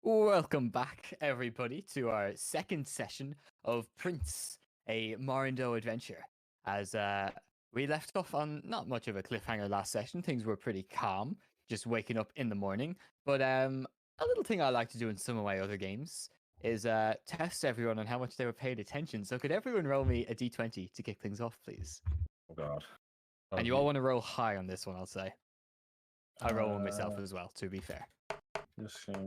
Welcome back, everybody, to our second session of Prince, a Morindow adventure. As we left off on not much of a cliffhanger last session, things were pretty calm, just waking up in the morning. But a little thing I like to do in some of my other games is test everyone on how much they were paying attention. So could everyone roll me a d20 to kick things off, please? Oh God. And you all want to roll high on this one, I'll say. I roll one myself as well, to be fair. Just, is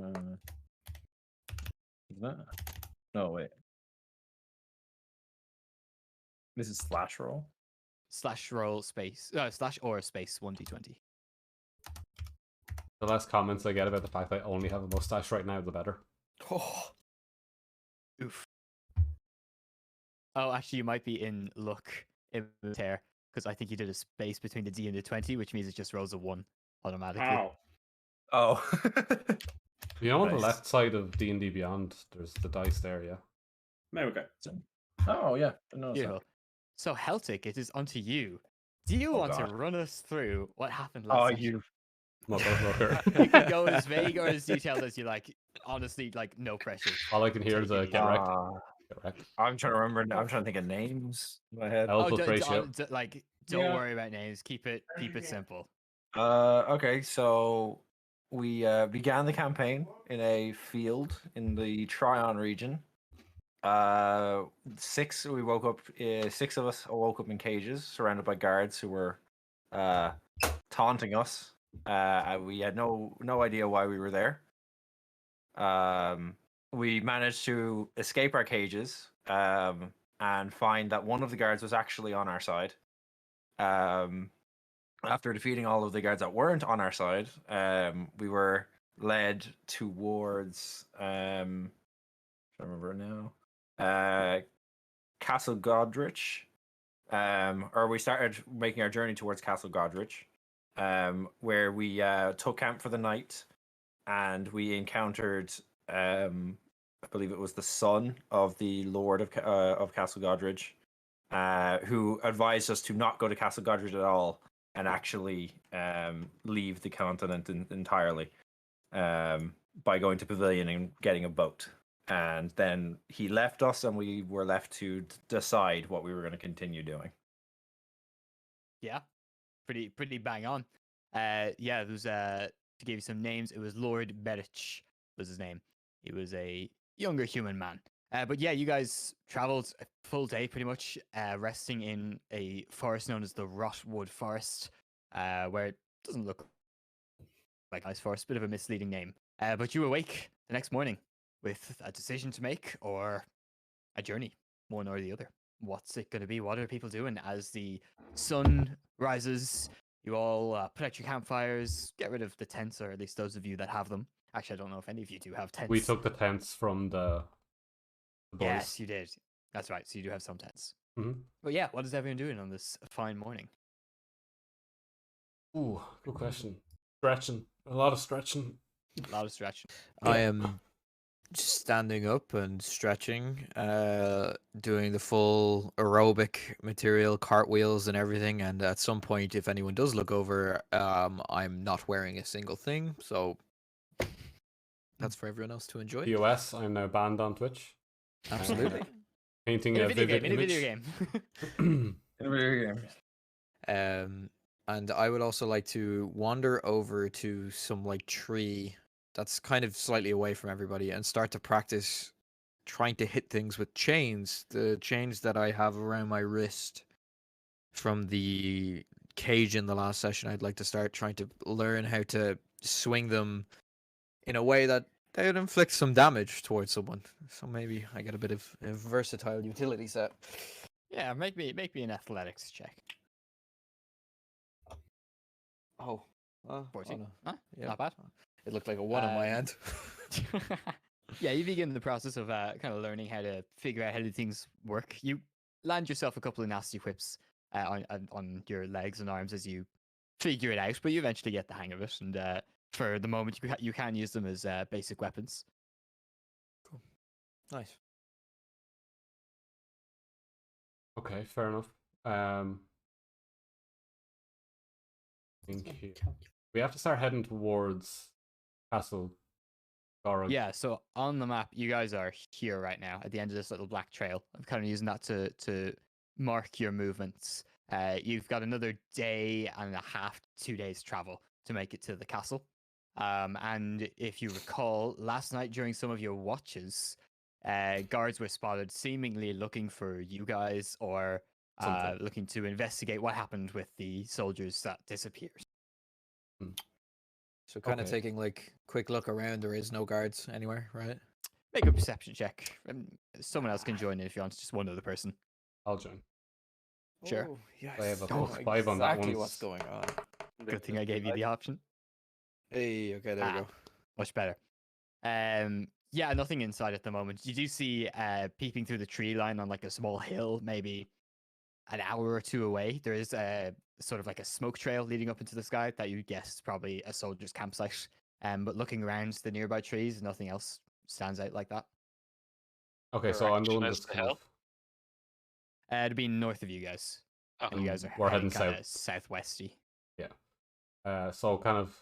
that? No, wait. This is slash roll. Slash roll space, slash or space 1d20. The less comments I get about the fact that I only have a mustache right now, the better. Oh. Oof. Oh, actually, you might be in luck in the hair because I think you did a space between the D and the 20, which means it just rolls a 1 automatically. How? Oh. You know, on the Nice. left side of D&D Beyond, there's the dice there, yeah. There we go. Oh, yeah. No, Beautiful. So, Celtic, it is onto you. Do you Oh, want to God. run us through what happened Oh, last session? you. Motherfucker. You can go as vague or as detailed as you like. Honestly, like, no pressure. All I can hear is a get wrecked. Get wrecked. I'm trying to remember. I'm trying to think of names in my head. Health plus ratio. Don't worry about names. Keep it simple. Okay, so we began the campaign in a field in the Tryon region. Six of us woke up in cages, surrounded by guards who were taunting us. We had no idea why we were there. We managed to escape our cages and find that one of the guards was actually on our side. After defeating all of the guards that weren't on our side, we were led towards I don't remember now. Castle Godrich. Or we started making our journey towards Castle Godrich, where we took camp for the night, and we encountered I believe it was the son of the Lord of Castle Godrich, who advised us to not go to Castle Godrich at all and actually leave the continent entirely by going to Pavilion and getting a boat. And then he left us, and we were left to decide what we were going to continue doing. Yeah, pretty bang on. Yeah, it was to give you some names. It was Lord Merich was his name. He was a younger human man. But yeah, you guys traveled a full day pretty much, resting in a forest known as the Rotwood Forest, where it doesn't look like ice forest, bit of a misleading name. But you awake the next morning with a decision to make or a journey, one or the other. What's it going to be? What are people doing as the sun rises? You all put out your campfires, get rid of the tents, or at least those of you that have them. Actually, I don't know if any of you do have tents. We took the tents from the boys. Yes, you did. That's right. So you do have some tents. Mm-hmm. But yeah, what is everyone doing on this fine morning? Ooh, good question. Stretching. A lot of stretching. A lot of stretching. I am standing up and stretching, doing the full aerobic material, cartwheels and everything. And at some point, if anyone does look over, I'm not wearing a single thing. So that's for everyone else to enjoy. POS, I'm now banned on Twitch. Absolutely. Painting In a a video vivid game. In a image. video game. And I would also like to wander over to some like tree that's kind of slightly away from everybody and start to practice trying to hit things with chains. The chains that I have around my wrist from the cage in the last session, I'd like to start trying to learn how to swing them in a way that they would inflict some damage towards someone. So maybe I get a bit of a versatile utility set. Yeah, make me an athletics check. Oh. 14. no. Huh? Yeah. Not bad. It looked like a 1 on my end. Yeah, you begin the process of kind of learning how to figure out how the things work. You land yourself a couple of nasty whips on your legs and arms as you figure it out, but you eventually get the hang of it. And for the moment, you can use them as basic weapons. Cool. Nice. Okay, fair enough. Think we have to start heading towards Castle Or Yeah, so on the map, you guys are here right now at the end of this little black trail. I'm kind of using that to mark your movements. You've got another day and a half, 2 days travel to make it to the castle. And if you recall, last night during some of your watches, guards were spotted seemingly looking for you guys or Something. looking to investigate what happened with the soldiers that disappeared. So kind of Okay. taking like quick look around. There is no guards anywhere, right? Make a perception check. Someone else can join in if you want, just one other person. I'll join. Sure. Oh, yes. I have a Oh, +5 on that exactly one. what's going on. Good thing I gave you the option. Hey, okay, there we go. Much better. Yeah, nothing inside at the moment. You do see peeping through the tree line on like a small hill, maybe an hour or two away. There is a sort of like a smoke trail leading up into the sky that you guess is probably a soldier's campsite. But looking around the nearby trees, nothing else stands out like that. Okay, so I'm the one Direction is that's the kind hill? of. It'd be north of you guys. Oh. And you guys are We're heading heading kind of southwesty. So kind of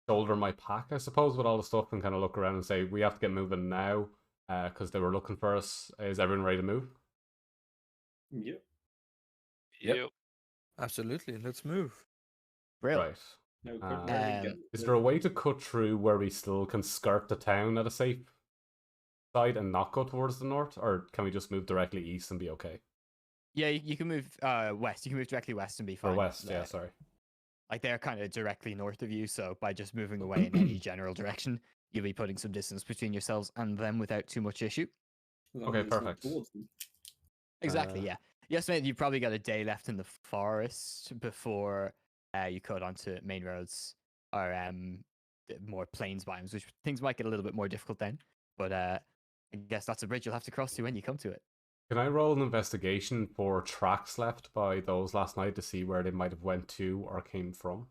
shoulder my pack, I suppose, with all the stuff and kind of look around and say, we have to get moving now because they were looking for us. Is everyone ready to move? Yep. Yep. Yep. Absolutely. Let's move. Brill. Right. No, Um, ready to go. Is there a way to cut through where we still can skirt the town at a safe side and not go towards the north? Or can we just move directly east and be okay? Yeah, you can move west. You can move directly west and be fine. Or west, yeah, sorry. Like they're kind of directly north of you, so by just moving away in any general direction, you'll be putting some distance between yourselves and them without too much issue. As long Okay, as it's not perfect. towards them. Exactly, Uh, yeah. You estimate you've probably got a day left in the forest before you cut onto main roads or the more plains biomes, which things might get a little bit more difficult then. But I guess that's a bridge you'll have to cross to when you come to it. Can I roll an investigation for tracks left by those last night to see where they might have went to or came from?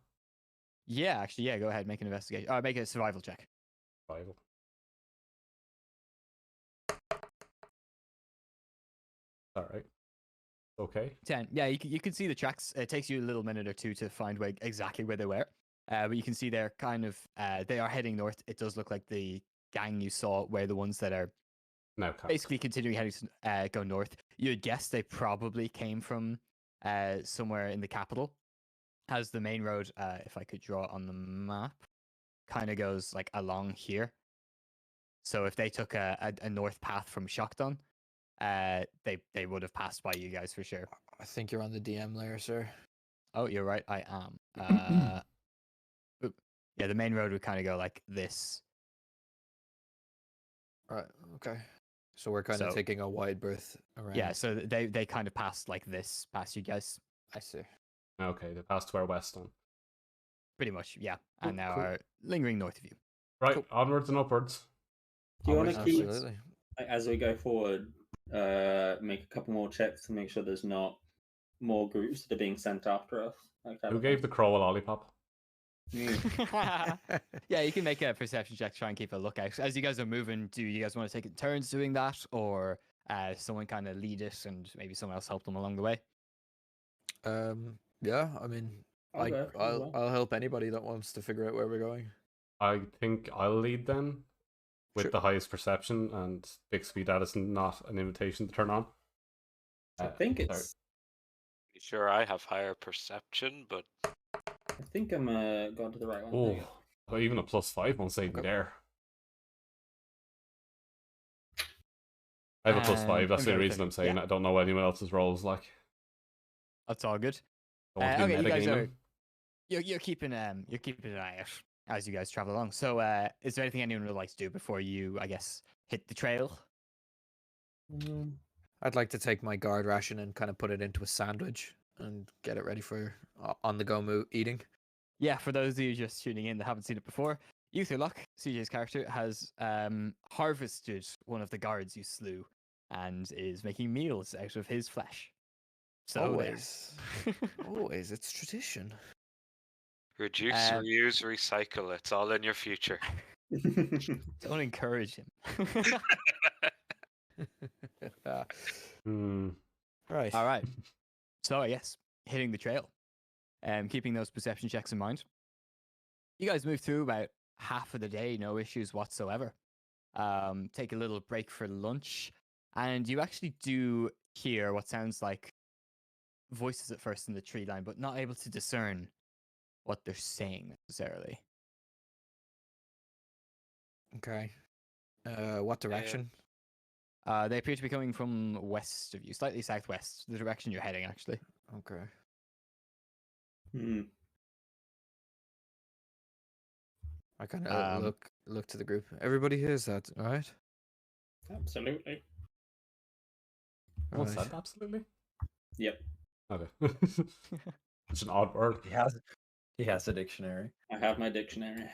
Yeah, actually, yeah. Go ahead, make an investigation. Make a survival check. Survival. All right. Okay. 10. Yeah, you can see the tracks. It takes you a little minute or two to find exactly where they were. But you can see they're kind of they are heading north. It does look like the gang you saw were the ones that are Now count. basically continuing heading to go north. You'd guess they probably came from somewhere in the capital, as the main road, if I could draw it on the map, kind of goes like along here. So if they took a north path from Shockdon, they would have passed by you guys for sure. I think you're on the DM layer, sir. Oh, you're right, I am. Yeah, the main road would kind of go like this. Right. Okay. So we're kind of So- taking a wide berth around. Yeah, so they kind of passed like this, past you guys, I see. Okay, they passed to our west on. pretty much. Yeah, Cool, and now cool. are lingering north of you. Right, Cool. onwards and upwards. Do you want Onwards to and keep, Absolutely. as we go forward, make a couple more checks to make sure there's not more groups that are being sent after us? Like that Who of gave thing? the crow a lollipop? Yeah, you can make a perception check, try and keep a lookout. As you guys are moving, do you guys want to take it turns doing that, or someone kind of lead it and maybe someone else help them along the way? Yeah. I mean, I'll go as well. I'll help anybody that wants to figure out where we're going. I think I'll lead then with Sure. the highest perception, and Bixby, that is not an invitation to turn on. I think sorry. it's. Sure, I have higher perception, but I think I'm gone to the right one. There Oh, you go. well, even a +5 won't save me Okay. there. I have a +5. That's the I'm reason I'm saying yeah. it. I don't know what anyone else's roles like. That's all good. I want to be Okay, you guys metagaming. are you're keeping an eye out as you guys travel along. So, is there anything anyone would like to do before you, I guess, hit the trail? I'd like to take my guard ration and kind of put it into a sandwich and get it ready for on the go eating. Yeah, for those of you just tuning in that haven't seen it before, Utherlock, CJ's character, has harvested one of the guards you slew and is making meals out of his flesh. So there. Always. Always. It's tradition. reduce, Um, reuse, recycle. It's all in your future. Don't encourage him. Right. All right. So yes, hitting the trail, keeping those perception checks in mind. You guys move through about half of the day, no issues whatsoever. Take a little break for lunch, and you actually do hear what sounds like voices at first in the tree line, but not able to discern what they're saying necessarily. Okay. What direction? They appear to be coming from west of you, slightly southwest, the direction you're heading, actually. Okay. Hmm. I kind of Um, look to the group. Everybody hears that, right? Absolutely. One Right. said absolutely. Yep. Okay. It's an odd word. He has a dictionary. I have my dictionary.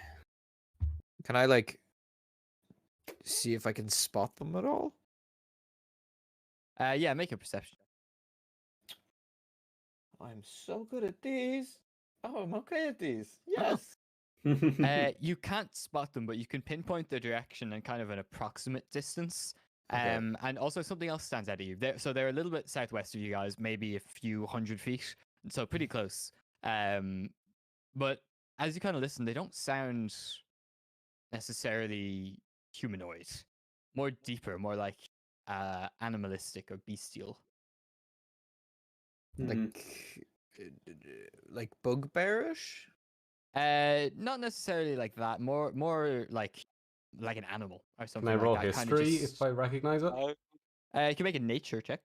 Can I like see if I can spot them at all? Yeah, make a perception. I'm so good at these. Oh, I'm okay at these. Yes. You can't spot them, but you can pinpoint their direction and kind of an approximate distance. Okay. And also something else stands out of you. They're a little bit southwest of you guys, maybe a few 100 feet, so pretty close. But as you kind of listen, they don't sound necessarily humanoid, more deeper, more like animalistic or bestial. Mhm. Like bugbearish? Not necessarily like that. More like an animal or Can something I roll like that. Kind history of just. if I recognize it? You can make a nature check.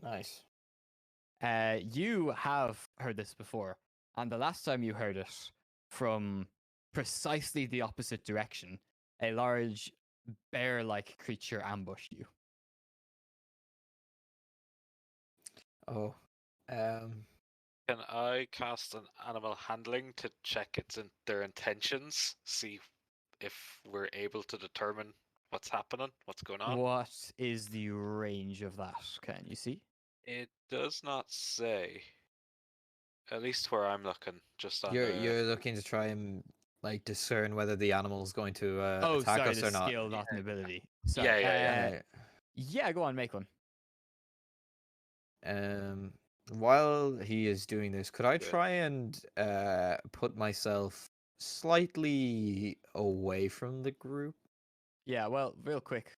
Nice. You have heard this before, and the last time you heard it from precisely the opposite direction, a large bear-like creature ambushed you. Oh. Can I cast an animal handling to check their intentions? See if we're able to determine what's happening, what's going on? What is the range of that? Can you see? It does not say. At least where I'm looking, just on You're looking to try and like discern whether the animal's going to Oh, attack sorry, us the or not. skill, not an ability. Sorry. Yeah. Yeah, go on, make one. While he is doing this, could I Good. try and put myself slightly away from the group? Yeah, well, real quick,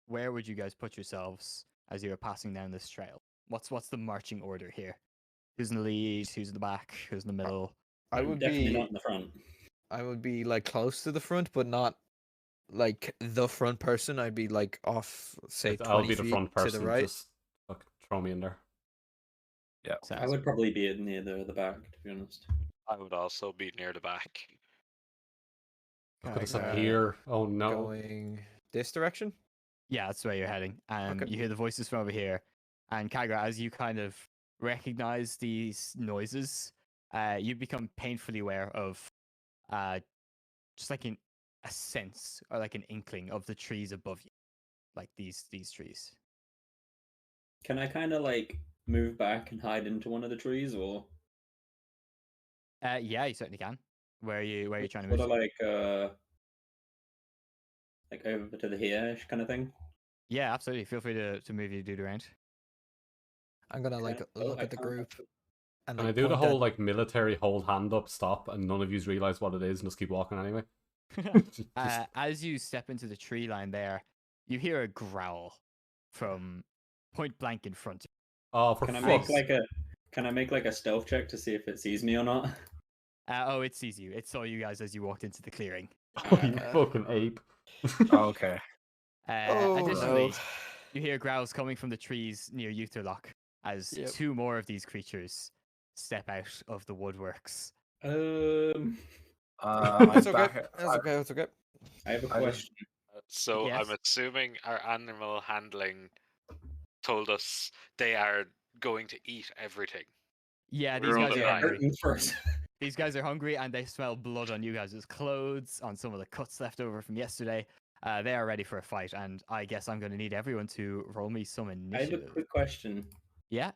where would you guys put yourselves as you are passing down this trail? What's the marching order here? Who's in the lead? Who's in the back? Who's in the middle? I I'm would definitely be not in the front. I would be like close to the front, but not like the front person. I'd be like off, say, I'll 20 be the feet front to person. the right. Just throw me in there. Yeah. I would probably be near the back, to be honest. I would also be near the back. I could have Okay, said here. Oh no. Going this direction. Yeah, that's where you're heading. Okay. You hear the voices from over here. And Kagra, as you kind of recognize these noises, you become painfully aware of just like a sense or like an inkling of the trees above you. Like these trees. Can I kind of like move back and hide into one of the trees, or Yeah, you certainly can. Where are you trying to sort move? of like over to the here-ish kind of thing? Yeah, absolutely. Feel free to move your dude around. I'm gonna like look I at the can't group and Can I like do the point whole at- like military hold hand up stop and none of you realize what it is and just keep walking anyway? Just- As you step into the tree line there, you hear a growl from point blank in front. oh, for Can I fuck's make like a stealth check to see if it sees me or not? Oh, it sees you. It saw you guys as you walked into the clearing. Oh, you fucking ape. Oh, okay. Additionally, no. you hear growls coming from the trees near Utherlock as Yep. two more of these creatures step out of the woodworks. It's okay. It's okay. It's okay. I have a I just- question. So Yes. I'm assuming our animal handling told us they are going to eat everything. Yeah, We're these on guys the are line. hungry. Hurting first. These guys are hungry and they smell blood on you guys' clothes, on some of the cuts left over from yesterday. They are ready for a fight, and I guess I'm going to need everyone to roll me some I have a initiative. quick question. Yeah?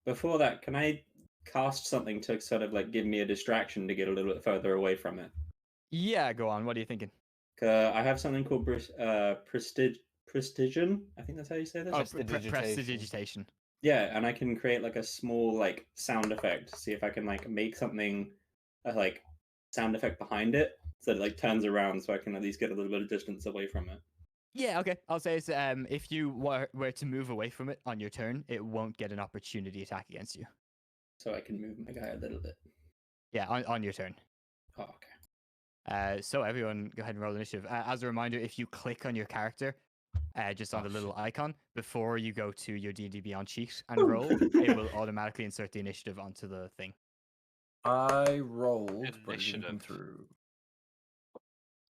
Before that, can I cast something to sort of like give me a distraction to get a little bit further away from it? Yeah, go on. What are you thinking? I have something called prestigion. I think that's how you say this. Oh, Prestidigitation. prestidigitation. Yeah, and I can create like a small like sound effect. See if I can like make something like sound effect behind it, so it like turns around, so I can at least get a little bit of distance away from it. Yeah, okay. I'll say it's, if you were to move away from it on your turn, it won't get an opportunity attack against you. So I can move my guy a little bit. Yeah, on your turn. Oh, okay. So everyone, go ahead and roll initiative. As a reminder, if you click on your character, just on the little icon, before you go to your D&D Beyond sheet and roll, it will automatically insert the initiative onto the thing. I rolled, but it didn't come Initiative. through.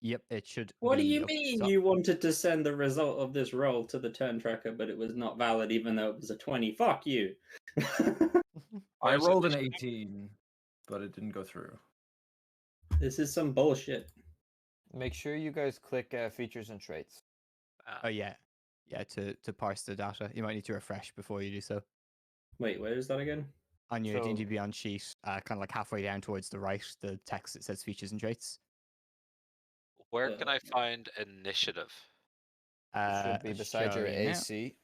Yep, it should. What do be you up mean top. you wanted to send the result of this roll to the turn tracker, but it was not valid even though it was a 20? Fuck you. I Where's rolled an initiative? 18, but it didn't go through. This is some bullshit. Make sure you guys click features and traits. Oh yeah, to parse the data. You might need to refresh before you do so. Wait, where is that again? On your D&D So- Beyond sheet, kind of like halfway down towards the right, the text that says features and traits. Where can I find initiative? It should be beside your showing now. AC.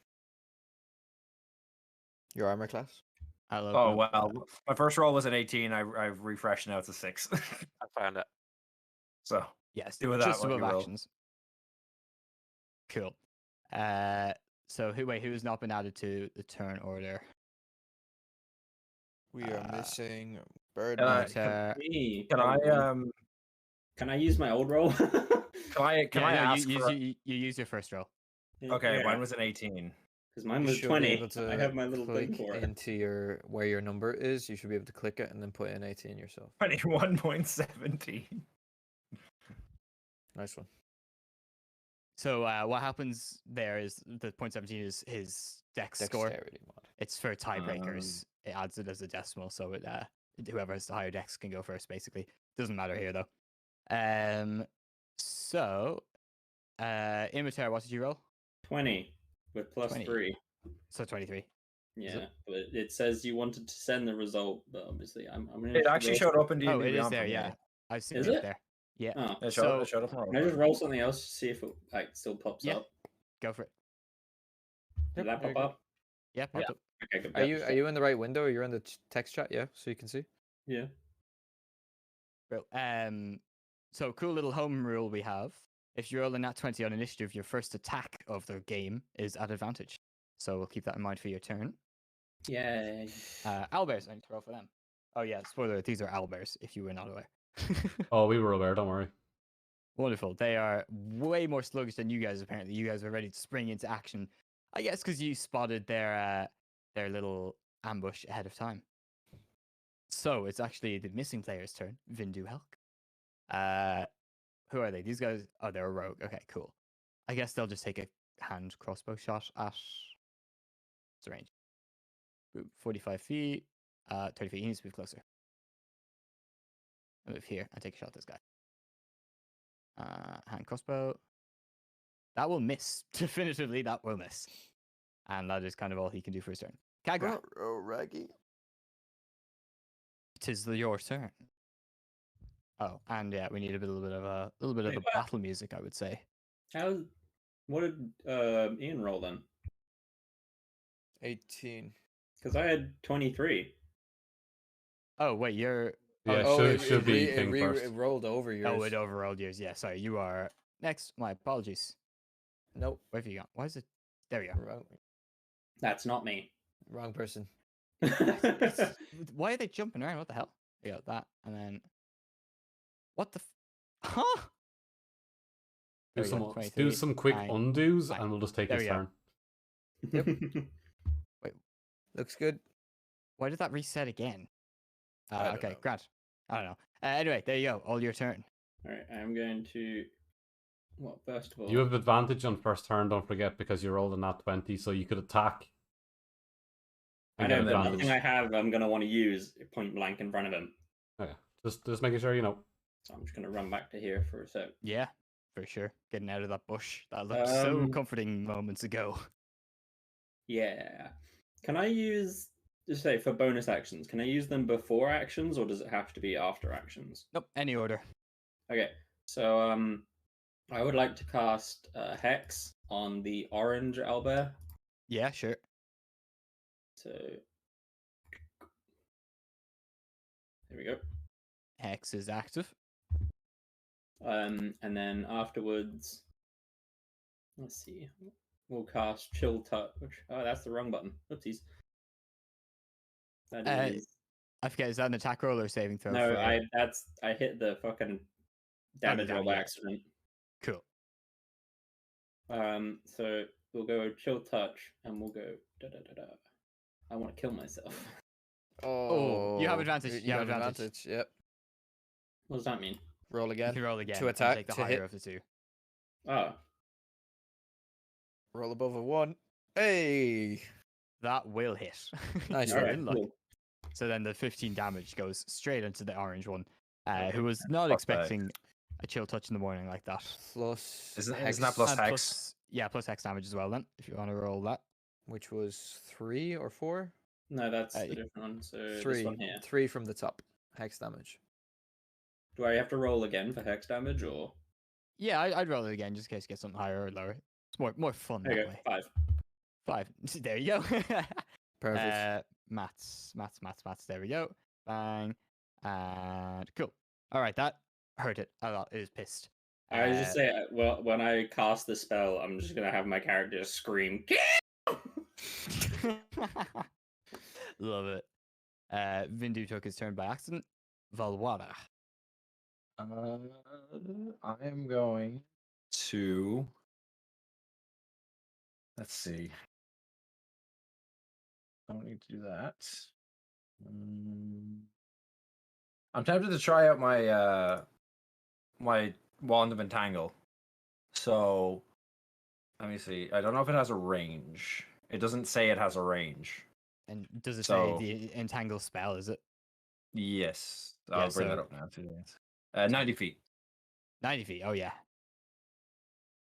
Your armor class. I'll Oh open up, well, my first roll was an 18. I've refreshed now. It's a 6. I found it. So yes, do with that just what above you will. actions. Cool. So who's not been added to the turn order? We are missing bird. Can I- Mate. But, Me. Can I Hold on. Can I use my old roll? can I ask you, for? you use your first roll. Okay, mine was an 18. Because mine You was should 20. be able to I have my little thing click for it. into your where your number is. You should be able to click it and then put in 18 yourself. 21.17. Nice one. So what happens there is the point 17 is his dex score. Dexterity mod. It's for tiebreakers. It adds it as a decimal, so it whoever has the higher dex can go first. Basically, doesn't matter here though. So, Immature, what did you roll? 20 with plus 20. 3. So 23. Yeah, but it says you wanted to send the result, but obviously I'm gonna. It actually showed up in D&D Oh, it is Beyond there. for me. Yeah, I've seen Is it it? there. Yeah. Oh, It So showed up in can I just roll something else to see if it like still pops Yeah. up? go for it. Did that you're pop good. up? Yeah. popped up. Okay, good. Are you in the right window? Or you're in the text chat, yeah, so you can see. Yeah. Bro. So cool little home rule we have. If you roll a nat 20 on initiative, your first attack of the game is at advantage. So we'll keep that in mind for your turn. Yay. Owlbears, I need to roll for them. Oh yeah, spoiler, these are owlbears, if you were not aware. Oh, we were aware. Don't worry. Wonderful. They are way more sluggish than you guys, apparently. You guys are ready to spring into action. I guess because you spotted their little ambush ahead of time. So it's actually the missing player's turn, Vindu Helk. Who are they? These guys, oh, they're a rogue. Okay, cool. I guess they'll just take a hand crossbow shot at what's the range? 45 feet, 30 feet. He needs to move closer. I'll move here and take a shot at this guy. Hand crossbow. That will miss. Definitively, that will miss. And that is kind of all he can do for his turn. Kagra, Oh, Raggy. it is your turn. Oh, and yeah, we need a little bit of a battle music, I would say. What did Ian roll then? 18. Because I had 23. Oh wait, you're. Yeah, oh, should be King first. It rolled over yours. Oh, it overrolled yours. Yeah, sorry. You are next. My apologies. Nope. Where have you gone? Why is it? There we go. That's not me. Wrong person. Why are they jumping around? What the hell? We got that, and then what the? Huh? Do There we go, some 23, do some quick fine, undos, fine. and we'll just take There his we go. turn. Yep. Looks good. Why did that reset again? I don't Okay, know. Grant. I don't know. Anyway, there you go. All your turn. Alright, I'm going to. Well, first of all. You have advantage on first turn. Don't forget because you rolled a nat 20, so you could attack. I And get know, but advantage. nothing I have I'm going to want to use point blank in front of him. Okay, just making sure you know. So I'm just going to run back to here for a sec. Yeah, for sure. Getting out of that bush. That looked so comforting moments ago. Yeah. Can I use, just say, for bonus actions, can I use them before actions or does it have to be after actions? Nope. Any order. Okay, so I would like to cast Hex on the orange owlbear. Yeah, sure. So there we go. Hex is active. And then afterwards, let's see, we'll cast Chill Touch. Oh, that's the wrong button. Oopsies. That is I forget, is that an attack roll or saving throw? no. for... I hit the fucking damage roll by yeah. accident. Cool. So we'll go Chill Touch, and we'll go da da da da. I want to kill myself. Oh, you have advantage. You have advantage. Yep. What does that mean? Roll You again. can roll again. To and attack, take the to higher hit. of the two. Oh, Roll above a 1. Hey. That will hit. Nice You're one. alright, in luck. cool. So then the 15 damage goes straight into the orange one, Okay, who was not plus that. expecting a chill touch in the morning like that. Plus Isn't hex, that plus And hex? plus, yeah, plus hex damage as well. Then, if you want to roll that, which was 3 or 4? No, that's the you- different one. So 3. this one here. 3 from the top. Hex damage. Do I have to roll again for hex damage, or yeah, I'd roll it again just in case you get something higher or lower. It's more fun there that you go, way. 5. 5. There you go. Perfect. Maths. There we go. Bang. And cool. All right, that hurt it a lot. It is pissed. I was just say, well, when I cast the spell, I'm just gonna have my character scream. Love it. Vindu took his turn by accident. Valwada. I am going to. Let's see. Don't need to do that. I'm tempted to try out my my wand of entangle. So let me see. I don't know if it has a range. It doesn't say it has a range. And does it So- say the entangle spell? Is it Yes, Yeah, I'll bring that so- up now. 2 minutes. 90 feet. 90 feet? Oh yeah.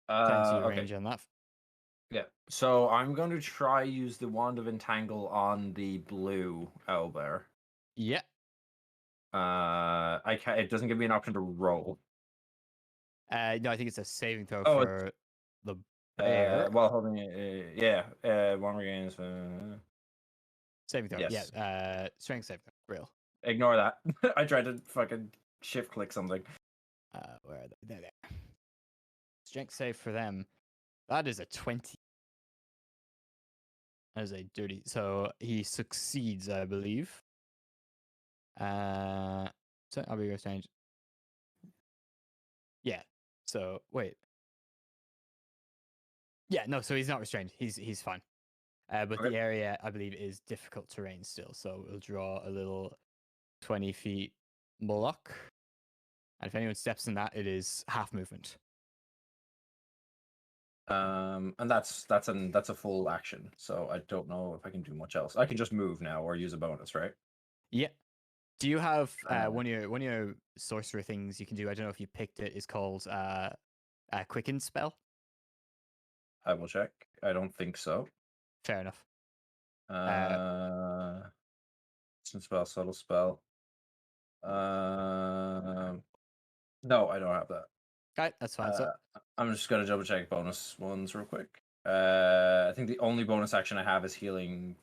Plenty of Okay. range on that. Yeah. So I'm going to try use the wand of entangle on the blue owlbear. Yeah. It doesn't give me an option to roll. No, I think it's a saving throw Oh, for the bear. Well, holding yeah. One regains. Saving throw. yes. Yeah. Strength saving throw. Real. Ignore that. I tried to fucking shift click something. Where are they? There. Strength save for them. That is a 20. That is a dirty. So he succeeds, I believe. So I'll be restrained. Yeah. So wait. Yeah. No. So he's not restrained. He's fine. But Okay. the area I believe is difficult terrain still. So we'll draw a little 20 feet block. And if anyone steps in that, it is half movement. And that's a full action. So I don't know if I can do much else. I can just move now or use a bonus, right? Yeah. Do you have one of your sorcerer things you can do? I don't know if you picked it. Is called a quicken spell. I will check. I don't think so. Fair enough. Instant spell, subtle spell. No, I don't have that. Okay, that's fine. So I'm just gonna double check bonus ones real quick. I think the only bonus action I have is healing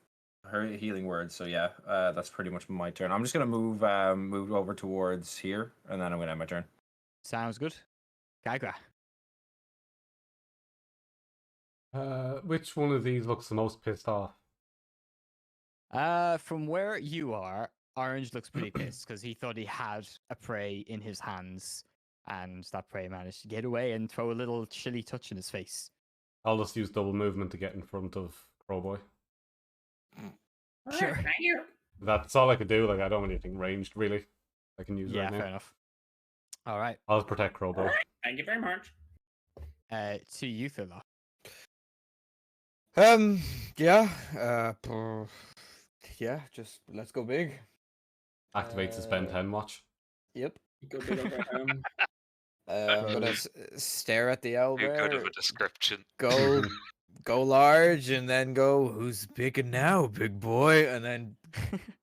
words. So yeah, that's pretty much my turn. I'm just gonna move over towards here, and then I'm gonna end my turn. sounds good. Gagra. Which one of these looks the most pissed off? From where you are, Orange looks pretty pissed because he thought he had a prey in his hands, and that prey managed to get away and throw a little chilly touch in his face. I'll just use double movement to get in front of Crowboy. Sure. Thank you. That's all I could do. Like, I don't have anything ranged, really. I can use Yeah, right now. fair enough. All right. I'll protect Crowboy. Thank you very much. To you, Thilla. Yeah. Yeah, just let's go big. Activate suspend 10 watch. Yep. Go big over home. I'm gonna stare at the Too good of owlbear, a description. go large, and then go, who's bigger now, big boy? And then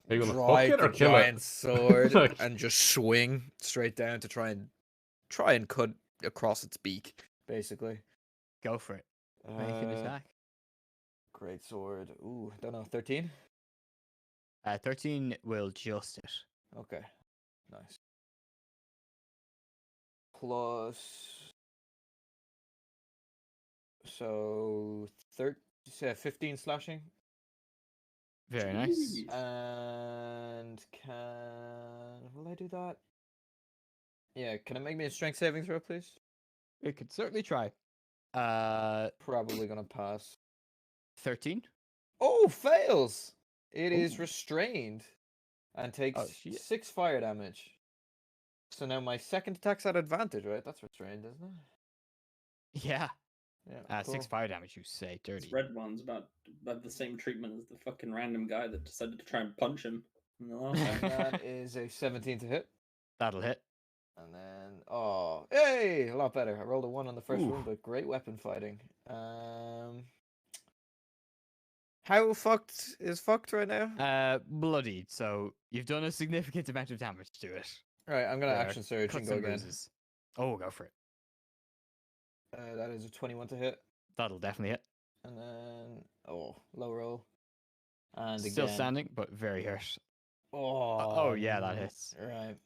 Are you gonna draw fuck out it or the kill giant it? sword Like- and just swing straight down to try and cut across its beak, basically. Go for it. Make an attack. Great sword. Ooh, don't know. 13. 13 will just hit. Okay, nice. Plus, so 15 slashing. Very nice. Jeez. And will I do that? Yeah, can it make me a strength saving throw, please? It could certainly try. Probably gonna pass. 13. Oh, fails! It is Ooh. restrained and takes Oh, shit. 6 fire damage. So now my second attack's at advantage, right? That's restrained, isn't it? Yeah. Yeah. 6 Cool. fire damage, you say. This Dirty. red one's about the same treatment as the fucking random guy that decided to try and punch him in the last time. That is a 17 to hit. That'll hit. And then, oh, hey, a lot better. I rolled a 1 on the first Ooh. one, but great weapon fighting. How fucked is fucked right now? Bloodied. So you've done a significant amount of damage to it. Right, I'm gonna There are action surge and cuts go and again. bruises. Oh, go for it. That is a 21 to hit. That'll definitely hit. And then, oh, low roll. And Still again. standing, but very hurt. Oh, yeah, that hits. Right.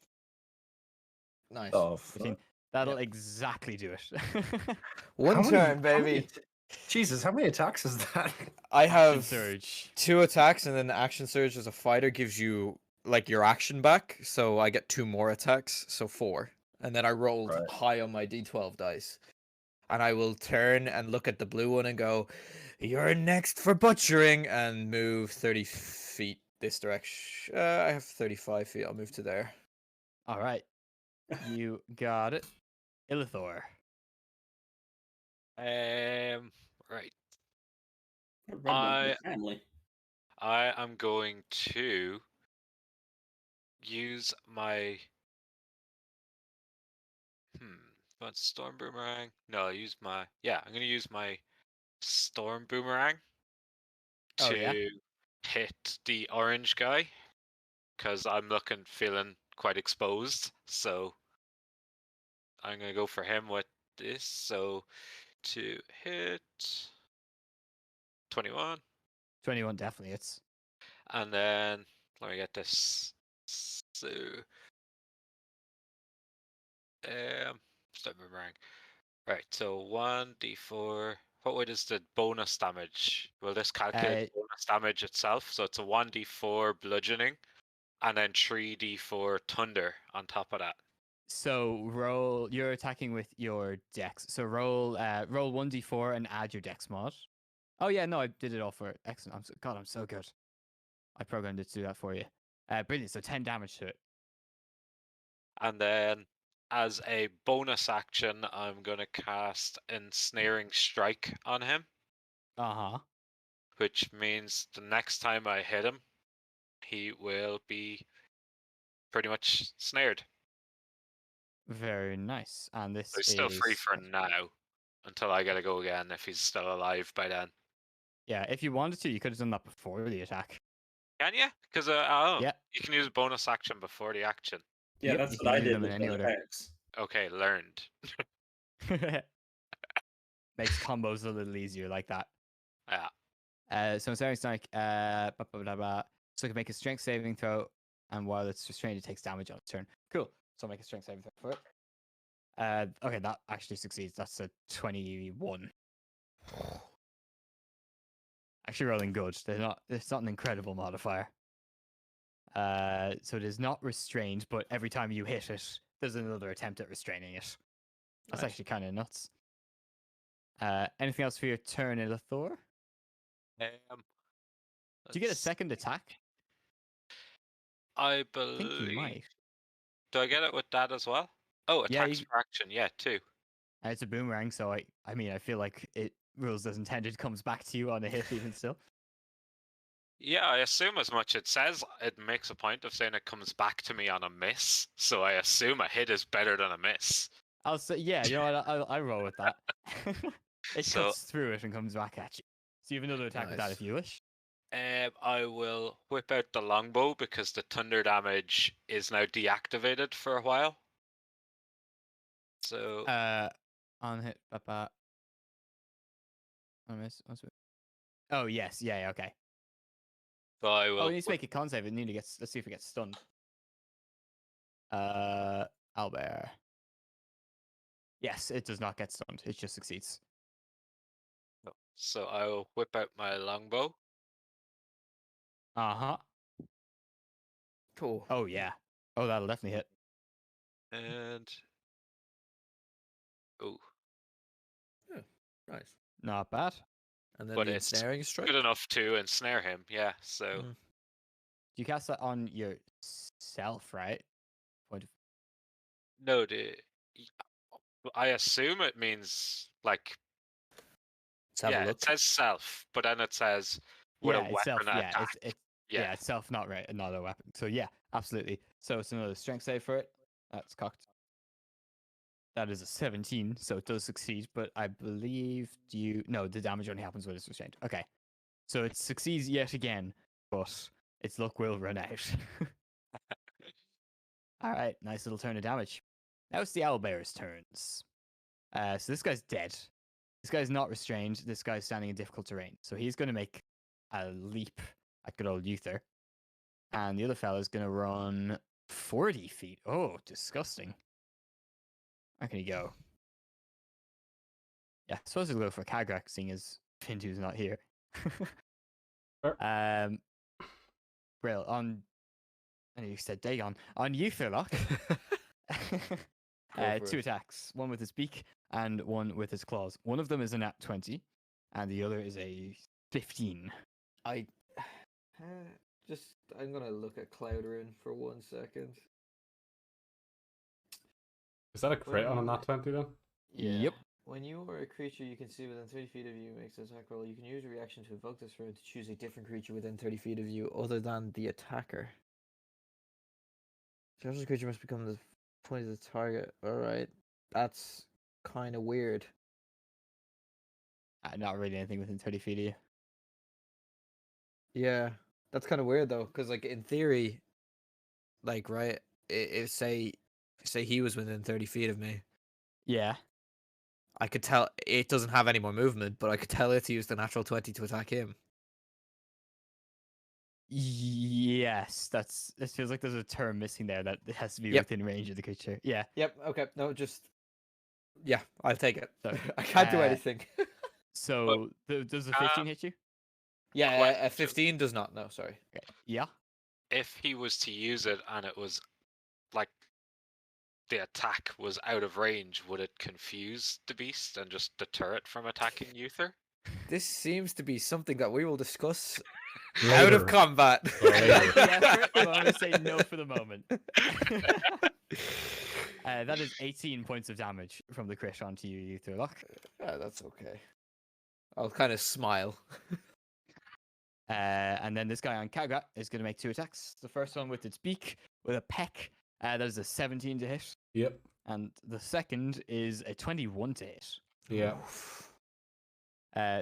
Nice. Oh, 15. fuck. That'll exactly do it. One How many- turn, how many baby. att- Jesus, how many attacks is that? I Action have surge. 2 attacks, and then the action surge as a fighter gives you like your action back. So I get 2 more attacks, so 4. And then I rolled Right. high on my d12 dice. And I will turn and look at the blue one and go, "You're next for butchering," and move 30 feet this direction. I have 35 feet. I'll move to there. All right. You got it. Illithor. Right. Red one's I- the family. I am going to use my want storm boomerang? No, I'll use my I'm gonna use my storm boomerang Oh, to yeah? hit the orange guy because I'm feeling quite exposed. So I'm gonna go for him with this. So to hit 21. 21 definitely hits. And then let me get this. So start boomerang. Right, so 1d4. What is the bonus damage? Will this calculate bonus damage itself? So it's a 1d4 bludgeoning and then 3d4 thunder on top of that. So you're attacking with your dex. So roll 1d4 and add your dex mod. Oh yeah, no, I did it all for it. Excellent. I'm so good. I programmed it to do that for you. Brilliant. So 10 damage to it. And then as a bonus action, I'm gonna cast Ensnaring Strike on him, Uh-huh. which means the next time I hit him, he will be pretty much snared. Very nice. And this So he's still free is for now until I gotta go again if he's still alive by then. Yeah, if you wanted to, you could have done that before the attack. Can you? Because Yeah. you can use bonus action before the action. Yeah, Yep, that's you what can I use did them in with any the order. Hex. Okay, learned. Makes combos a little easier like that. Yeah. So Ensnaring Strike, blah, blah, blah, blah. So it can make a strength saving throw, and while it's restrained, it takes damage on its turn. Cool. So make a strength saving throw for it. Okay, that actually succeeds. That's a 21. Actually rolling good. It's not an incredible modifier. So it is not restrained, but every time you hit it, there's another attempt at restraining it. That's Nice. actually kind of nuts. Anything else for your turn, Illithor? Do you get a second attack? I I think you believe. might. Do I get it with that as well? Oh, Yeah, attacks per action. Yeah, too. It's a boomerang, so I mean, I feel like it rules as intended comes back to you on a hit even still. Yeah, I assume as much. It says it makes a point of saying it comes back to me on a miss, so I assume a hit is better than a miss. I'll say, yeah, you know what? I'll roll with that. It So- cuts through it and comes back at you. So you have another attack with that Nice. if you wish. I will whip out the longbow because the thunder damage is now deactivated for a while. So On hit, on miss. Oh yes, yeah, okay. So I will. Oh, it needs to make a con save. It nearly gets. Let's see if it gets stunned. Albert. Yes, it does not get stunned. It just succeeds. So I will whip out my longbow. Uh-huh. Cool. Oh, yeah. Oh, that'll definitely hit. And oh, Nice. Not bad. And then But the it's ensnaring strike. good enough to ensnare him. Yeah. So Mm. You cast that on yourself, right? Point of... no, I assume it means like Let's have a it look. says self, but then it says with a Yeah, itself. weapon Yeah, attack. yeah, itself, not right, another weapon. So yeah, absolutely. So it's another strength save for it. That's cocked. That is a 17, so it does succeed. But I believe no, the damage only happens when it's restrained. Okay, so it succeeds yet again, but its luck will run out. All right, nice little turn of damage. Now it's the owlbear's turns. So this guy's dead. This guy's not restrained. This guy's standing in difficult terrain. So he's going to make a leap at good old Uther. And the other fella's going to run 40 feet. Oh, disgusting. Where can he go? Yeah, I suppose he'll go for Kagrak, seeing as Fintu's not here. Sure. Brill, on... I know you said Dagon. On Utherlock, Go for 2 it. attacks. One with his beak and one with his claws. One of them is a nat 20, and the other is a 15. I'm gonna look at Cloudrun for 1 second. Is that a crit on a nat 20 then? Yep. When you are a creature you can see within 30 feet of you makes an attack roll, you can use a reaction to invoke this round to choose a different creature within 30 feet of you other than the attacker. Chosen creature must become the point of the target. Alright. That's kind of weird. Not really anything within 30 feet of you. Yeah. That's kind of weird though, because like in theory, like right, if say he was within 30 feet of me, Yeah. I could tell it doesn't have any more movement, but I could tell it to use the natural 20 to attack him. Yes, it feels like there's a term missing there that it has to be Yep. within range of the creature. Yeah. Yep, okay. No, just yeah, I'll take it. So, I can't do anything. So does the 15 hit you? Yeah, Question. a 15 does not. No, sorry. Okay. Yeah. if he was to use it and it was like the attack was out of range, would it confuse the beast and just deter it from attacking Uther? This seems to be something that we will discuss out of Later. combat. Like the effort, but I'm going to say no for the moment. That is 18 points of damage from the crit onto you, Thurlock. Yeah, that's okay. I'll kind of smile. And then this guy on Kaga is going to make 2 attacks. The first one with its beak, with a peck. That is a 17 to hit. Yep. And the second is a 21 to hit. Yeah.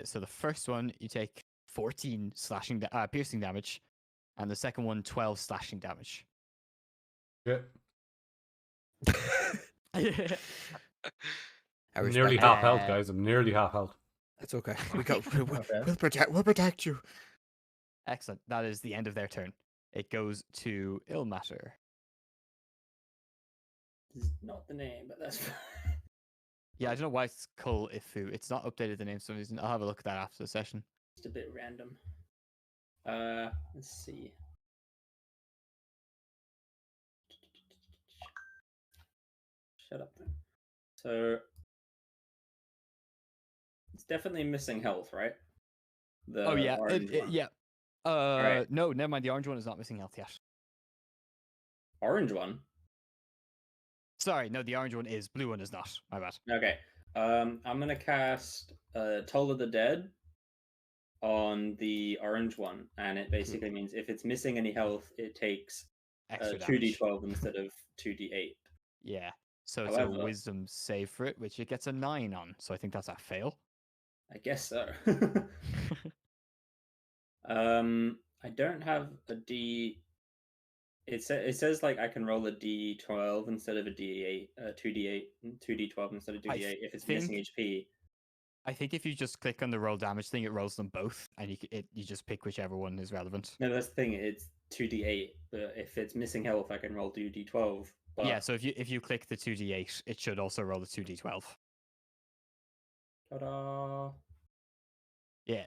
So the first one, you take 14 piercing damage. And the second one, 12 slashing damage. Yeah. I I'm nearly respect half that. health, guys. I'm nearly half health. That's okay. We got. Okay. We'll protect you. Excellent. That is the end of their turn. It goes to Ilmater. This is not the name, but that's fine. Yeah, I don't know why it's Kul Ifu. It's not updated the name for some reason. I'll have a look at that after the session. Just a bit random. Let's see. Shut up then. So it's definitely missing health, right? The Oh yeah, orange one. yeah. Right. No, never mind. The orange one is not missing health yet. Orange one. Sorry, no, the orange one is. Blue one is not. My bad. Okay. I'm gonna cast Toll of the Dead on the orange one, and it basically means if it's missing any health, it takes Extra damage. 2d12 instead of 2d8. Yeah. So it's However- a wisdom save for it, which it gets a 9 on. So I think that's a fail. I guess so. I don't have a D. It says like I can roll a D12 instead of a D8, 2d8, 2d12 instead of 2d8 if it's missing HP. I think if you just click on the roll damage thing, it rolls them both, and you just pick whichever one is relevant. No, that's the thing. It's 2d8, but if it's missing health, I can roll 2d12. But Yeah, so if you click the 2d8, it should also roll the 2d12. ta-da! Yeah,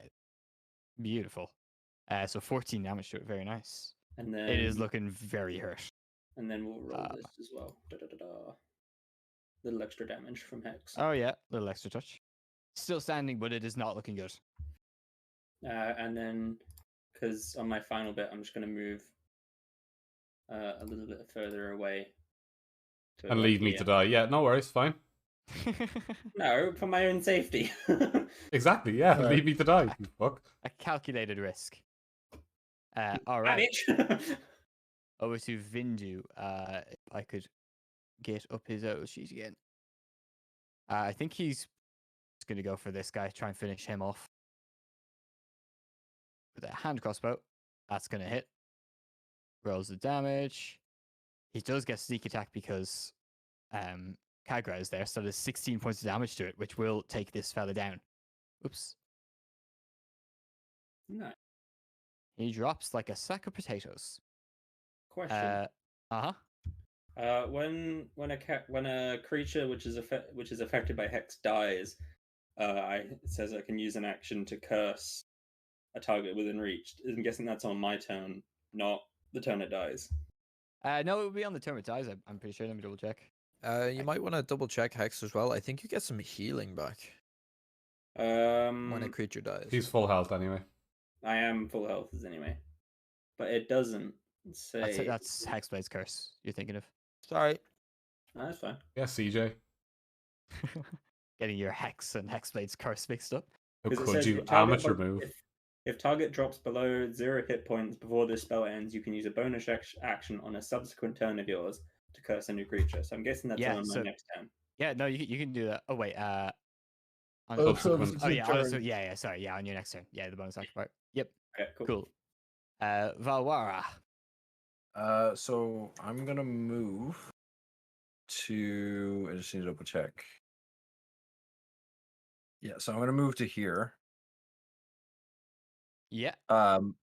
beautiful. So 14 damage to it, very nice. And then It is looking very hurt. And then we'll roll this as well. Little extra damage from Hex. Oh yeah, little extra touch. Still standing, but it is not looking good. And then, because on my final bit, I'm just going to move a little bit further away. And leave me to die. Yeah, no worries, fine. No, for my own safety. Exactly, yeah, leave me to die, you fuck. A calculated risk. All right. Over to Vindu. If I could get up his sheet again. I think he's going to go for this guy, try and finish him off. With a hand crossbow. That's going to hit. Rolls the damage. He does get sneak attack because Kagra is there, so there's 16 points of damage to it, which will take this fella down. Oops. No. He drops like a sack of potatoes. Question. When a creature which is affected by Hex dies, it says I can use an action to curse a target within reach. I'm guessing that's on my turn, not the turn it dies. No, it would be on the turn it dies. I'm pretty sure. Let me double check. You might want to double check Hex as well. I think you get some healing back when a creature dies. He's full health anyway. I am full health anyway, but it doesn't say. That's Hexblade's curse you're thinking of. Sorry. No, that's fine. Yeah, CJ. Getting your Hex and Hexblade's curse mixed up. How 'Cause it could says you? if target Amateur bo- move. If target drops below 0 hit points before this spell ends, you can use a bonus action on a subsequent turn of yours to curse a new creature. So I'm guessing that's on my next turn. Yeah, no, you can do that. Oh wait, Subsequent oh yeah, sorry, yeah, on your next turn. Yeah, the bonus action part. Yep. Okay, cool. Cool. Valwara. So I'm gonna move to. I just need to double check. Yeah, so I'm gonna move to here. Yeah. And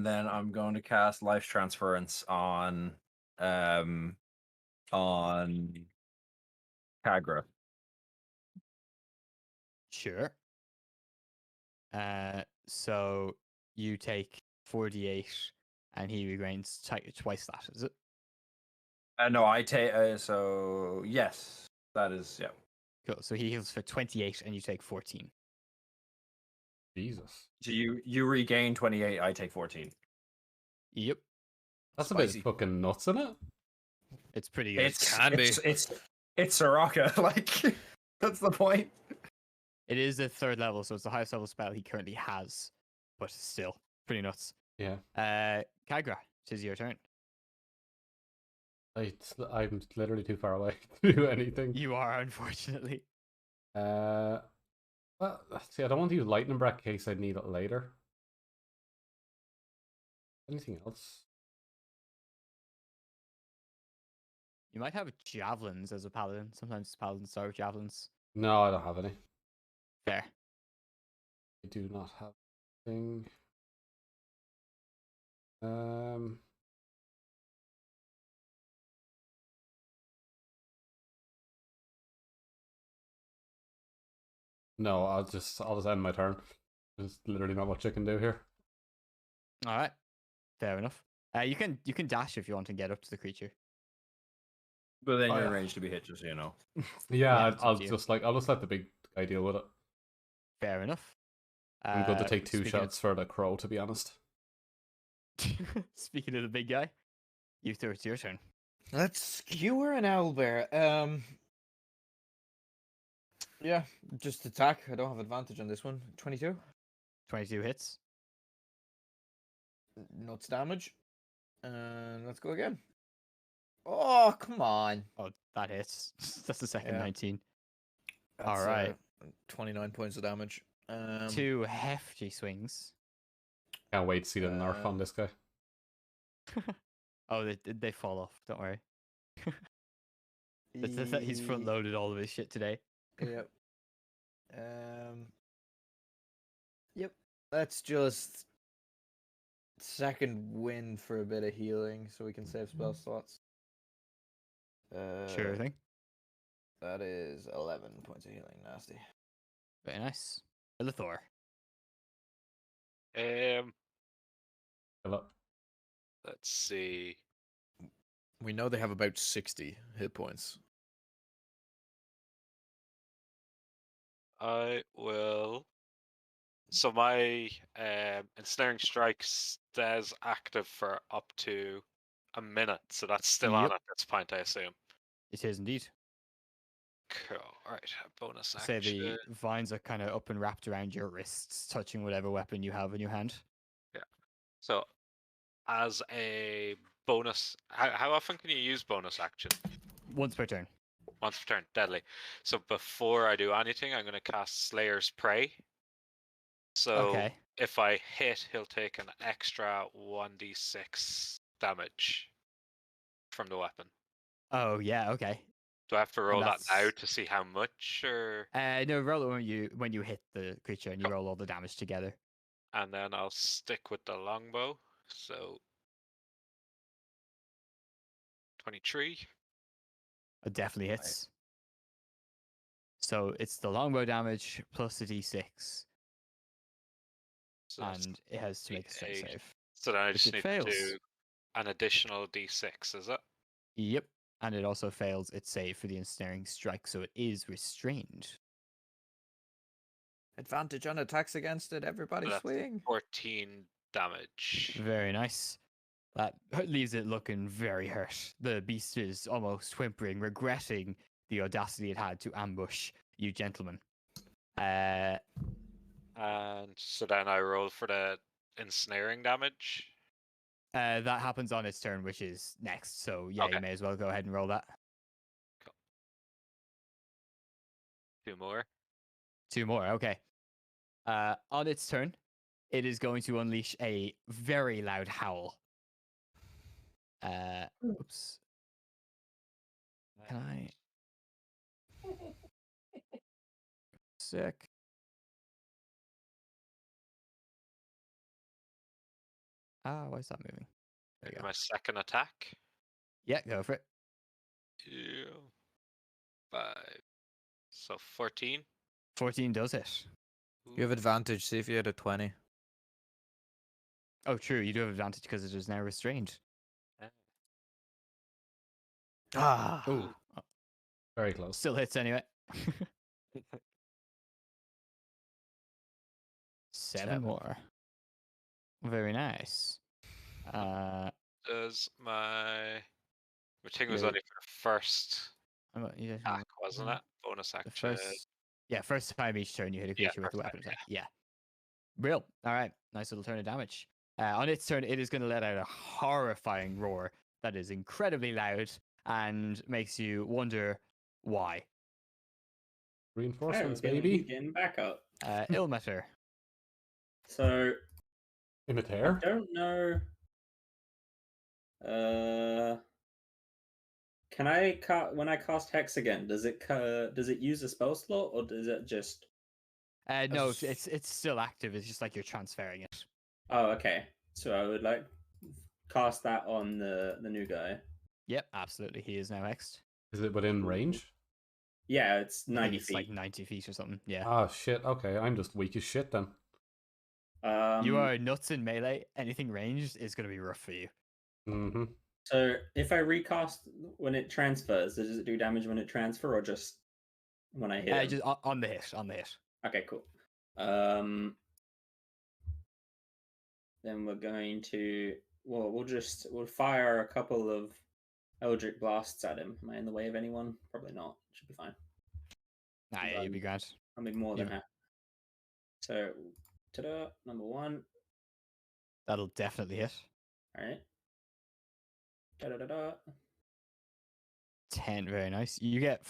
then I'm going to cast Life Transference on Kagra. Sure. So you take 48, and he regains twice that. Is it? No, I take. So yes, that is Cool. So he heals for 28, and you take 14. Jesus. So you regain 28. I take 14. Yep. That's a Spicy. bit fucking nuts, isn't it? It's pretty good. It's Soraka. Like that's the point. It is a 3rd level, so it's the highest level spell he currently has, but still pretty nuts. Yeah. Kagra, it is your turn. I'm literally too far away to do anything. You are, unfortunately. Well, see, I don't want to use Lightning Breath in case I need it later. Anything else? You might have javelins as a paladin. Sometimes paladins start with javelins. No, I don't have any. Fair. I do not have anything. No, I'll just end my turn. There's literally not much I can do here. All right. Fair enough. You can dash if you want to get up to the creature. But then Oh, you're yeah. arranged to be hit, just so you know. Yeah, it's up I'll to you. just let the big guy deal with it. Fair enough. I'm good to take 2 speaking shots for the crow, to be honest. Speaking of the big guy, it's your turn. Let's skewer an owlbear. Yeah, just attack. I don't have advantage on this one. 22. 22 hits. Nuts damage. And let's go again. Oh, come on. Oh, that hits. That's the second Yeah. 19. That's, All right. 29 points of damage. 2 hefty swings. Can't wait to see the nerf on this guy. Oh, they fall off. Don't worry. He's front loaded all of his shit today. Yep. Let's just second wind for a bit of healing so we can save spell slots. Sure thing. That is 11 points of healing. Nasty. Very nice. Lithor. Hello. Let's see. We know they have about 60 hit points. I will. So my ensnaring strike stays active for up to a minute, so that's still on Yep. at this point, I assume. It is indeed. Cool. All right, bonus Say action. the vines are kind of up and wrapped around your wrists, touching whatever weapon you have in your hand. So, as a bonus, how often can you use bonus action? Once per turn. Once per turn, deadly. So before I do anything, I'm going to cast Slayer's Prey. So Okay. if I hit, he'll take an extra 1d6 damage from the weapon. Oh yeah. Okay. Do I have to roll that now that's- to see how much, or? No, roll it when you hit the creature and you Cool. roll all the damage together. And then I'll stick with the longbow. So 23. It definitely hits. So it's the longbow damage plus a d6, So that's and it has to make a strength D8. save. So then I Which just it need fails. to do an additional d6, is it? Yep. And it also fails its save for the ensnaring strike, so it is restrained. Advantage on attacks against it. Everybody That's swing. 14 damage. Very nice. That leaves it looking very hurt. The beast is almost whimpering, regretting the audacity it had to ambush you gentlemen. And so then I roll for the ensnaring damage. That happens on its turn, which is next. So yeah, Okay. you may as well go ahead and roll that. Cool. 2 more. 2 more. Okay. On its turn, it is going to unleash a very loud howl. Oops. Can I? Sick. Why is that moving? There we go. My second attack. Yeah, go for it. 2, 5. So 14. 14 does hit. You have advantage. See if you had a 20. Oh, true. You do have advantage because it is now restrained. Ah. Ooh. Very close. Still hits anyway. 7 more. Very nice. Does my thing was Your- only for the first Yeah, attack, wasn't it? Bonus the action. first time each turn you hit a Yeah, creature with a first weapon time, attack. Yeah. Real. All right. Nice little turn of damage. On its turn, it is going to let out a horrifying roar that is incredibly loud and makes you wonder why. Reinforcements, we're baby. getting back up. Ilmater. So I Imitator. don't know. Can I when I cast Hex again? Does it use a spell slot or does it just? No, That's- it's still active. It's just like you're transferring it. Oh, okay. So I would like cast that on the new guy. Yep, absolutely. He is now hexed. Is it within range? Yeah, it's I think 90 it's feet. like 90 feet or something. Yeah. Ah, shit. Okay, I'm just weak as shit then. You are nuts in melee. Anything ranged is going to be rough for you. Mm-hmm. So if I recast when it transfers, does it do damage when it transfers or just when I hit him? Just on the hit. On the hit. Okay, cool. Then we're going to we'll fire a couple of Eldritch blasts at him. Am I in the way of anyone? Probably not. Should be fine. Nah, yeah, you'd be grand. I'll be more than You- happy. So, ta-da! Number 1. That'll definitely hit. All right. Da-da-da-da. 10, very nice. You get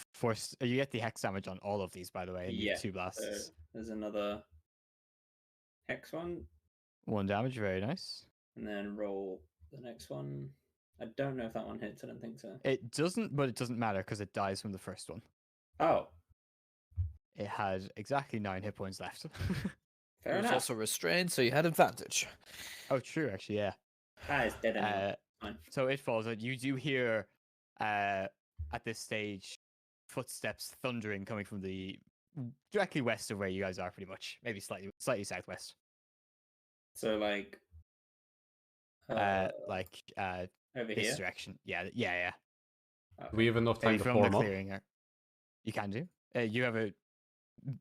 you get the hex damage on all of these, by the way, and you Yeah, have 2 blasts. So there's another hex one, 1 damage, very nice. and then roll the next one. I don't know if that one hits. I don't think so. It doesn't, but it doesn't matter because it dies from the first one. Oh, It had exactly 9 hit points left. Fair He was enough. also restrained, so you had advantage. Oh, true. Actually, yeah. Is dead anyway. Fine. So it falls out. You do hear, at this stage, footsteps thundering coming from the directly west of where you guys are, pretty much. Maybe slightly southwest. So like, Like over this here. direction. Yeah. Okay. Do we have enough time Maybe to from the form up? clearing. You can do. You have a.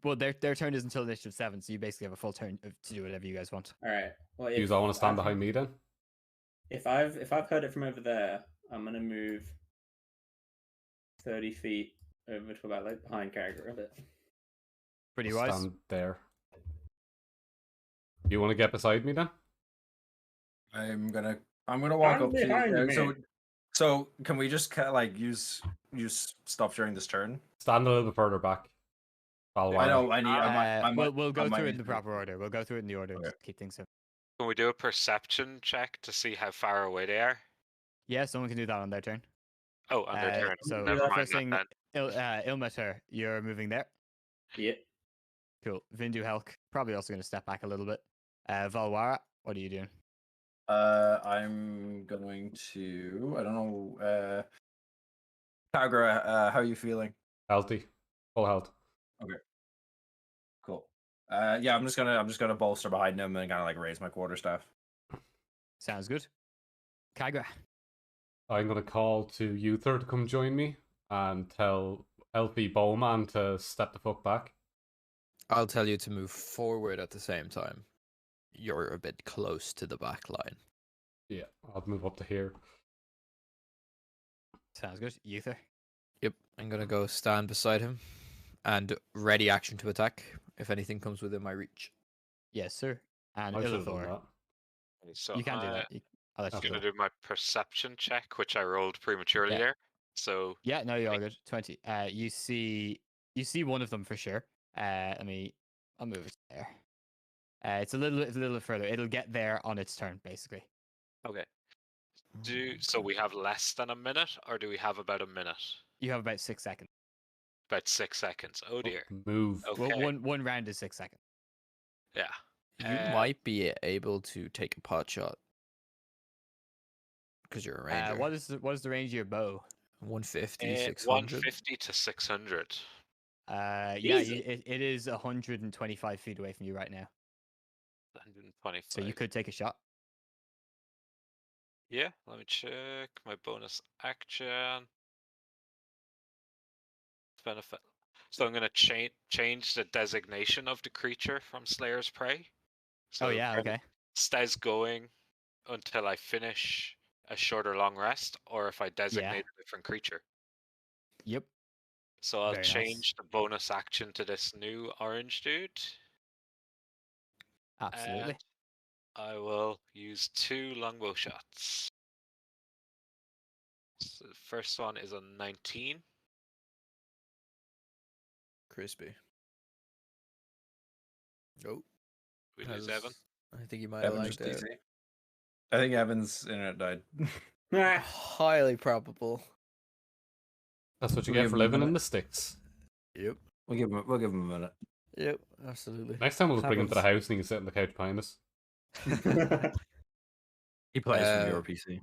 Well, their turn is until initiative 7, so you basically have a full turn to do whatever you guys want. All right. Well, Do you all want to stand I've- behind me then? If I've heard it from over there, I'm gonna move 30 feet over to about like behind character a bit. Pretty I'll wise. stand there. You want to get beside me then? I'm gonna walk Stand up to behind you. me. So can we just kind of like use stuff during this turn? Stand a little bit further back. I Balwara. know. I might. We'll go I might through it need in the to- proper order. We'll go through it in the order Okay. to keep things simple. Can we do a perception check to see how far away they are? Yeah, someone can do that on their turn. Oh, on their turn. So Never mind first that thing, then. Ilmater, you're moving there. Yeah. Cool. Vindu Helk, probably also going to step back a little bit. Valwara, what are you doing? I'm going to. I don't know. Kagra, how are you feeling? Healthy. Full health. Cool. Yeah, I'm just gonna bolster behind him and kind of like raise my quarterstaff. Sounds good. Kygra. I'm going to call to Uther to come join me and tell Elfie Bowman to step the fuck back. I'll tell you to move forward at the same time. You're a bit close to the back line. Yeah, I'll move up to here. Sounds good. Uther. Yep, I'm gonna go stand beside him and ready action to attack if anything comes within my reach. Yes, sir. And I should have done Illithor. that. So You can do I'm that. I'll let you gonna go. do my perception check, which I rolled prematurely Yeah. there. So Yeah, no, you're all good. 20. You see one of them for sure. I'll move it there. It's a little further. It'll get there on its turn, basically. okay. So we have less than a minute, or do we have about a minute? You have about 6 seconds. About 6 seconds. Oh dear. Move. Okay. Well, one round is 6 seconds. Yeah. You might be able to take a pot shot because you're a ranger. What is the range of your bow? 150, 600. 150 to 600. Yeah, Jesus. it is 125 feet away from you right now. 125. So you could take a shot. Yeah, let me check my bonus action. Benefit. So I'm going to change the designation of the creature from Slayer's Prey. So Oh yeah, then okay. it stays going until I finish a short or long rest, or if I designate a different creature. Yep. So I'll Very nice. change the bonus action to this new orange dude. Absolutely. And I will use 2 longbow shots. So the first one is a 19. Crispy. Oh, We lose Evan. I think you might have Evan liked just it. DC. I think Evan's internet died. Ah, Highly probable. That's what you We'll get give for him a living in minute. the sticks. Yep. We'll give him a minute. Yep. Absolutely. Next time we'll just bring him to the Happens. house and he can sit on the couch behind us. He plays from Uh, your PC.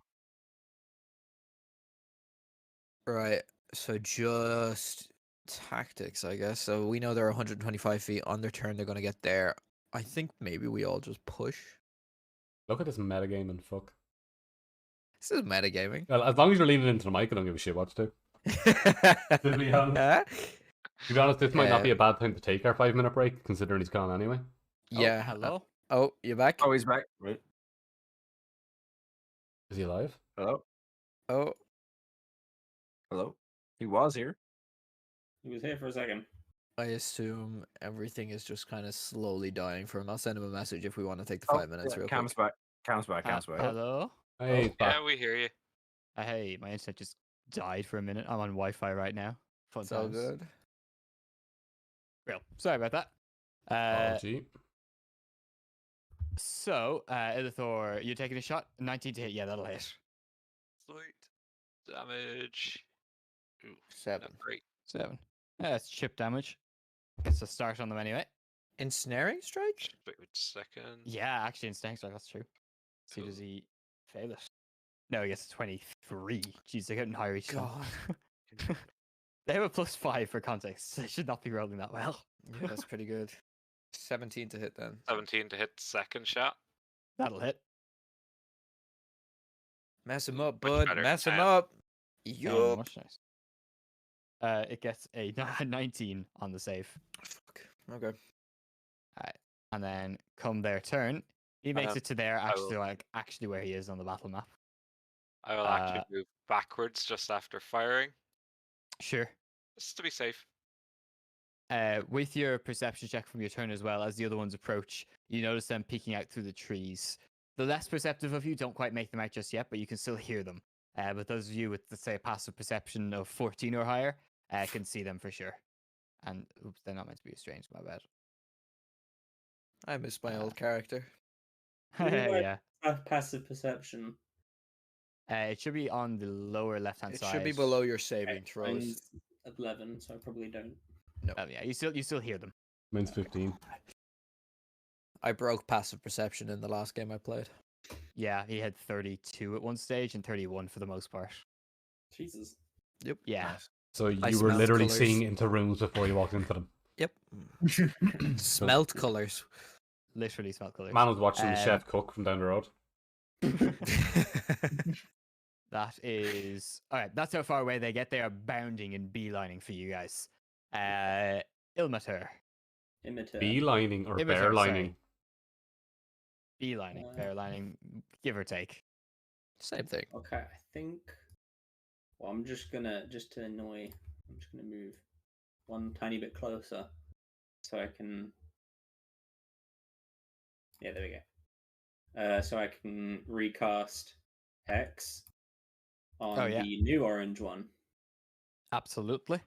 Right. So just tactics, I guess. So we know they're 125 feet on their turn. They're going to get there. I think maybe we all just push. Look at this metagame and fuck. This is metagaming. Well, as long as you're leaning into the mic, I don't give a shit what to do. To be honest, Huh? to be honest, this might not be Uh, a bad time to take our 5-minute break, considering he's gone anyway. Yeah. Hello. Oh, you back? Oh, he's back. Right. Is he alive? Hello. Oh, Hello. He was here. he was here for a second. I assume everything is just kind of slowly dying for him. I'll send him a message if we want to take the Oh, 5 minutes yeah, real Cam's quick. back. Cam's back. Cam's back. Hello. Hey, he's back. Yeah, we hear you. Hey, my internet just died for a minute. I'm on Wi-Fi right now. Fun It's all times. good. Real. Sorry about that. Apology. So, Illithor, you're taking a shot. 19 to hit. Yeah, that'll hit. Sweet. Damage. Ooh, 7. not great. 7. Yeah, that's chip damage. Gets a start on them anyway. Ensnaring strike? Just wait a second. Yeah, actually, in Stank Strike, that's true. See, does he fail it? No, he gets 23. Jeez, they're getting higher each time. God. They have a +5 for context. So they should not be rolling that well. Yeah, that's pretty good. 17 to hit then. 17 to hit second shot. That'll hit. Mess him up, Much bud. better. Mess him 10. up. Oh, Yup. much nice. It gets a 19 on the save. Fuck. Okay. And then come their turn, he makes it to there, will- actually where he is on the battle map. I will actually move backwards just after firing, Sure. just to be safe. With your perception check from your turn as well, as the other ones approach, you notice them peeking out through the trees. The less perceptive of you don't quite make them out just yet, but you can still hear them. But those of you with, let's say, a passive perception of 14 or higher can see them for sure. And oops, they're not meant to be strange, my bad. I miss my old character. Yeah. Passive perception. It should be on the lower left-hand It side. should be below your saving Okay, throws. mine's 11, so I probably don't. No. Yeah, you still hear them. Mine's 15. I broke passive perception in the last game I played. Yeah, he had 32 at one stage and 31 for the most part. Jesus. Yeah. Nice. So you I were smelled literally colours. seeing into rooms before you walked into them. Yep. Smelt colors. Literally smell colors. Man was watching the Um, chef cook from down the road. That is all right. That's how far away they get. They are bounding and beelining for you guys. Ilmater, Imiter. Beelining or Immature, sorry. bearlining? beelining, bearlining, give or take. Same thing. Okay, I think. Well, I'm just gonna to annoy. I'm just gonna move one tiny bit closer, so I can. Yeah, there we go. So I can recast Hex on yeah. the new orange one. Absolutely.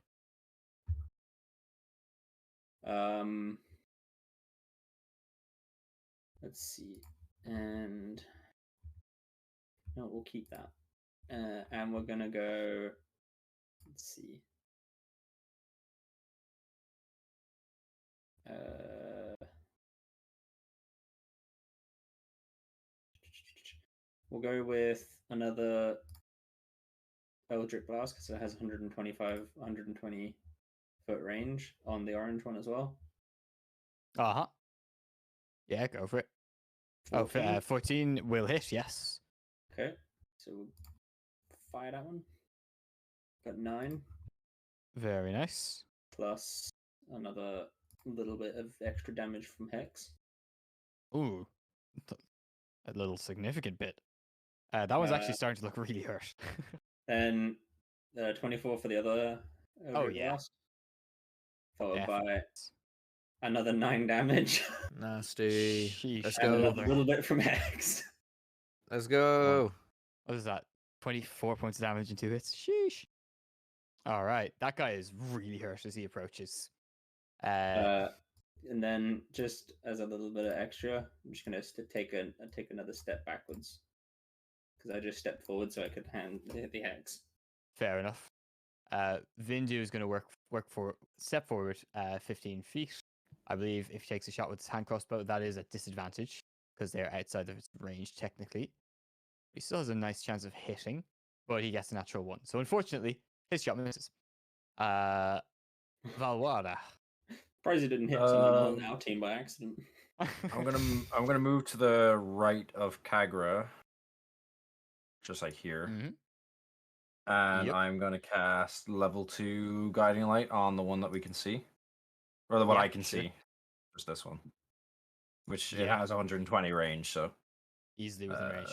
Let's see, and no, we'll keep that. And we're gonna go. Let's see. We'll go with another Eldritch Blast because it has 120 foot range on the orange one as well. Uh-huh. Yeah, go for it. 14. 14 will hit, yes. Okay, so we'll fire that one. Got 9 Very nice. plus another little bit of extra damage from Hex. Ooh. A little significant bit. That one's actually starting to look really hurt. Then 24 for the other Eldritch yeah. Blast. Followed by Definitely. another 9 damage. Nasty. Sheesh. Let's and go. another little bit from Hex. Let's go. What is that? 24 points of damage in 2 hits. Sheesh. All right. That guy is really hurt as he approaches. And then just as a little bit of extra, I'm just gonna take another step backwards because I just stepped forward so I could hit the Hex. Fair enough. Vindu is going to step forward 15 feet. I believe if he takes a shot with his hand crossbow, that is at disadvantage because they're outside of its range technically. He still has a nice chance of hitting, but he gets a natural 1. So unfortunately, his shot misses. Valwada. Surprised he didn't hit someone on our team by accident. I'm gonna move to the right of Kagra, just like here, Mhm. and Yep. I'm gonna cast level 2 guiding light on the one that we can see, or the one Yeah, I can sure. see, just this one, which it Yeah. has 120 range. So Easily within range.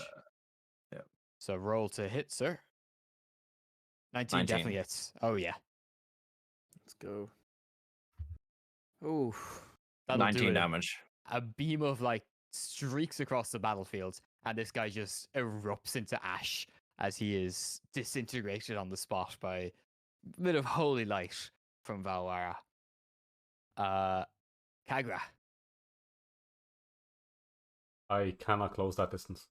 yeah. So roll to hit, sir. 19 definitely 19. hits. Oh yeah. Let's go. Ooh. That'll do 19 it. damage. A beam of light streaks across the battlefield, and this guy just erupts into ash as he is disintegrated on the spot by a bit of holy light from Valwara. Kagra. I cannot close that distance.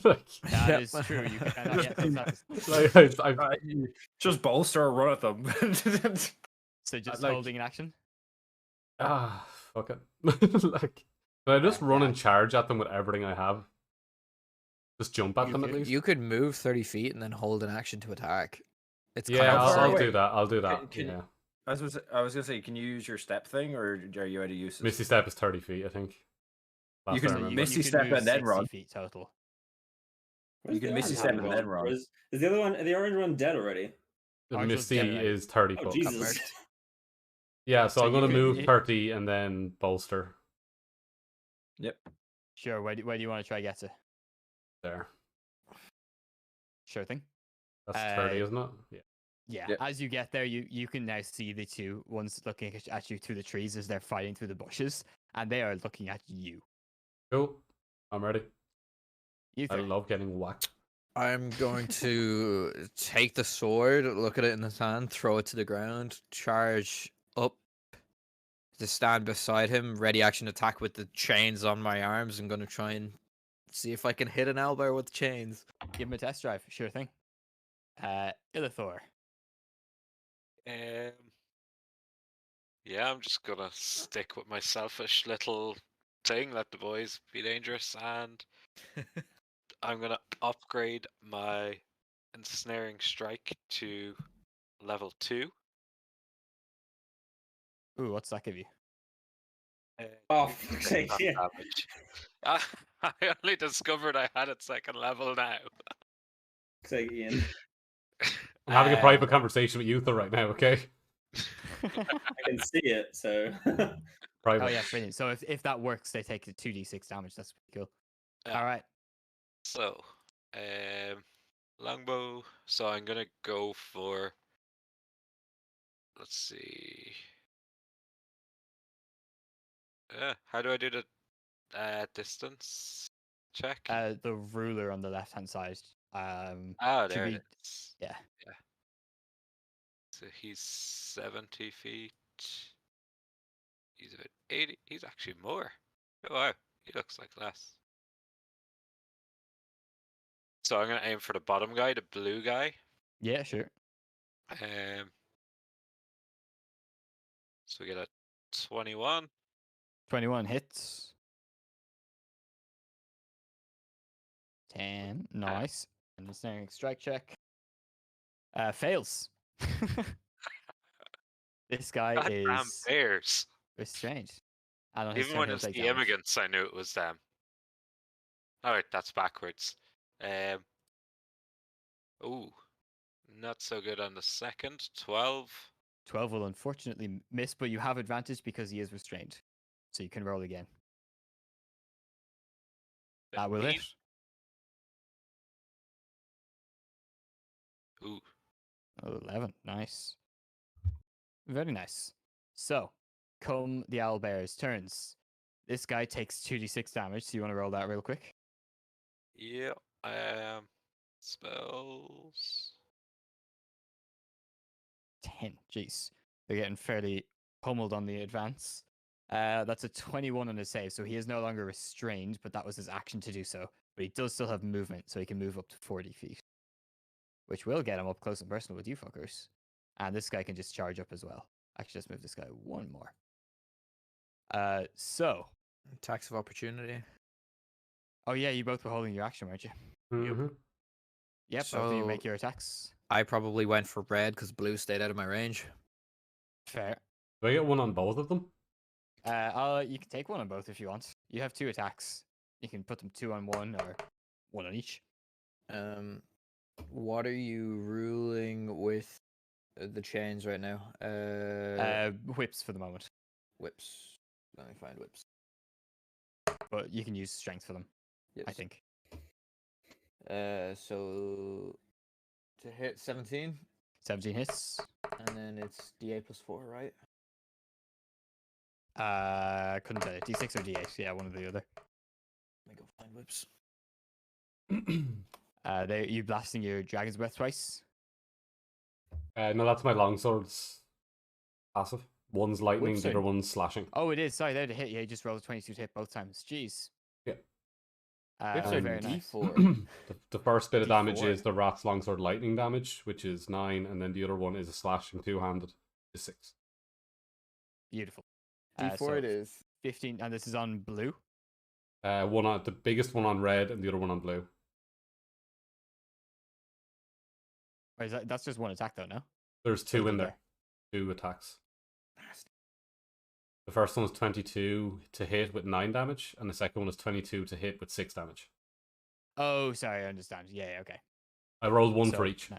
Like, That Yep. is true. You cannot yet close that distance. like, I've Just bolster or run at them. So just like- holding an action. Fuck it. Like, can I just run yeah. and charge at them with everything I have? Just jump at them at least? You could move 30 feet and then hold an action to attack. It's Yeah, kind of far I'll away? do that. I'll do that. Can- Yeah. I was gonna say, can you use your step thing, or are you out of use? Misty Step is 30 feet, I think. You Last can I So remember. Misty could step move and then 60 run. feet total. Where's You can the Misty orange step one and then gone? run. Is the other one, the orange one, dead already? The Ours was Misty dead already. is 30 Oh foot. Jesus! Yeah, so So I'm you going to could- move it- 30 and then bolster Yep. Sure, where do you want to try get to? there. Sure thing. That's 30, isn't it? Yeah. Yeah, Yep. as you get there, you can now see the two ones looking at you through the trees as they're fighting through the bushes, and they are looking at you. Cool. I'm ready. You I three. love getting whacked. I'm going to take the sword, look at it in his hand, throw it to the ground, charge up to stand beside him, ready action attack with the chains on my arms. I'm going to try and see if I can hit an elbow with chains. Give him a test drive. Sure thing. Illithor. Yeah, I'm just gonna stick with my selfish little thing. Let the boys be dangerous, and I'm gonna upgrade my ensnaring strike to level 2. Ooh, what's that give you? Oh, fuck's sake, That yeah. damage. I only discovered I had it second level now. Fuck's sake, Ian. I'm having a Uh, private conversation with Uther right now, okay? I can see it, so. Private. Oh yeah, brilliant. So if that works, they take the 2d6 damage. That's pretty cool. Yeah. All right. So, longbow. So I'm gonna go for. Let's see. How do I do the distance check? The ruler on the left hand side. Oh, to there be- it is. yeah. So he's 70 feet. He's about 80. He's actually more. Oh, wow. He looks like less. So I'm going to aim for the bottom guy, the blue guy. Yeah, sure. So we get a 21. 21 hits. 10. Nice. And the snaring strike check. Fails. This guy Goddamn is bears. restrained. And on his Even turn, when he'll it's take the damage. immigrants, I knew it was them. Alright, that's backwards. Ooh. Not so good on the second. 12. 12 will unfortunately miss, but you have advantage because he is restrained. So you can roll again. That will hit. 15. Ooh. 11. Nice. Very nice. So, come the owlbear's turns. This guy takes 2d6 damage, so you want to roll that real quick? Yeah. Spells. 10. Jeez. They're getting fairly pummeled on the advance. That's a 21 on his save, so he is no longer restrained, but that was his action to do so. But he does still have movement, so he can move up to 40 feet. Which will get him up close and personal with you fuckers. And this guy can just charge up as well. Actually, let's move this guy one more. So. Attacks of opportunity. Oh yeah, you both were holding your action, weren't you? Mm-hmm. Yep, both of you So- make your attacks. I probably went for red because blue stayed out of my range. Fair. Do I get one on both of them? You can take one on both if you want. You have 2 attacks. You can put them 2 on 1 or 1 on each. What are you ruling with the chains right now? Whips for the moment, Whips. Let me find whips. but you can use strength for them, Yes. I think. So to hit 17, 17 hits. and then it's D8 plus 4, right? Couldn't tell you. D6 or D8? Yeah, one or the other. Let me go find whips. You blasting your dragon's breath twice. No, that's my longsword's passive. One's lightning, Whoops, the other sorry. one's slashing. Oh, it is. Sorry, there to hit. Yeah, you just rolled a 22 to hit both times. Jeez. Yeah. Very nice. D4. The first bit of damage D4. is the rat's longsword lightning damage, which is 9, and then the other one is a slashing two-handed, is 6. Beautiful. D4 so it is. 15, and this is on blue. One on the biggest one on red and the other one on blue. Or is that's just one attack though, no? There's Or two is in it there. 2 attacks. The first one was 22 to hit with 9 damage, and the second one was 22 to hit with 6 damage. Oh, sorry, I understand. Yeah, okay. I rolled one So, for each. no.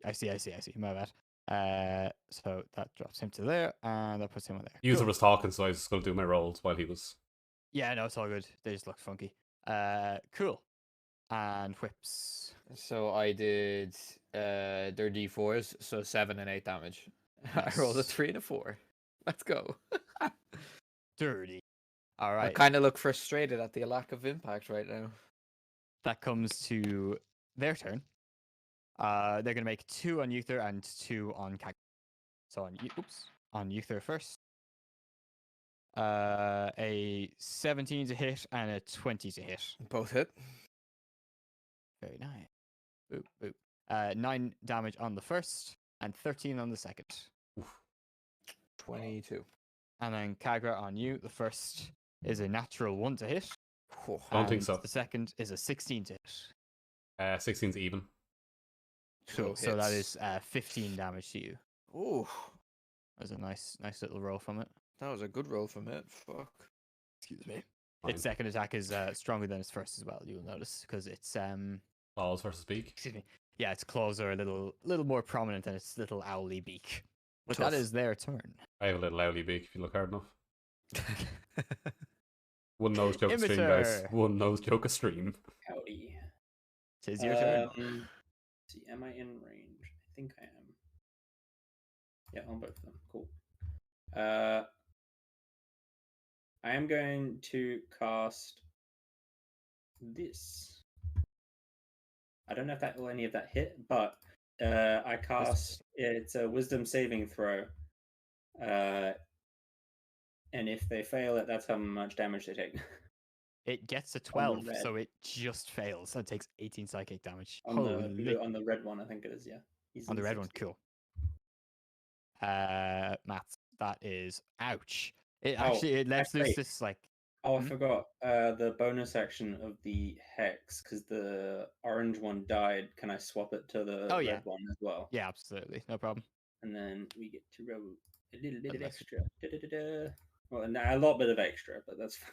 I see. My bad. So that drops him to there, and that puts him on there. User Cool. was talking, so I was just going to do my rolls while he was. Yeah, no, it's all good. They just look funky. Cool. And whips. So I did their D4s, so 7 and 8 damage. I rolled a Nice. 3 and a 4. Let's go. Dirty. All I right. kind of look frustrated at the lack of impact right now. That comes to their turn. They're gonna make 2 on Uther and 2 on Kag. So on Uther first. A 17 to hit and a 20 to hit. Both hit. Very nice. Boop, boop. 9 damage on the first and 13 on the second. Oof. 22. And then Kagra on you. The first is a natural 1 to hit. Don't think and so. The second is a 16 to hit. 16's even. Cool. So that is 15 damage to you. Ooh, That was a nice little roll from it. that was a good roll from it. Fuck. Excuse me. Fine. Its second attack is stronger than its first as well. You'll notice because it's Balls versus beak. excuse me. Yeah, its claws are a little more prominent than its little owly beak. But Tough. that is their turn. I have a little owly beak if you look hard enough. One nose joke stream, guys. Imiter. One nose joke a stream. Howdy. Tis your turn. See, am I in range? I think I am. Yeah, on both of them. Cool. I am going to cast this. I don't know if that will any of that hit, but I cast it's a wisdom saving throw. And if they fail it, that's how much damage they take. It gets a 12, red. so it just fails. That takes 18 psychic damage. on the red one, I think it is, yeah. He's On the in red one, 60. cool. Matt, that is ouch. It Oh, actually it lets loose wait. this like Oh, I forgot the bonus action of the hex, because the orange one died. Can I swap it to the Oh, red yeah. one as well? yeah, absolutely, no problem. And then we get to roll a little bit of Unless- extra. Da-da-da-da. Well, a lot bit of extra, but that's fine.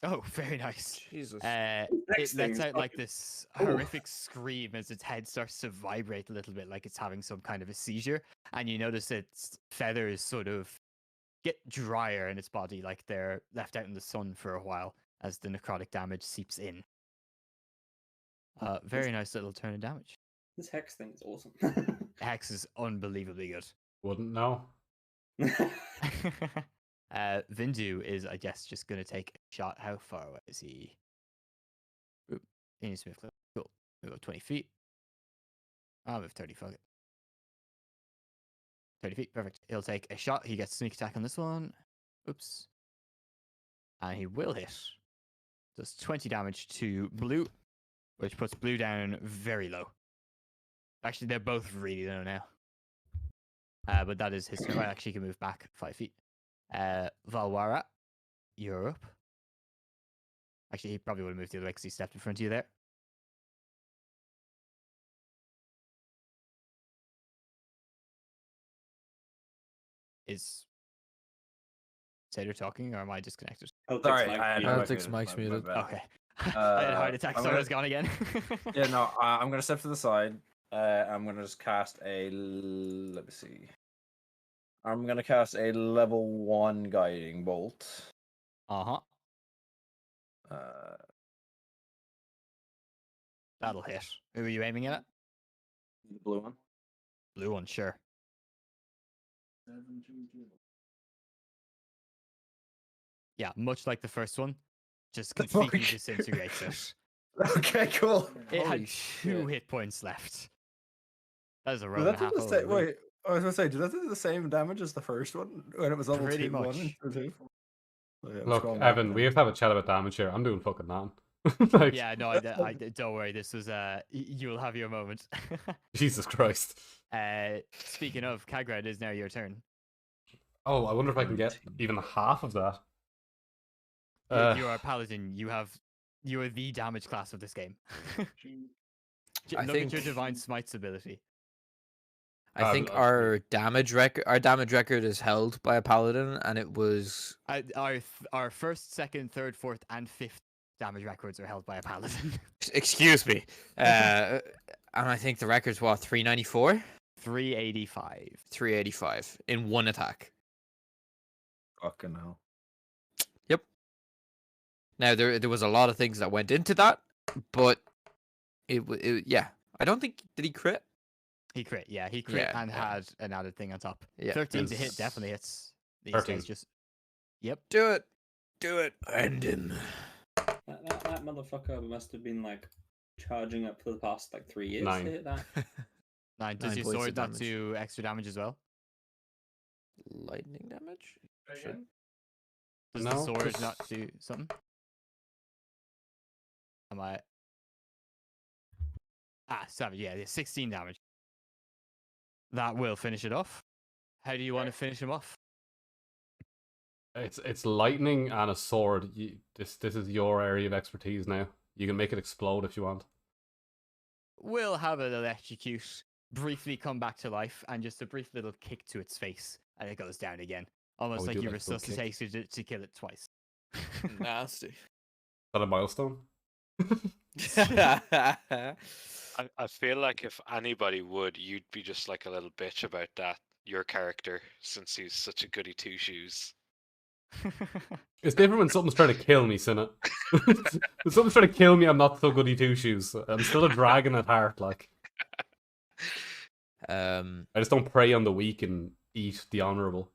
Oh, very nice. Jesus. It Next thing lets is out like fucking- this Ooh. horrific scream as its head starts to vibrate a little bit, like it's having some kind of a seizure. And you notice its feathers sort of get drier in its body, like they're left out in the sun for a while as the necrotic damage seeps in. Very nice little turn of damage. This hex thing is awesome. Hex is unbelievably good. Wouldn't know. Vindu is, I guess, just going to take a shot. How far away is he? Oop, he needs to move close. Cool. We'll go 20 feet. I'll move 30, fuck it. 30 feet, perfect. He'll take a shot. He gets sneak attack on this one. Oops. And he will hit. Does 20 damage to blue, which puts blue down very low. Actually, they're both really low now. But that is his turn. Well, actually, he can move back 5 feet. Valwara, you're up. Actually, he probably would have moved the other way because he stepped in front of you there. Is Sator talking, or am I disconnected? Sorry, I had I don't my think Mike's my muted. bad. Okay. I had a heart attack, I'm so I gonna- was gone again. Yeah, no, I'm gonna step to the side. I'm gonna just cast let me see. I'm gonna cast a level 1 guiding bolt. Uh-huh. Uh, That'll hit. Who are you aiming at? the blue one. Blue one, sure. Yeah, much like the first one, just completely fuck? disintegrates it. Okay, cool. It Holy had 2 shit. hit points left. That was a Did roll that and a do half the over. same? Wait, I was gonna say, did that do the same damage as the first one when it was level Pretty 2, 1 much. and 2? Oh, yeah, I'm Look, scrolling back Evan, now. we have to have a chat about damage here. I'm doing fucking nothing. Like, Yeah, no, I don't worry. This was you'll have your moment. Jesus Christ. Speaking of, Kagra, it is now your turn. Oh, I wonder if I can get even half of that. You are a paladin. You are the damage class of this game. I Look at your think- divine smite's ability. I think our damage record is held by a paladin, and it was Our first, second, third, fourth, and fifth damage records are held by a paladin. excuse me. And I think the record's what, 394? 385. 385 in one attack. Fucking hell. Now there was a lot of things that went into that, but it yeah. I don't think, did he crit? He crit, yeah. He crit Yeah, and yeah. had an added thing on top. Yeah. 13 to hit It's definitely hits. These 13. days just. Yep. Do it. End him. That motherfucker must have been like charging up for the past like 3 years 9. to hit that. 9. Does 9 your points of sword not damage. do extra damage as well? Lightning damage? Should. Does No, the sword 'cause- not do something? Am I? 7. Yeah, 16 damage. That will finish it off. How do you want to finish him off? It's lightning and a sword. This is your area of expertise now. You can make it explode if you want. We'll have it electrocute, briefly come back to life, and just a brief little kick to its face, and it goes down again. Almost we like do you like a good kick. resuscitated it to kill it twice. Nasty. Is that a milestone? I feel like if anybody would, you'd be just like a little bitch about that, your character, since he's such a goody two shoes. It's different when something's trying to kill me, Sinnot. When something's trying to kill me, I'm not so goody two shoes. I'm still a dragon at heart. Like I just don't prey on the weak and eat the honourable.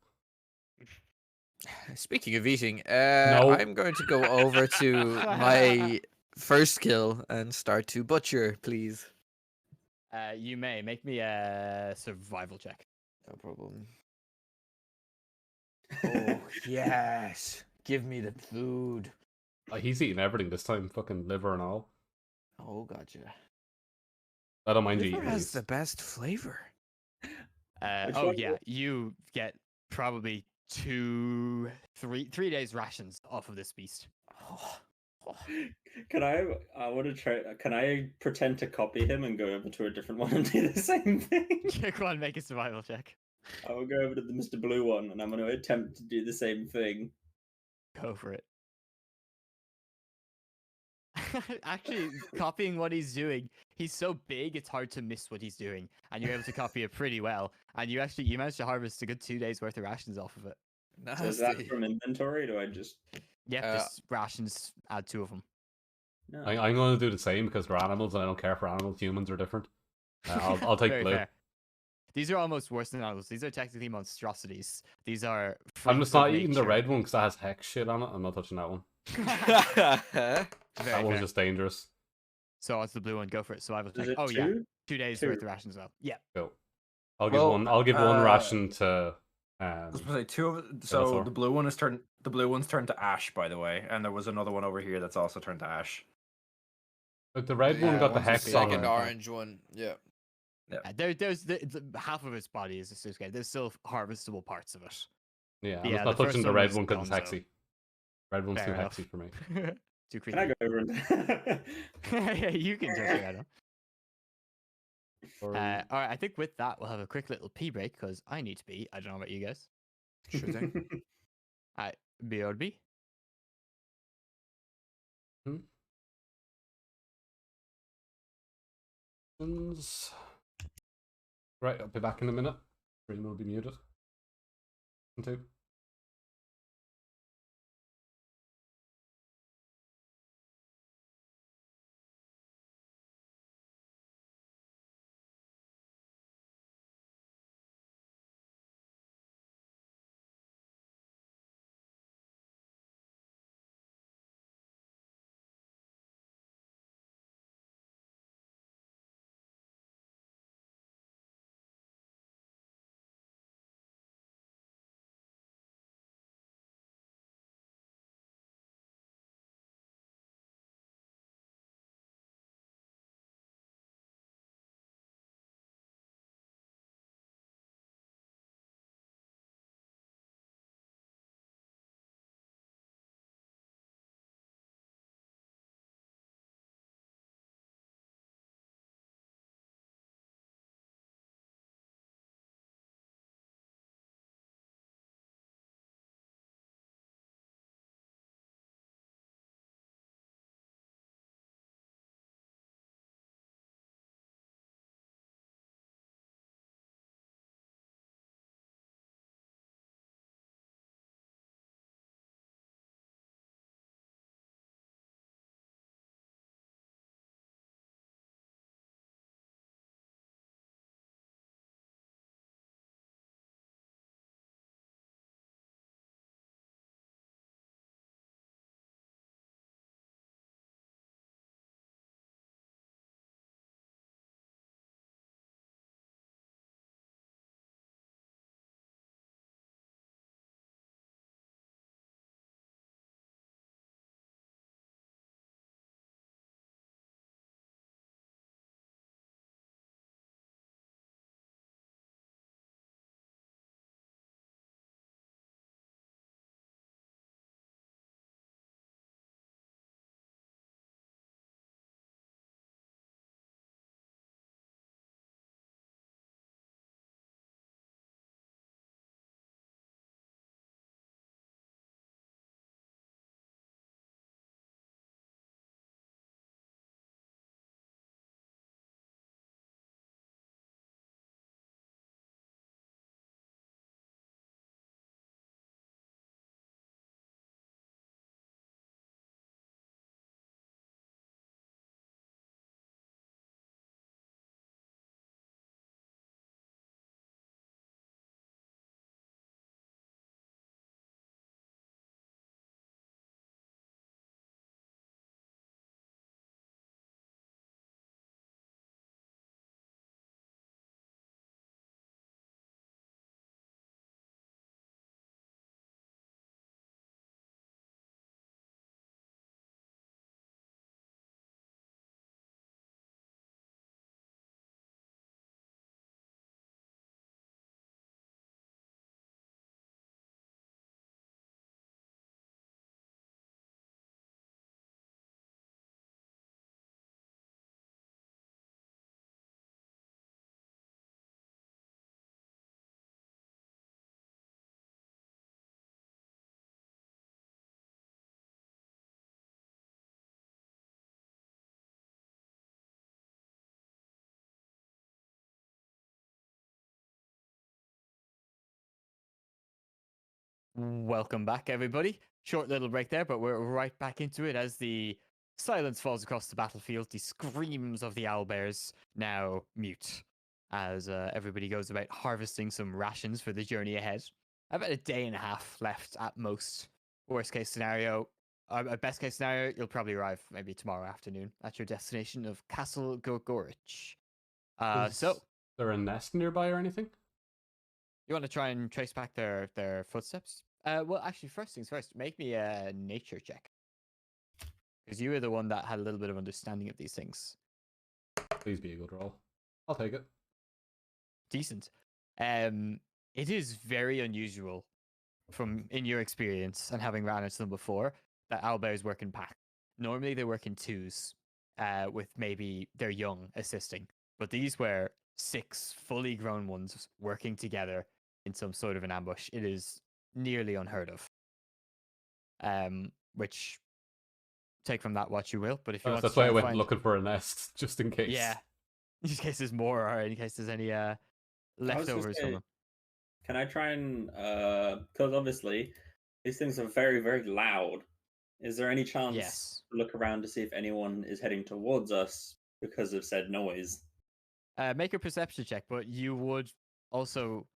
Speaking of eating, No. I'm going to go over to my first kill and start to butcher, please. You may make me a survival check. No problem. Oh, yes. Give me the food. He's eating everything this time, fucking liver and all. Oh, gotcha. I don't mind you Liver eating has these. the best flavor. Which Oh one yeah, you get probably 3 days rations off of this beast. Oh. Can I want to try. Can I pretend to copy him and go over to a different one and do the same thing? Go on, make a survival check. I will go over to the Mr. Blue one and I'm going to attempt to do the same thing. Go for it. Actually, copying what he's doing, he's so big it's hard to miss what he's doing, and you're able to copy it pretty well. And you managed to harvest a good 2 days worth of rations off of it. So is that Nasty. from inventory? Or do I just? Yep, Uh, just rations. Add 2 of them. No. I'm going to do the same because we're animals and I don't care for animals. Humans are different. I'll take Very blue. fair. These are almost worse than animals. These are technically monstrosities. These are. I'm just freaks of not eating the nature. red one because that has hex shit on it. I'm not touching that one. Very That one's fair. just dangerous. So it's the blue one. Go for it. Survival Is check. it Oh yeah, 2? 2 days 2. worth of rations as well. Yeah. Cool. I'll give Well, one ration to. I was gonna say two of Venusaur. so the blue one is turned. The blue one's turned to ash, by the way, and there was another one over here that's also turned to ash. But the red one got the one's hex the on second it. orange one. Yeah. There's half of its body is a Susuke. There's still harvestable parts of it. Yeah, I'm Yeah, just not the first touching the one red was one because it's Gonzo. hexy. Red one's Fair too enough. hexy for me. Too Can I creepy. go over and? Yeah, you can touch it. Or- All right, I think with that we'll have a quick little pee break because I need to pee. I don't know about you guys. Sure thing. All right, BRB. Right, I'll be back in a minute. Stream will be muted. 2. Welcome back, everybody. Short little break there, but we're right back into it as the silence falls across the battlefield. The screams of the owlbears now mute as everybody goes about harvesting some rations for the journey ahead. About a day and a half left at most. Worst case scenario, best case scenario, you'll probably arrive maybe tomorrow afternoon at your destination of Castle Gorgorich. Is So there a nest nearby or anything? you want to try and trace back their footsteps? Well, actually, first things first, make me a nature check. Because you were the one that had a little bit of understanding of these things. Please be a good roll. I'll take it. Decent. It is very unusual in your experience and having ran into them before that owlbears work in packs. Normally they work in twos, with maybe their young assisting. But these were 6 fully grown ones working together in some sort of an ambush. It is nearly unheard of. Which take from that what you will. But if you want That's to why try I and went find, looking for a nest, just in case. yeah, in case there's more or in case there's any leftovers from them. Can I try and because obviously these things are very, very loud. Is there any chance Yes. to look around to see if anyone is heading towards us because of said noise? Make a perception check, but you would also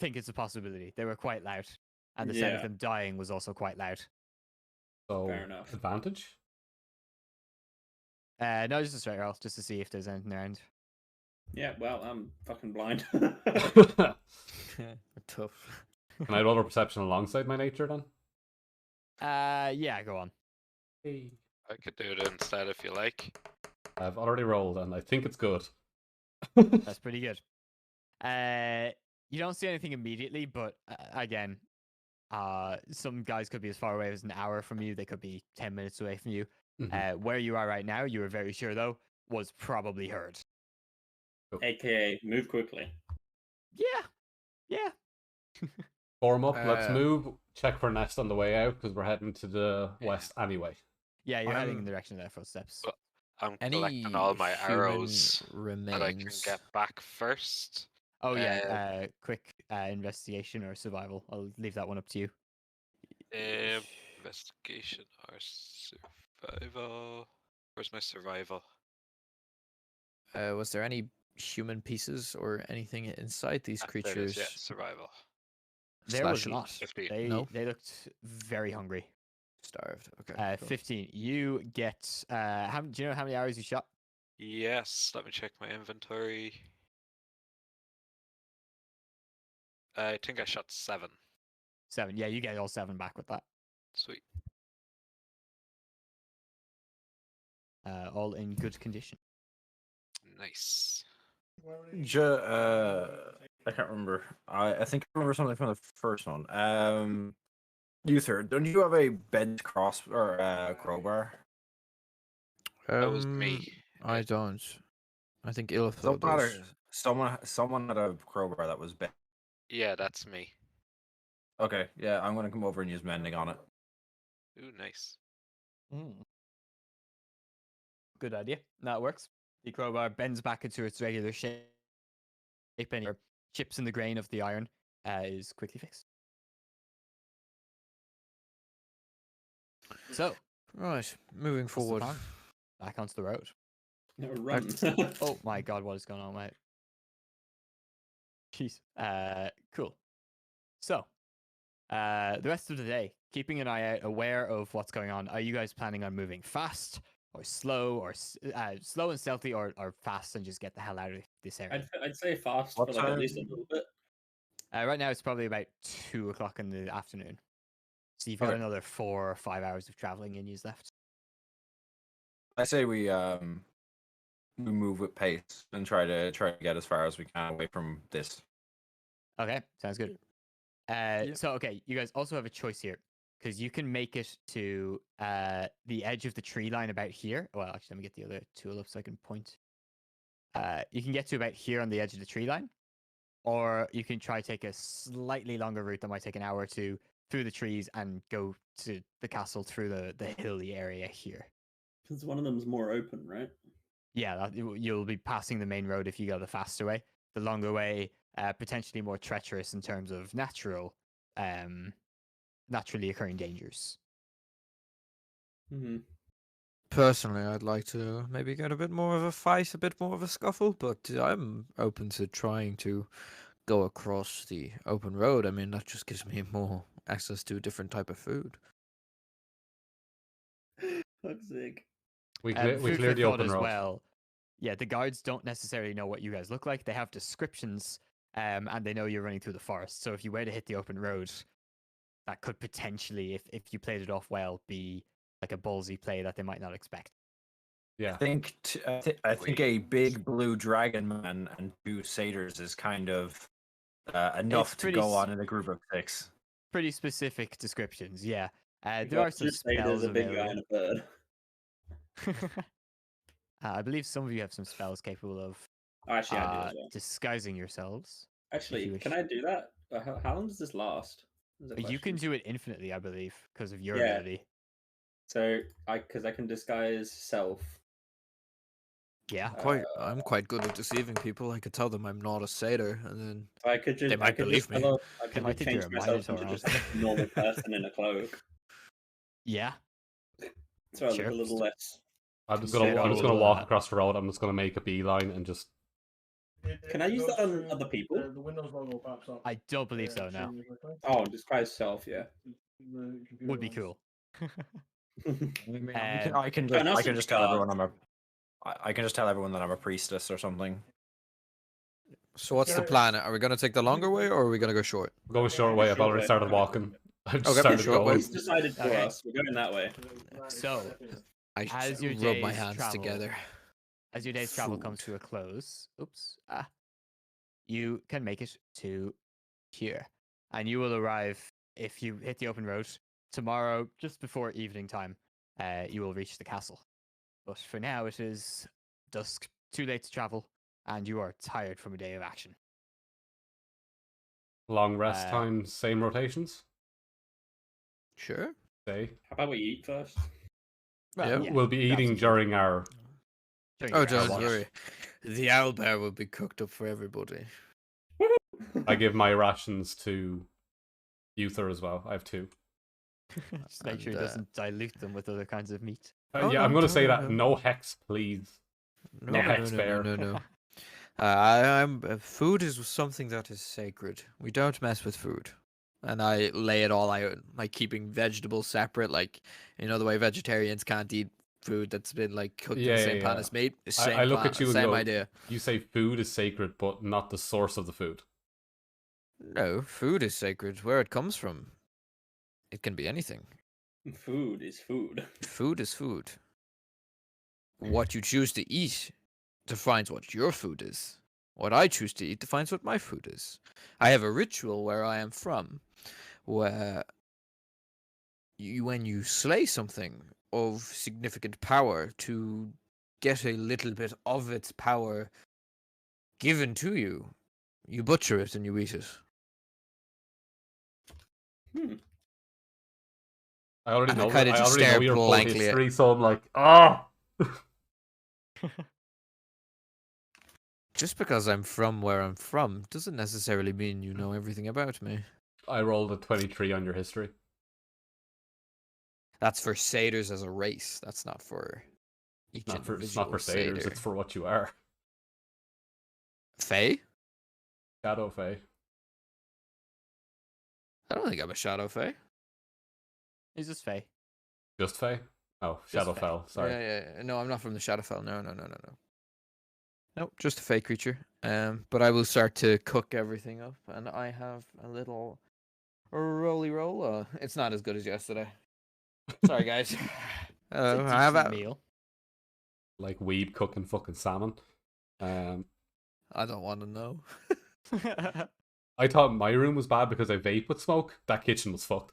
think it's a possibility. They were quite loud, and the sound of Yeah. them dying was also quite loud. So, Fair enough. advantage? No, just a straight roll, just to see if there's anything around. Yeah, well, I'm fucking blind. Tough. Can I roll a perception alongside my nature then? Yeah, go on. Hey. I could do it instead if you like. I've already rolled and I think it's good. That's pretty good. You don't see anything immediately, but again, some guys could be as far away as an hour from you. They could be 10 minutes away from you. Mhm. Where you are right now, you are very sure though, was probably heard. AKA, move quickly. Yeah. Form up, let's Uh, move. Check for nest on the way out because we're heading to the Yeah. west anyway. Yeah, you're heading in I'm- the direction of their footsteps. But I'm Any collecting all my human arrows that I can remains? get back first. Oh yeah, quick investigation or survival. I'll leave that one up to you. Investigation or survival. Where's my survival? Was there any human pieces or anything inside these There it creatures? is, yeah, survival. There was Slash not. 15. No? They looked very hungry. Starved. Okay. Cool. 15. You get. Do you know how many arrows you shot? Yes, let me check my inventory. I think I shot 7. 7. Yeah, you get all 7 back with that. Sweet. All in good condition. Nice. I can't remember. I think I remember something from the first one. Uther, don't you have a bent cross or crowbar? That was me. I don't. I think Ilithil Don't matter. does. Someone had a crowbar that was bent. Yeah, that's me. Okay, yeah, I'm gonna come over and use mending on it. Ooh, nice. Good idea. That works. The crowbar bends back into its regular shape, and your chips in the grain of the iron is quickly fixed. So, Right. Moving what's the forward. plan? Back onto the road. No, run. Oh my god, what is going on, mate? Jeez. Cool. So, the rest of the day, keeping an eye out, aware of what's going on. Are you guys planning on moving fast or slow, or slow and stealthy, or fast and just get the hell out of this area? I'd say fast What for like at least a time? little bit. Right now, it's probably about 2 o'clock in the afternoon. So you've got Okay. another 4 or 5 hours of traveling in you left. I say we move with pace and try to get as far as we can away from this. Okay, sounds good. So, okay, you guys also have a choice here because you can make it to the edge of the tree line about here. Well, actually, let me get the other tool up so I can point. You can get to about here on the edge of the tree line, or you can try take a slightly longer route that might take an hour or two through the trees and go to the castle through the hilly area here. Because one of them's more open, right? Yeah, you'll be passing the main road if you go the faster way. The longer way, potentially more treacherous in terms of natural naturally occurring dangers. Mhm. Personally, I'd like to maybe get a bit more of a fight, a bit more of a scuffle, but I'm open to trying to go across the open road. I mean, that just gives me more access to a different type of food. Fuck's sake. We Food for cleared the thought open as road. well. Yeah, the guards don't necessarily know what you guys look like. They have descriptions, and they know you're running through the forest. So if you were to hit the open road, that could potentially, if you played it off well, be like a ballsy play that they might not expect. Yeah. I think a big blue dragon man and 2 satyrs is kind of enough to pretty go s- on in a group of 6. Pretty specific descriptions, yeah. You've There got are some 2 satyrs, spells a big guy, and available. a bird. I believe some of you have some spells capable of Oh, actually, I do as well. disguising yourselves. Actually, wish. can I do that? How long does this last? Is a You can question. do it infinitely, I believe, because of your Yeah. ability. So, because I can disguise self. Yeah. I'm quite good at deceiving people. I could tell them I'm not a satyr, and then I could just, They might believe me. I could might just think you're change a myself minotaur, into just a honestly. normal person in a cloak. Yeah. So I look Sure. a little less. I'm just Straight gonna roll, walk across the road. I'm just gonna make a beeline and just. Can I use that on other people? The Windows logo pops up. I don't believe so, no. Oh, disguise self, yeah. Would be cool. I can Turn us just into tell guards. everyone I can just tell everyone that I'm a priestess or something. So what's the plan? Are we going to take the longer way, or are we going to go short? Go a short way. I've Short already way. started walking. I've just Okay, started short way. going. He's decided for Okay. us. We're going that way. So, I As your rub my days hands travel- together. as your day's travel comes Food. to a close, you can make it to here. And you will arrive, if you hit the open road, tomorrow, just before evening time, you will reach the castle. But for now, it is dusk, too late to travel, and you are tired from a day of action. Long rest Uh, time, same rotations. Sure. Day. How about we eat first? Yeah, We'll be eating during our. during Oh, your don't watch. worry. The owlbear will be cooked up for everybody. I give my rations to Uther as well. I have 2. Just make sure he And, doesn't dilute them with other kinds of meat. Oh, Yeah, no, I'm gonna no, say no, that. no. No hex, please. No hex bear. No. I'm food is something that is sacred. We don't mess with food. And I lay it all out, like keeping vegetables separate, like the way vegetarians can't eat food that's been like cooked in the same pan as meat. Same I look plan, at you and same go, idea. You say food is sacred, but not the source of the food. No, food is sacred. Where it comes from, it can be anything. Food is food. Food is food. What you choose to eat defines what your food is. What I choose to eat defines what my food is. I have a ritual where I am from, where when you slay something of significant power to get a little bit of its power given to you, you butcher it and you eat it. I already And I know. kinda I just already know stare your full blankly at- history, so I'm like, ah. Just because I'm from where I'm from doesn't necessarily mean you know everything about me. I rolled a 23 on your history. That's for satyrs as a race. That's not for each It's individual not for satyrs. satyr. It's for what you are. Fae? Shadow Fae. I don't think I'm a shadow fae. Is this Faye? Just Fae. Oh, Just Fae. Shadowfell. Sorry. Yeah. No, I'm not from the Shadowfell. No. Nope, just a fey creature. But I will start to cook everything up, and I have a little roly roll. It's not as good as yesterday. Sorry, guys. It's I a have decent a. meal. Like weeb cooking fucking salmon. I don't want to know. I thought my room was bad because I vape with smoke. That kitchen was fucked.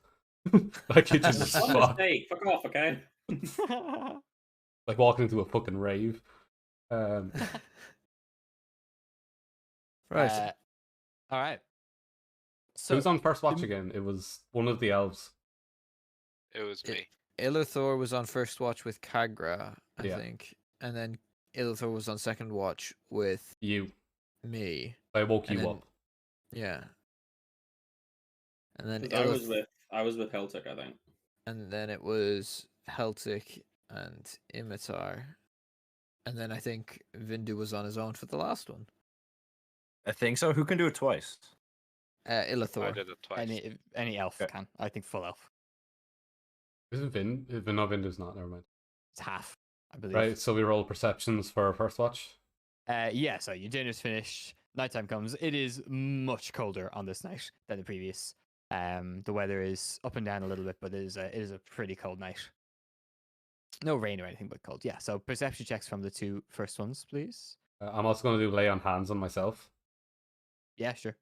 That kitchen was One fucked. mistake. Fuck off, okay? Like walking into a fucking rave. Right. All right. So Who's on first watch again? It was one of the elves. It was It- me. Illithor was on first watch with Kagra, I Yeah. think, and then Illithor was on second watch with You. me. I woke And you then- up. Yeah. And then 'Cause Illith- I was with Heltic, I think. and then it was Heltic and Imitar. And then I think Vindu was on his own for the last one. I think so. Who can do it twice? I Illithor. did it twice. Any elf Okay. can. I think full elf. Isn't Vin? No, Vindu's not. Never mind. It's half, I believe. Right, so we roll perceptions for our first watch. Yeah, so your dinner's finished. Nighttime comes. It is much colder on this night than the previous. The weather is up and down a little bit, but it is a pretty cold night. No rain or anything, but cold. Yeah. So perception checks from the two first ones, please. I'm also going to do lay on hands on myself, Yeah, sure.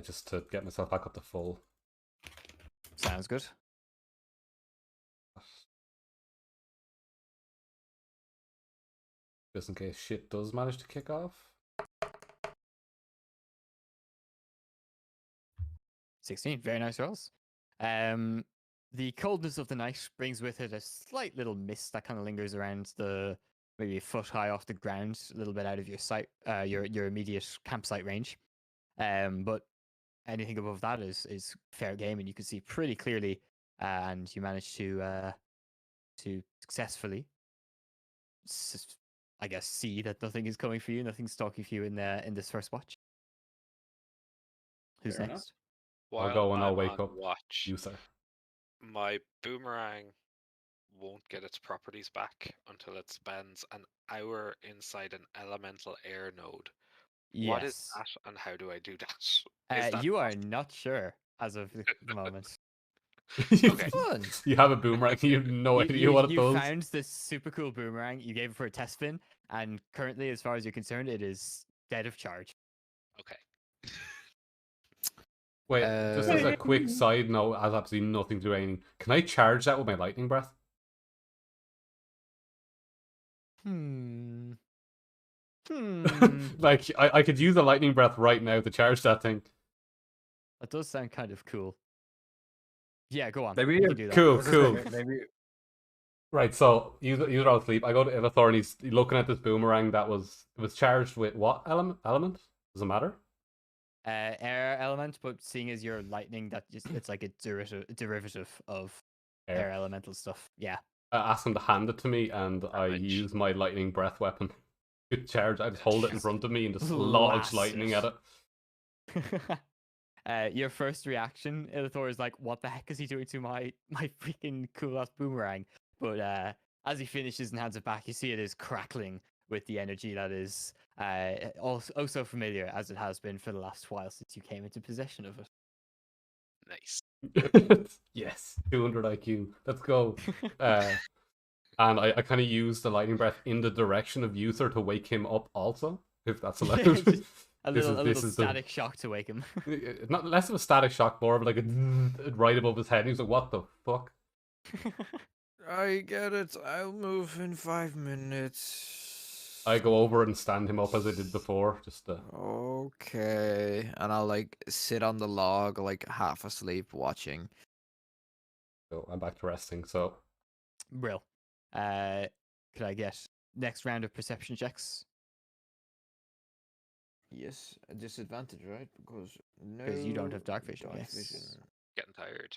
just to get myself back up to full. Sounds good. Just in case shit does manage to kick off. 16. Very nice rolls. The coldness of the night brings with it a slight little mist that kind of lingers around maybe a foot high off the ground, a little bit out of your sight, your immediate campsite range. But anything above that is fair game, and you can see pretty clearly. And you manage to successfully, I guess, see that nothing is coming for you, nothing's stalking for you in this first watch. Who's Fair enough. next? I'll go and I'll I'm wake on up watch. you, sir. My boomerang won't get its properties back until it spends an hour inside an elemental air node. Yes. What is that, and how do I do that? Is that You are possible? not sure as of the moment. Okay. Fun. You have a boomerang, you have no idea what it you does. found this super cool boomerang. You gave it for a test spin, and currently, as far as you're concerned, it is dead of charge. Okay. Wait, just as a quick Uh, side note, has absolutely nothing to do with anything. Can I charge that with my lightning breath? Hmm. Like, I could use a lightning breath right now to charge that thing. That does sound kind of cool. Yeah, go on. Maybe you you- can do that. Cool, I was just cool. thinking, maybe Right, so you're all asleep. I go to Illithor and he's looking at this boomerang that was charged with what element? Does it matter? Air element, but seeing as you're lightning, it's like a derivative of air elemental stuff. Yeah. I ask him to hand it to me, and I Damage. use my lightning breath weapon to charge. I just hold it in front of me and just launch Blast lightning it. at it. Your first reaction, Illithor, is like, "What the heck is he doing to my freaking cool ass boomerang?" But as he finishes and hands it back, you see it is crackling with the energy that is also familiar as it has been for the last while since you came into possession of it. Nice. Yes, 200 IQ. Let's go. And I kind of use the lightning breath in the direction of Uther to wake him up also, if that's allowed. Just a This little is the- static shock to wake him. Not less of a static shock, more of like a right above his head. And he's like, "What the fuck?" I get it. I'll move in 5 minutes. I go over and stand him up as I did before, just to... Okay. And I'll like sit on the log, like half asleep, watching. So I'm back to resting. So Brill. Could I get next round of perception checks? Yes, a disadvantage, right? Because Because you don't have dark vision, yes. Getting tired.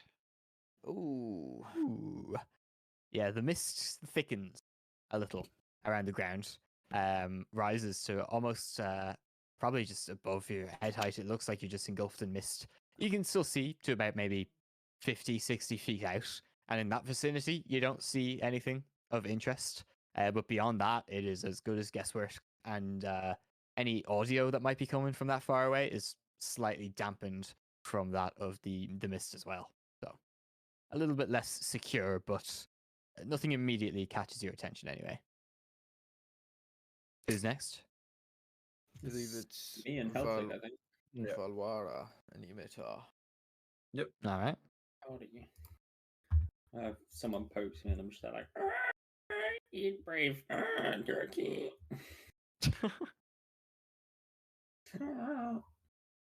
Ooh. Ooh. Yeah, the mist thickens a little around the ground. Rises to almost probably just above your head height. It looks like you're just engulfed in mist. You can still see to about maybe 50, 60 feet out. And in that vicinity, you don't see anything of interest. But beyond that, it is as good as guesswork. And any audio that might be coming from that far away is slightly dampened from that of the mist as well. So a little bit less secure, but nothing immediately catches your attention anyway. Who's next? I believe it's Me and Heltic, I think. Yeah. Valwara and Imitar. All right. Howdy. Someone pokes me and I'm just like, eat brave turkey.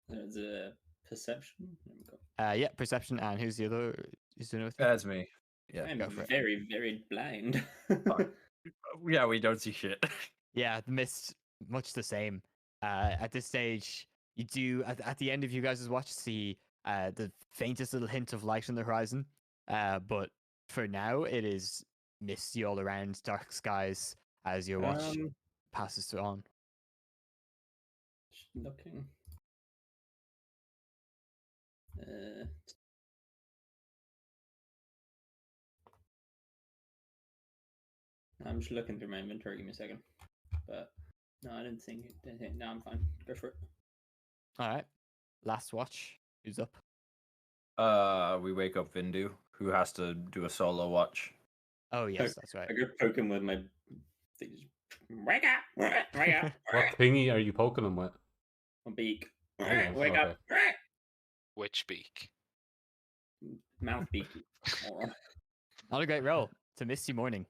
There's a perception. There we go. Yeah, perception. And who's the other? Who's the other? That's me. Yeah. I'm go for it. very, very blind. Yeah, we don't see shit. Yeah, the mist, much the same. At this stage, you do at the end of you guys' watch see the faintest little hint of light on the horizon. But for now, it is misty all around, dark skies as your watch passes on. Just looking. I'm just looking through my inventory. Give me a second. But no, I didn't think. No, I'm fine. Go for it. All right. Last watch. Who's up? We wake up Vindu, who has to do a solo watch. Oh, yes, that's right. I go poke him with my. Wake up! Wake up! What thingy are you poking him with? My beak. yeah, Wake okay. up! Which beak? Mouth beak. Not a great roll. It's a misty morning.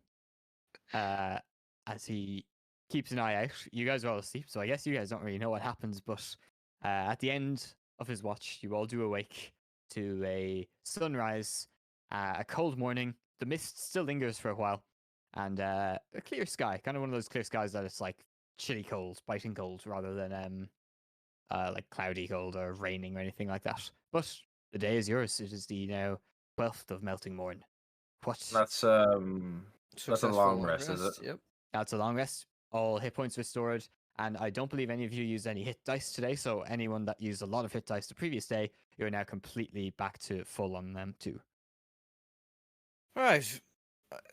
As he keeps an eye out. You guys are all asleep, so I guess you guys don't really know what happens, but at the end of his watch, you all do awake to a sunrise, a cold morning. The mist still lingers for a while, and a clear sky, kind of one of those clear skies that it's like chilly cold, biting cold, rather than like cloudy cold or raining or anything like that. But the day is yours. It is the now 12th of melting morn. What? That's a long rest, is it? Yep. That's a long rest. All hit points restored. And I don't believe any of you used any hit dice today. So anyone that used a lot of hit dice the previous day, you're now completely back to full on them too. Right.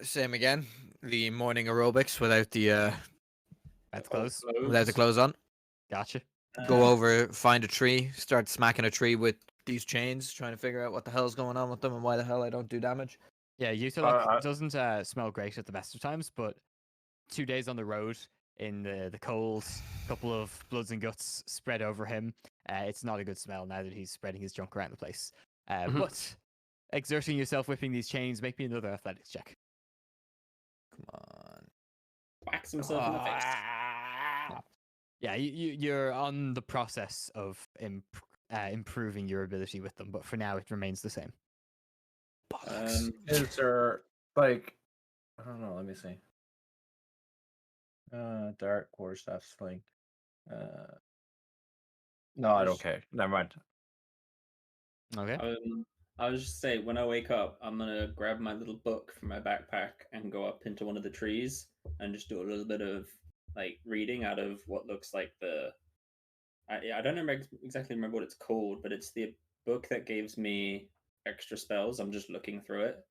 Same again. The morning aerobics without the clothes. without the clothes on. Gotcha. Go over, find a tree, start smacking a tree with these chains, trying to figure out what the hell's going on with them and why the hell I don't do damage. Yeah, Utah doesn't smell great at the best of times, but 2 days on the road in the cold, couple of bloods and guts spread over him. It's not a good smell now that he's spreading his junk around the place. But exerting yourself whipping these chains, make me another athletics check. Come on. Whacks himself in the face. Yeah, you're on the process of improving your ability with them, but for now it remains the same. Is there like I don't know? Let me see. Dark quarterstaff sling. No, I don't care. Never mind. Okay. I was just say when I wake up, I'm gonna grab my little book from my backpack and go up into one of the trees and just do a little bit of like reading out of what looks like I don't exactly remember what it's called, but it's the book that gives me extra spells. I'm just looking through it,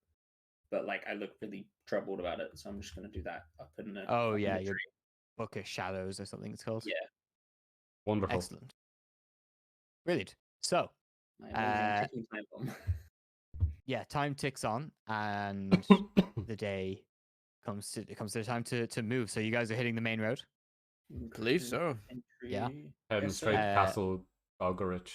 but like I look really troubled about it, so I'm just gonna do that up in the. Oh up in yeah, the your tree. Book of Shadows or something it's called. Yeah. Wonderful. Excellent. Brilliant. So, My amazing ticking time bomb. yeah, time ticks on, and the day comes to the time to move. So you guys are hitting the main road. Believe so. Yeah. Heading Yes, straight to sir. Castle Bogorich.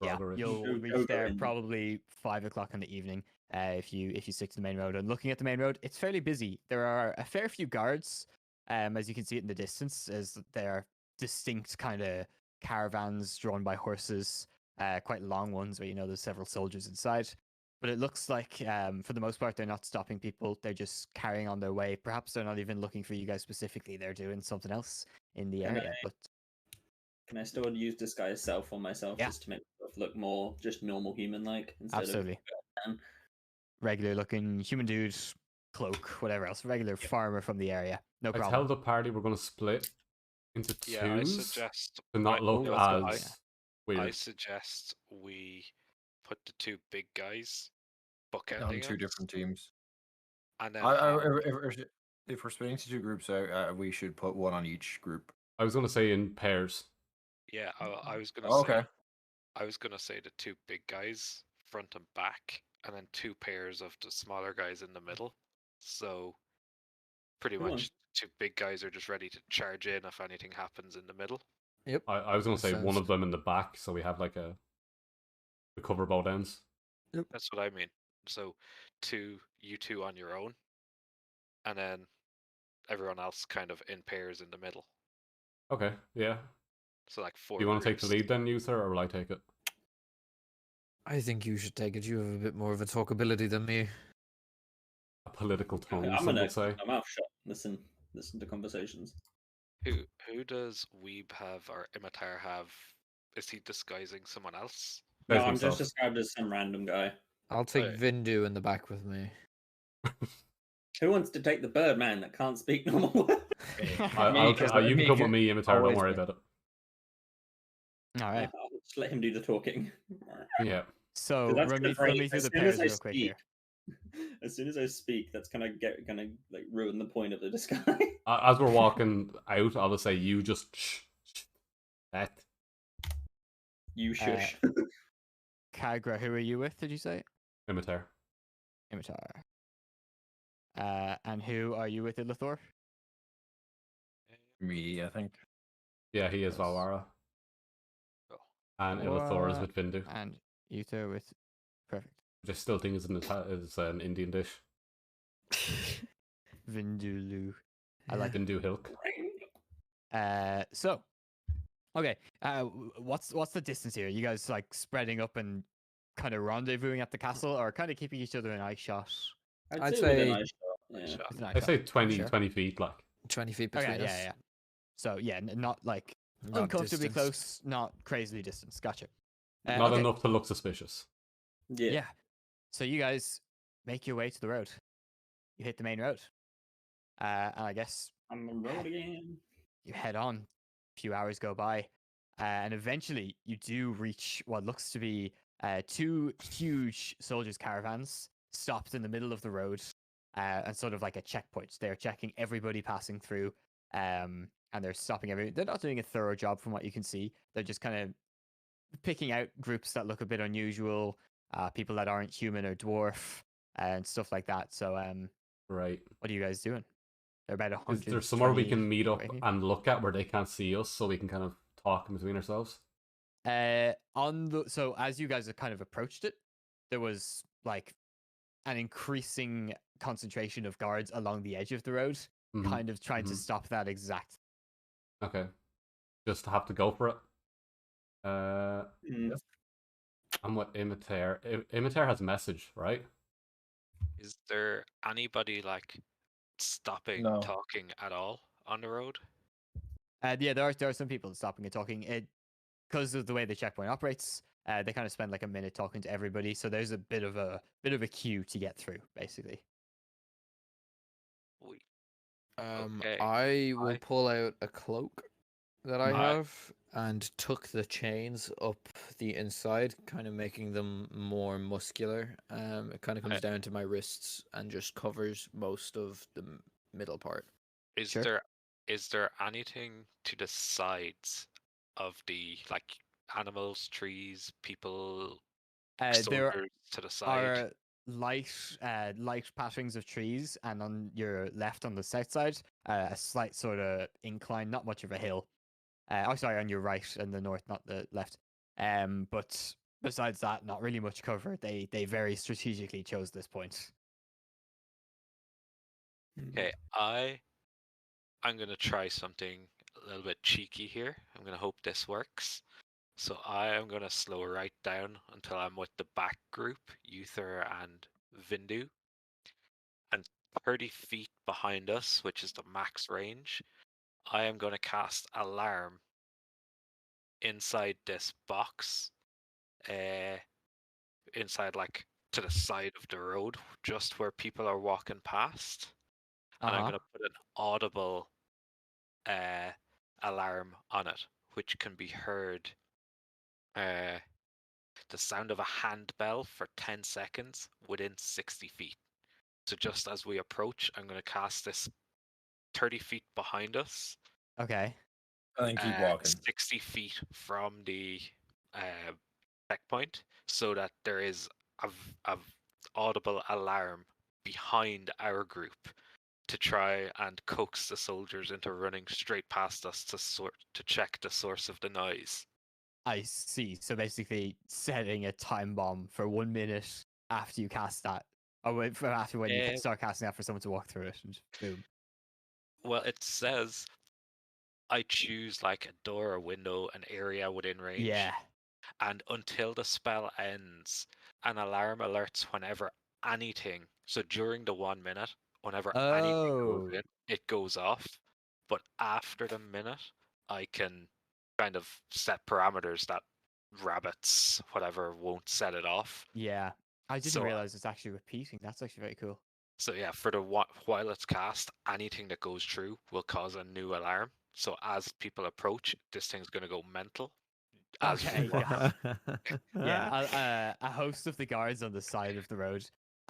Yeah, Bogorich. you'll Go reach there in. probably 5 o'clock in the evening. If you stick to the main road and looking at the main road, it's fairly busy. There are a fair few guards, as you can see it in the distance, as there are distinct kind of caravans drawn by horses, quite long ones where there's several soldiers inside. But it looks like, for the most part, they're not stopping people. They're just carrying on their way. Perhaps they're not even looking for you guys specifically. They're doing something else in the area. But Can I still use disguise self on myself Yeah. just to make myself look more just normal human like instead absolutely, of regular looking human dude, cloak, whatever else, regular farmer from the area. No I problem. tell the party we're going to split into twos Yeah, I suggest to not look no, as weird. I suggest we put the two big guys bookending On two us, different teams. and then If we're splitting into two groups out, we should put one on each group. I was going to say in pairs. yeah, I was gonna Oh, say okay. I was gonna say the two big guys front and back, and then two pairs of the smaller guys in the middle. So pretty Good one. much two big guys are just ready to charge in if anything happens in the middle. Yep. I was going to That say one sounds- of them in the back, so we have like to cover both ends. That's what I mean. So you two on your own, and then everyone else kind of in pairs in the middle. Okay, yeah. So like four. Do you want to take the groups. lead then, Uther, or will I take it? I think you should take it. You have a bit more of a talkability than me. A political tone, I'm some gonna would say. keep my mouth shut. Listen to conversations. Who does Weeb have or Imitar have? Is he disguising someone else? No, Says I'm himself. just described as some random guy. I'll take Right. Vindu in the back with me. Who wants to take the bird man that can't speak normal words? I'll, 'cause you can me come with could me, Imitar. Don't always worry win. about it. All right. I'll just let him do the talking. Yeah. So That's run gonna me break- through as the soon as pairs I real quick here. As soon as I speak, that's gonna like ruin the point of the disguise. As we're walking out, I'll just say, you just shh. That. You shush. Kagra, who are you with? Did you say? Imitar. Imitar. And who are you with, Illithor? Me, I think. Yeah, he is Yes. Valwara. Oh. And Illithor is Valwara. with Vindu. And Uther with perfect. Which I still think is an Indian dish. Vindulu. I like Vindu Hilk. So okay. What's the distance here? You guys like spreading up and kind of rendezvousing at the castle, or kind of keeping each other in eye shot? I'd with say- an eye shot, yeah. Shot. With an eye I shot. say 20, Sure. 20 feet, like. 20 feet Okay, between us. yeah. So yeah, not like Not uncomfortably distance. close, not crazily distance. Gotcha. Not Okay. enough to look suspicious. Yeah. So you guys make your way to the road. You hit the main road. And I guess I'm on the road again. you head on. A few hours go by. And eventually you do reach what looks to be two huge soldiers' caravans stopped in the middle of the road and sort of like a checkpoint. They're checking everybody passing through and they're stopping everyone. They're not doing a thorough job from what you can see. They're just kind of picking out groups that look a bit unusual, people that aren't human or dwarf, and stuff like that. So, Right. what are you guys doing? They're about Is 100. there somewhere we can meet up and look at where they can't see us so we can kind of talk in between ourselves? So as you guys have kind of approached it, there was like an increasing concentration of guards along the edge of the road, Mhm. kind of trying to stop that exact. Okay. Just have to go for it. Mm. I'm with Imitar. Imitar has message, right? Is there anybody like stopping No. talking at all on the road? Yeah, there are some people stopping and talking. Because of the way the checkpoint operates, they kind of spend like a minute talking to everybody. So there's a bit of a queue to get through, basically. We I Okay. will I- pull out a cloak that I I- have and tuck the chains up the inside, kind of making them more muscular. It kind of comes Okay. down to my wrists and just covers most of the middle part. Is Sure. there anything to the sides of the like animals, trees, people, There soldiers to the side? are light patterns of trees, and on your left, on the south side, a slight sort of incline, not much of a hill. Sorry, on your right and the north, not the left. But besides that, not really much cover. They very strategically chose this point. Okay, I'm gonna try something a little bit cheeky here. I'm gonna hope this works. So I am gonna slow right down until I'm with the back group, Uther and Vindu. And 30 feet behind us, which is the max range, I am gonna cast alarm inside this box. Inside like to the side of the road, just where people are walking past. And I'm Uh-huh. gonna put an audible alarm on it, which can be heard the sound of a handbell for 10 seconds within 60 feet. So just as we approach, I'm going to cast this 30 feet behind us, Okay. And then keep walking. 60 feet from the checkpoint, so that there is a audible alarm behind our group to try and coax the soldiers into running straight past us to check the source of the noise. I see. So basically, setting a time bomb for 1 minute after you cast that, or after when you start casting that, for someone to walk through it, and boom. Well, it says I choose like a door or window, an area within range. Yeah. And until the spell ends, an alarm alerts whenever anything. So during the 1 minute, whenever anything goes Oh. in, it goes off. But after the minute, I can kind of set parameters that rabbits, whatever, won't set it off. Yeah. I didn't So, realize it's actually repeating. That's actually very cool. So yeah, for the while it's cast, anything that goes through will cause a new alarm. So as people approach, this thing's gonna go mental. As Okay, we walk. Yeah, a host of the guards on the side of the road,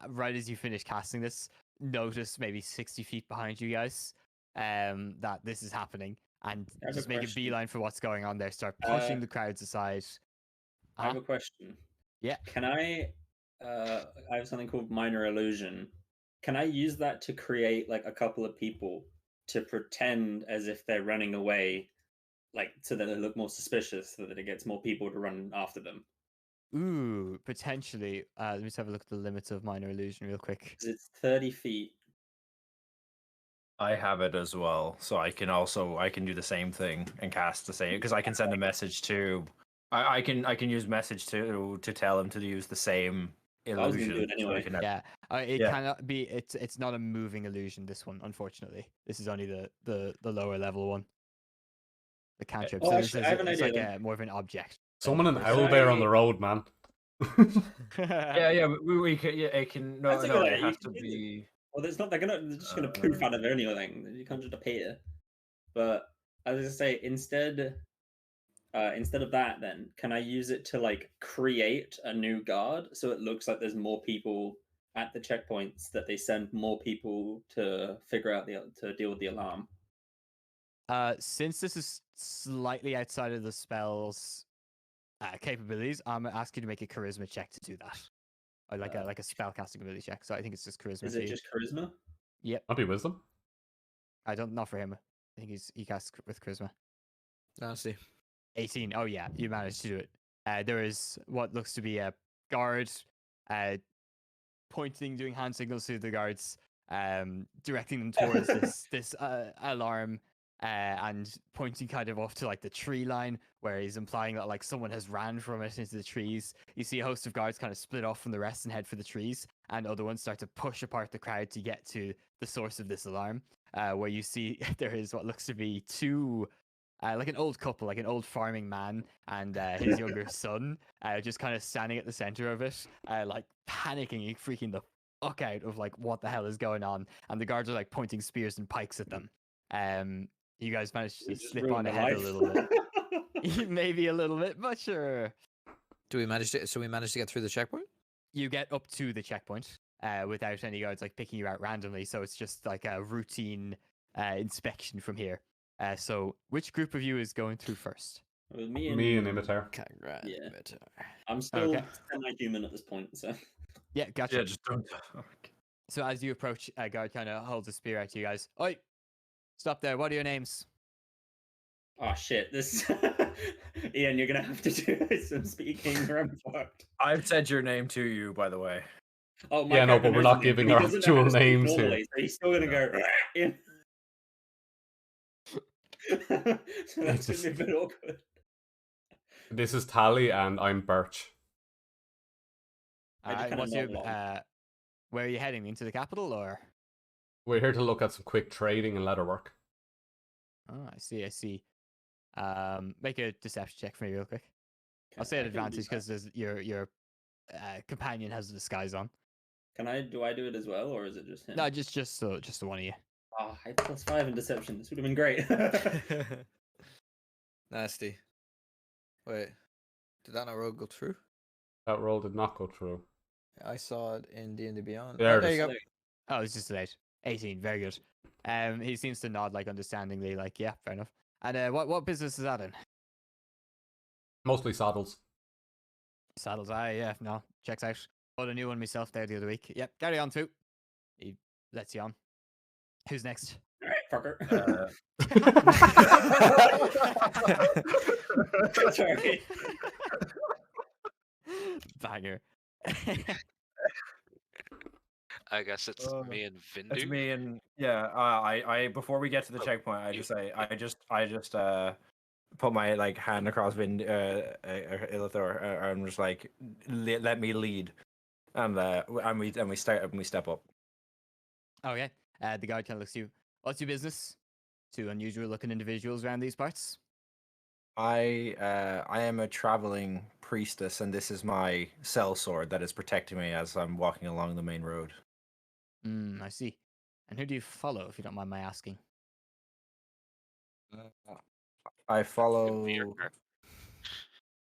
right as you finish casting this, notice maybe 60 feet behind you guys that this is happening and I have a just make a question. beeline for what's going on there, start pushing the crowds aside. I have a question. Yeah. Can I have something called minor illusion. Can I use that to create like a couple of people to pretend as if they're running away, like so that they look more suspicious, so that it gets more people to run after them? Ooh, potentially. Let me just have a look at the limits of minor illusion real quick. 'Cause it's 30 feet. I have it as well, so I can do the same thing and cast the same because I can send a message to. I can use message to tell him to use the same I was gonna do illusion. it anyway. Yeah, it Yeah. cannot be. It's not a moving illusion. This one, unfortunately, this is only the lower level one. The cantrip. Oh, So actually, I have an it's idea like then. a more of an object. Summon an Can owlbear on I- the road, man. Yeah, we can. Yeah, it can. No, That's a no, good it idea. has You to can use it. be. Well, it's not. They're just gonna poof out of anything. You can't just appear. But I was gonna say instead of that, then can I use it to like create a new guard so it looks like there's more people at the checkpoints, that they send more people to figure out to deal with the alarm? Since this is slightly outside of the spell's capabilities, I'm gonna ask you to make a charisma check to do that, or like a spell casting ability check. So I think it's just charisma. Is for it you. just charisma? Yep. Might be wisdom. I don't. Not for him. I think he casts with charisma. Nasty. 18. Oh yeah, you managed to do it. There is what looks to be a guard, pointing, doing hand signals to the guards, directing them towards this alarm, and pointing kind of off to like the tree line, where he's implying that like someone has ran from it into the trees. You see a host of guards kind of split off from the rest and head for the trees, and other ones start to push apart the crowd to get to the source of this alarm. Where you see there is what looks to be two. Like an old couple, like an old farming man and his younger son, just kind of standing at the center of it, like panicking, freaking the fuck out of like what the hell is going on. And the guards are like pointing spears and pikes at them. You guys managed to You just slip ruined on my ahead a life. little bit, maybe a little bit, but sure. Do we manage to? So we managed to get through the checkpoint. You get up to the checkpoint without any guards like picking you out randomly, so it's just like a routine inspection from here. So, which group of you is going through first? It was me and Me and Imitar. Congrats. Yeah. I'm still Okay. semi-human at this point, so Yeah, gotcha. Yeah, just don't. So as you approach, a guard kind of holds a spear out to you guys. Oi, stop there. What are your names? oh shit, this Ian, you're gonna have to do some speaking or I'm fucked. I've said your name to you, by the way. Oh, my Yeah, no, character but we're knows not his name, giving but he our doesn't know how actual to speak names here. normally, so he's still gonna go Ian. So that's It's gonna be a bit awkward. This is Tally, and I'm Birch. I just kinda What's your, nod along. where are you heading? Into the capital or? We're here to look at some quick trading and leather work. Oh, I see. I see. Make a deception check for me real quick. I'll Okay, say I an can do advantage that. because your companion has the disguise on. Do I do it as well, or is it just him? No, just the one of you. Oh, I had +5 in deception. This would have been great. Nasty. Wait, did that not roll go through? That roll did not go through. I saw it in D&D Beyond. There Oh, it there is. you go. Oh, it's just late. 18. Very good. He seems to nod like understandingly, like yeah, fair enough. And what business is that in? Mostly saddles. Saddles. Yeah, no, checks out. Bought a new one myself there the other week. Yep, carry on too. He lets you on. Who's next? All right, fucker. Sorry. Banger. I guess it's Oh, me and It's Vindu. me and yeah. I before we get to the Oh, checkpoint, I you- just put my like hand across Ilithor, and just like let me lead, and we step up. Okay. The guard kind of looks at you. What's your business? Two unusual looking individuals around these parts. I am a traveling priestess, and this is my cell sword that is protecting me as I'm walking along the main road. I see. And who do you follow, if you don't mind my asking? I Weird follow. part.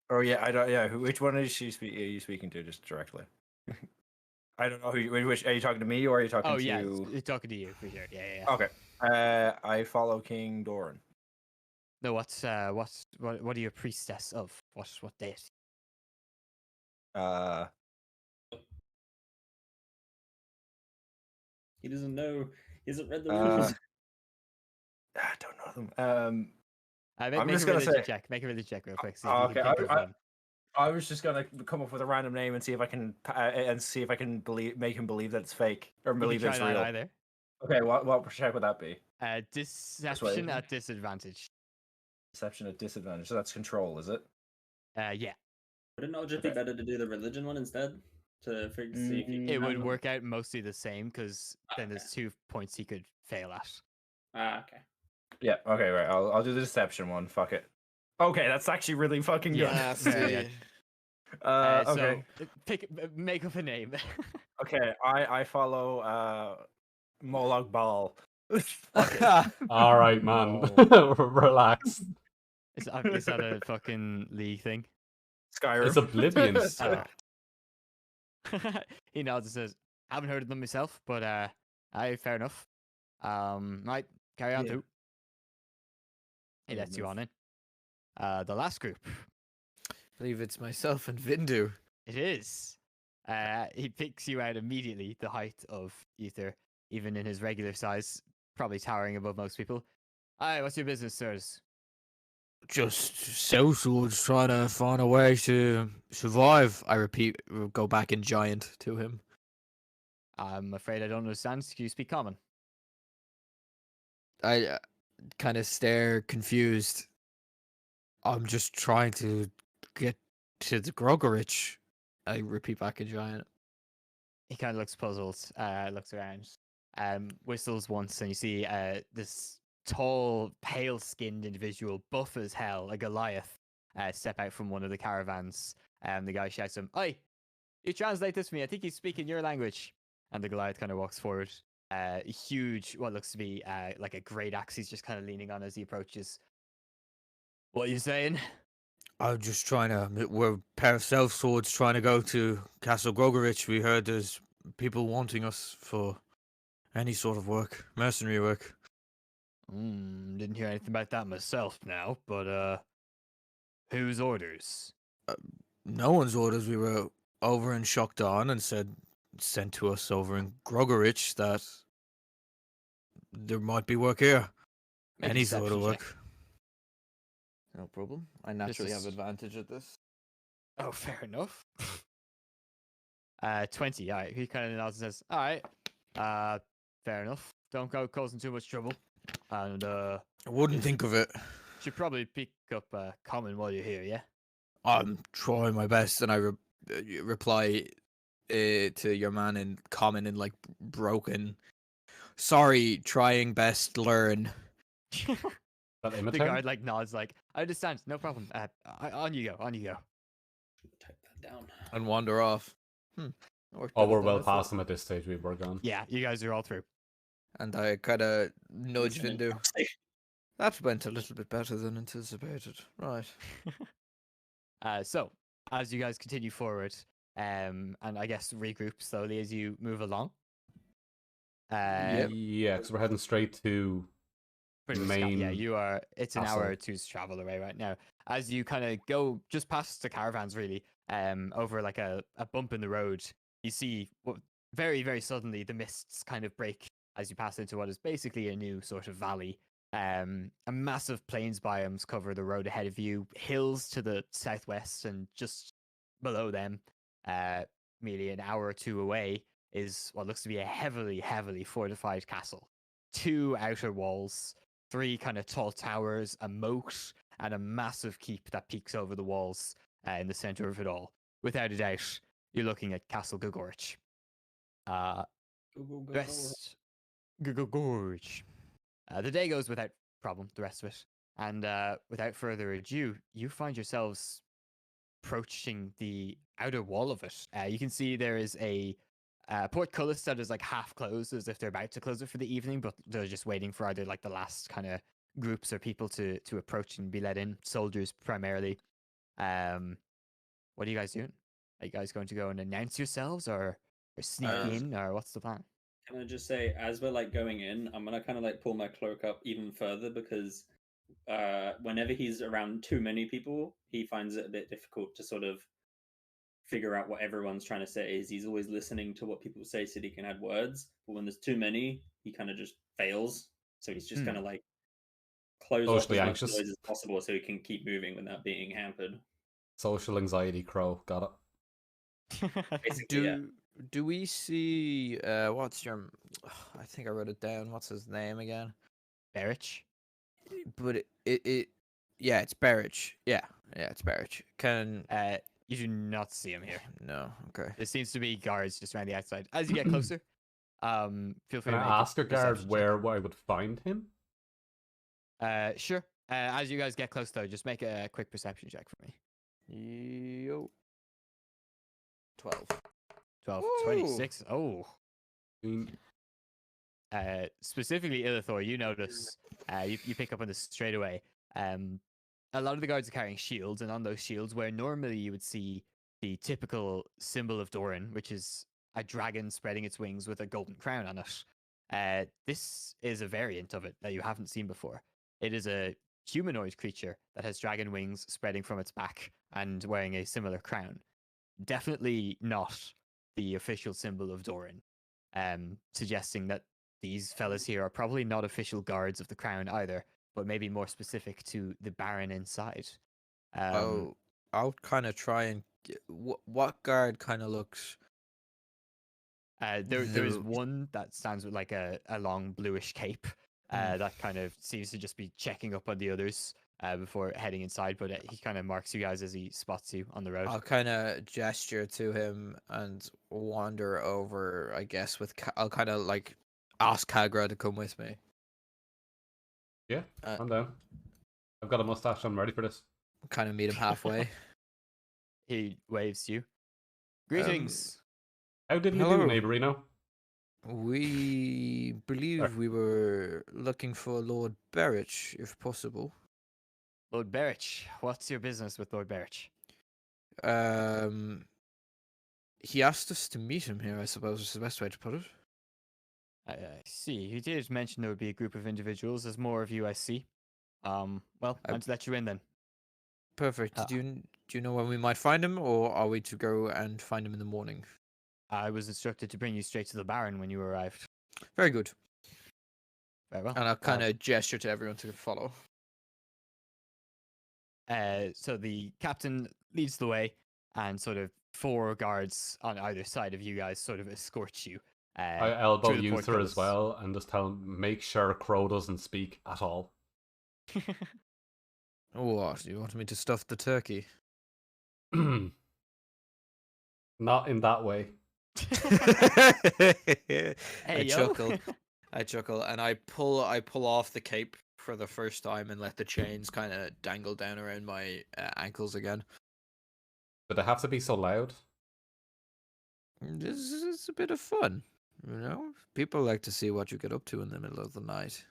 Oh yeah, I don't. Yeah, which one is she? Are you speaking to just directly? I don't know who. Which are you talking to me or are you talking Oh, yeah, to? talking to you, for sure. Yeah. Okay. I follow King Doran. No, what are you a priestess of? What deity? He doesn't know. He hasn't read the Uh, rules. I don't know them. Make just a gonna religion say- check. Make a religion check real quick. See if you Okay, can think of one. I was just gonna come up with a random name and see if I can make him believe that it's fake or You can believe that try it's that real. either. Okay, what check would that be? Deception Persuasion? at disadvantage. Deception at disadvantage. So that's control, is it? Yeah. Would it not just be Okay. better to do the religion one instead? To see if you It can would handle- work out mostly the same because then there's Okay. 2 points he could fail at. Okay. Yeah. Okay. Right. I'll do the deception one. Fuck it. Okay, that's actually really fucking good. Yeah, very good. Okay. So make up a name. Okay. I follow Moloch Ball. Fuck it. All right, man. Relax. Is that a fucking League thing? Skyrim. It's Oblivion. Oh. He nods and says, "Haven't heard of them myself, but aye, fair enough. Right, carry on Yeah. through." He Fair lets you enough. on in. The last group. I believe it's myself and Vindu. It is. He picks you out immediately, the height of Ether, even in his regular size, probably towering above most people. Aye, what's your business, sirs? Just southwards trying to find a way to survive. I repeat, go back in giant to him. I'm afraid I don't understand. Can you speak common? I kind of stare confused. I'm just trying to get to the Grogorich. I repeat back in giant. He kind of looks puzzled, looks around, whistles once, and you see this tall, pale-skinned individual, buff as hell, a Goliath, step out from one of the caravans. The guy shouts to him, "Oi, you translate this for me. I think he's speaking your language." And the Goliath kind of walks forward. A huge, what looks to be like a great axe he's just kind of leaning on as he approaches. "What are you saying?" I'm just trying to. We're a pair of self swords trying to go to Castle Grogorich. We heard there's people wanting us for any sort of work, mercenary work. Didn't hear anything about that myself now, but whose orders? No one's orders. We were over in Shockdawn and sent to us over in Grogorich that there might be work here. Make a Any sort of deception check. work. No problem. I naturally is- have advantage at this. Oh, fair enough. 20. All right. He kind of nods and says, "All right. Fair enough. Don't go causing too much trouble. And I wouldn't think of it. should probably pick up common while you're here, yeah?" I'm trying my best, and I reply to your man in common in like broken. Sorry, trying best, learn. That The imitate? guard like nods, like, "I understand. No problem. On you go. On you go." Type that down. And wander off. Oh, we're well past them at this stage. We were gone. Yeah, you guys are all through. And I kind of nudge Using it Vindu. proxy. That went a little bit better than anticipated. Right. So as you guys continue forward, and I guess regroup slowly as you move along. Yep. Yeah, because we're heading straight to Pretty much, yeah, main you are. It's an hour castle. or two's travel away right now. As you kind of go just past the caravans, really, over like a bump in the road, you see very, very suddenly the mists kind of break as you pass into what is basically a new sort of valley. A massive plains biomes cover the road ahead of you. Hills to the southwest, and just below them, merely an hour or two away, is what looks to be a heavily, heavily fortified castle. 2 outer walls, 3 kind of tall towers, a moat, and a massive keep that peeks over the walls in the center of it all. Without a doubt, you're looking at Castle Gogorich. Go, go, go, go. Rest. Gogorich. The day goes without problem, the rest of it. And without further ado, you find yourselves approaching the outer wall of it. You can see there is a portcullis that is like half closed, as if they're about to close it for the evening, but they're just waiting for either like the last kind of groups or people to approach and be let in. Soldiers primarily. What are you guys doing? Are you guys going to go and announce yourselves, or sneak in, or what's the plan? Can I just say, as we're like going in, I'm gonna kind of like pull my cloak up even further because whenever he's around too many people, he finds it a bit difficult to sort of figure out what everyone's trying to say. He's always listening to what people say so that he can add words, but when there's too many, he kind of just fails. So he's just kind of like close off Socially as much anxious. noise as possible so he can keep moving without being hampered. Social anxiety crow. Got it. Basically, yeah. Do we see what's your? I think I wrote it down. What's his name again? Berich? But it yeah, it's Barrich. Yeah, it's Barrich. Can You do not see him here. no, okay. There seems to be guards just around the outside. As you get closer, feel free Can to make I ask a guard perception where I would find him? check. Sure. As you guys get close, though, just make a quick perception check for me. Yo. 12. 12, Ooh. 26. Oh. Mm, Specifically, Illithor, you notice, you pick up on this straight away. A lot of the guards are carrying shields, and on those shields, where normally you would see the typical symbol of Doran, which is a dragon spreading its wings with a golden crown on it. This is a variant of it that you haven't seen before. It is a humanoid creature that has dragon wings spreading from its back and wearing a similar crown. Definitely not the official symbol of Doran, suggesting that these fellas here are probably not official guards of the crown either, but maybe more specific to the Baron inside. I'll kind of try and what guard kind of looks. There is one that stands with like a long bluish cape that kind of seems to just be checking up on the others before heading inside, but he kind of marks you guys as he spots you on the road. I'll kind of gesture to him and wander over, I guess, I'll kind of like ask Kagra to come with me. Yeah, I'm down. I've got a mustache. I'm ready for this. Kind of meet him halfway. He waves to you. Greetings. How did we Hello. do, Neighborino? We believe we were looking for Lord Berich, if possible. Lord Berich, what's your business with Lord Berich? He asked us to meet him here, I suppose is the best way to put it. I see. You did mention there would be a group of individuals. There's more of you, I see. Well, time to let you in then. Perfect. Do you know when we might find him, or are we to go and find him in the morning? I was instructed to bring you straight to the Baron when you arrived. Very good. Very well. And I'll kind of gesture to everyone to follow. So the captain leads the way, and sort of 4 guards on either side of you guys sort of escort you. I elbow through the Uther as portcullis. well and just tell him, make sure Crow doesn't speak at all. What? You want me to stuff the turkey? Not in that way. I chuckle, and I pull off the cape for the first time and let the chains kind of dangle down around my ankles again. Did it have to be so loud? This is a bit of fun, you know. People like to see what you get up to in the middle of the night.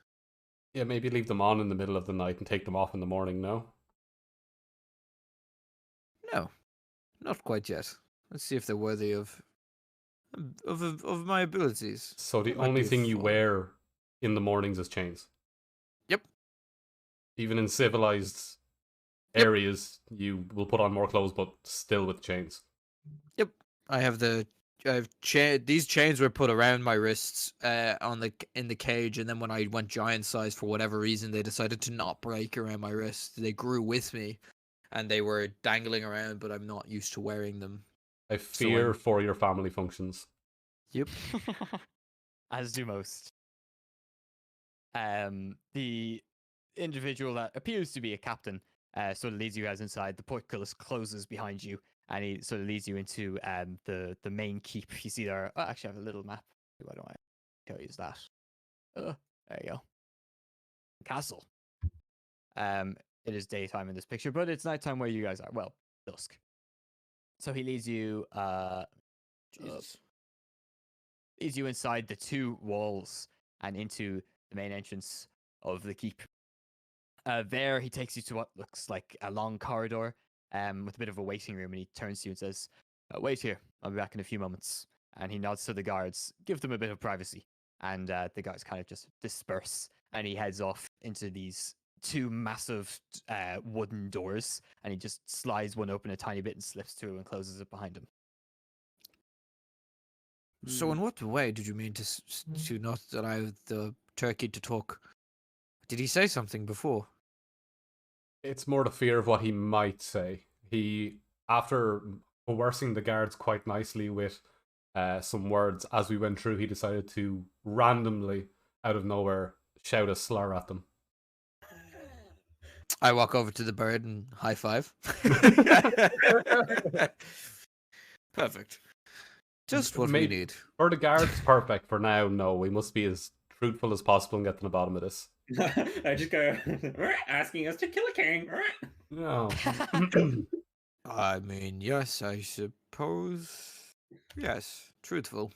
Yeah, maybe leave them on in the middle of the night and take them off in the morning, no? No, not quite yet. Let's see if they're worthy of my abilities. So the That might only be thing you fun. wear in the mornings is chains? Yep. Even in civilized Yep. areas, you will put on more clothes, but still with chains. Yep. These chains were put around my wrists in the cage, and then when I went giant size, for whatever reason, they decided to not break around my wrists. They grew with me, and they were dangling around, but I'm not used to wearing them. I fear for your family functions. Yep. As do most. The individual that appears to be a captain sort of leads you guys inside. The portcullis closes behind you, and he sort of leads you into the main keep. You see there. Oh, actually, I have a little map. Why don't I tell you that? There you go. Castle. It is daytime in this picture, but it's nighttime where you guys are. Well, dusk. So he leads you Jesus. leads you inside the 2 walls and into the main entrance of the keep. There, he takes you to what looks like a long corridor with a bit of a waiting room, and he turns to you and says, "Wait here. I'll be back in a few moments." And he nods to the guards, give them a bit of privacy, and the guards kind of just disperse, and he heads off into these 2 massive wooden doors, and he just slides one open a tiny bit and slips through and closes it behind him. So, in what way did you mean to not allow the turkey to talk? Did he say something before? It's more the fear of what he might say. He, after coercing the guards quite nicely with some words as we went through, he decided to randomly, out of nowhere, shout a slur at them. I walk over to the bird and high five. Perfect. Just what we need. For the guards, perfect. For now, no. We must be as truthful as possible and get to the bottom of this. I just go asking us to kill a king. No. I mean, yes, I suppose. Yes, truthful.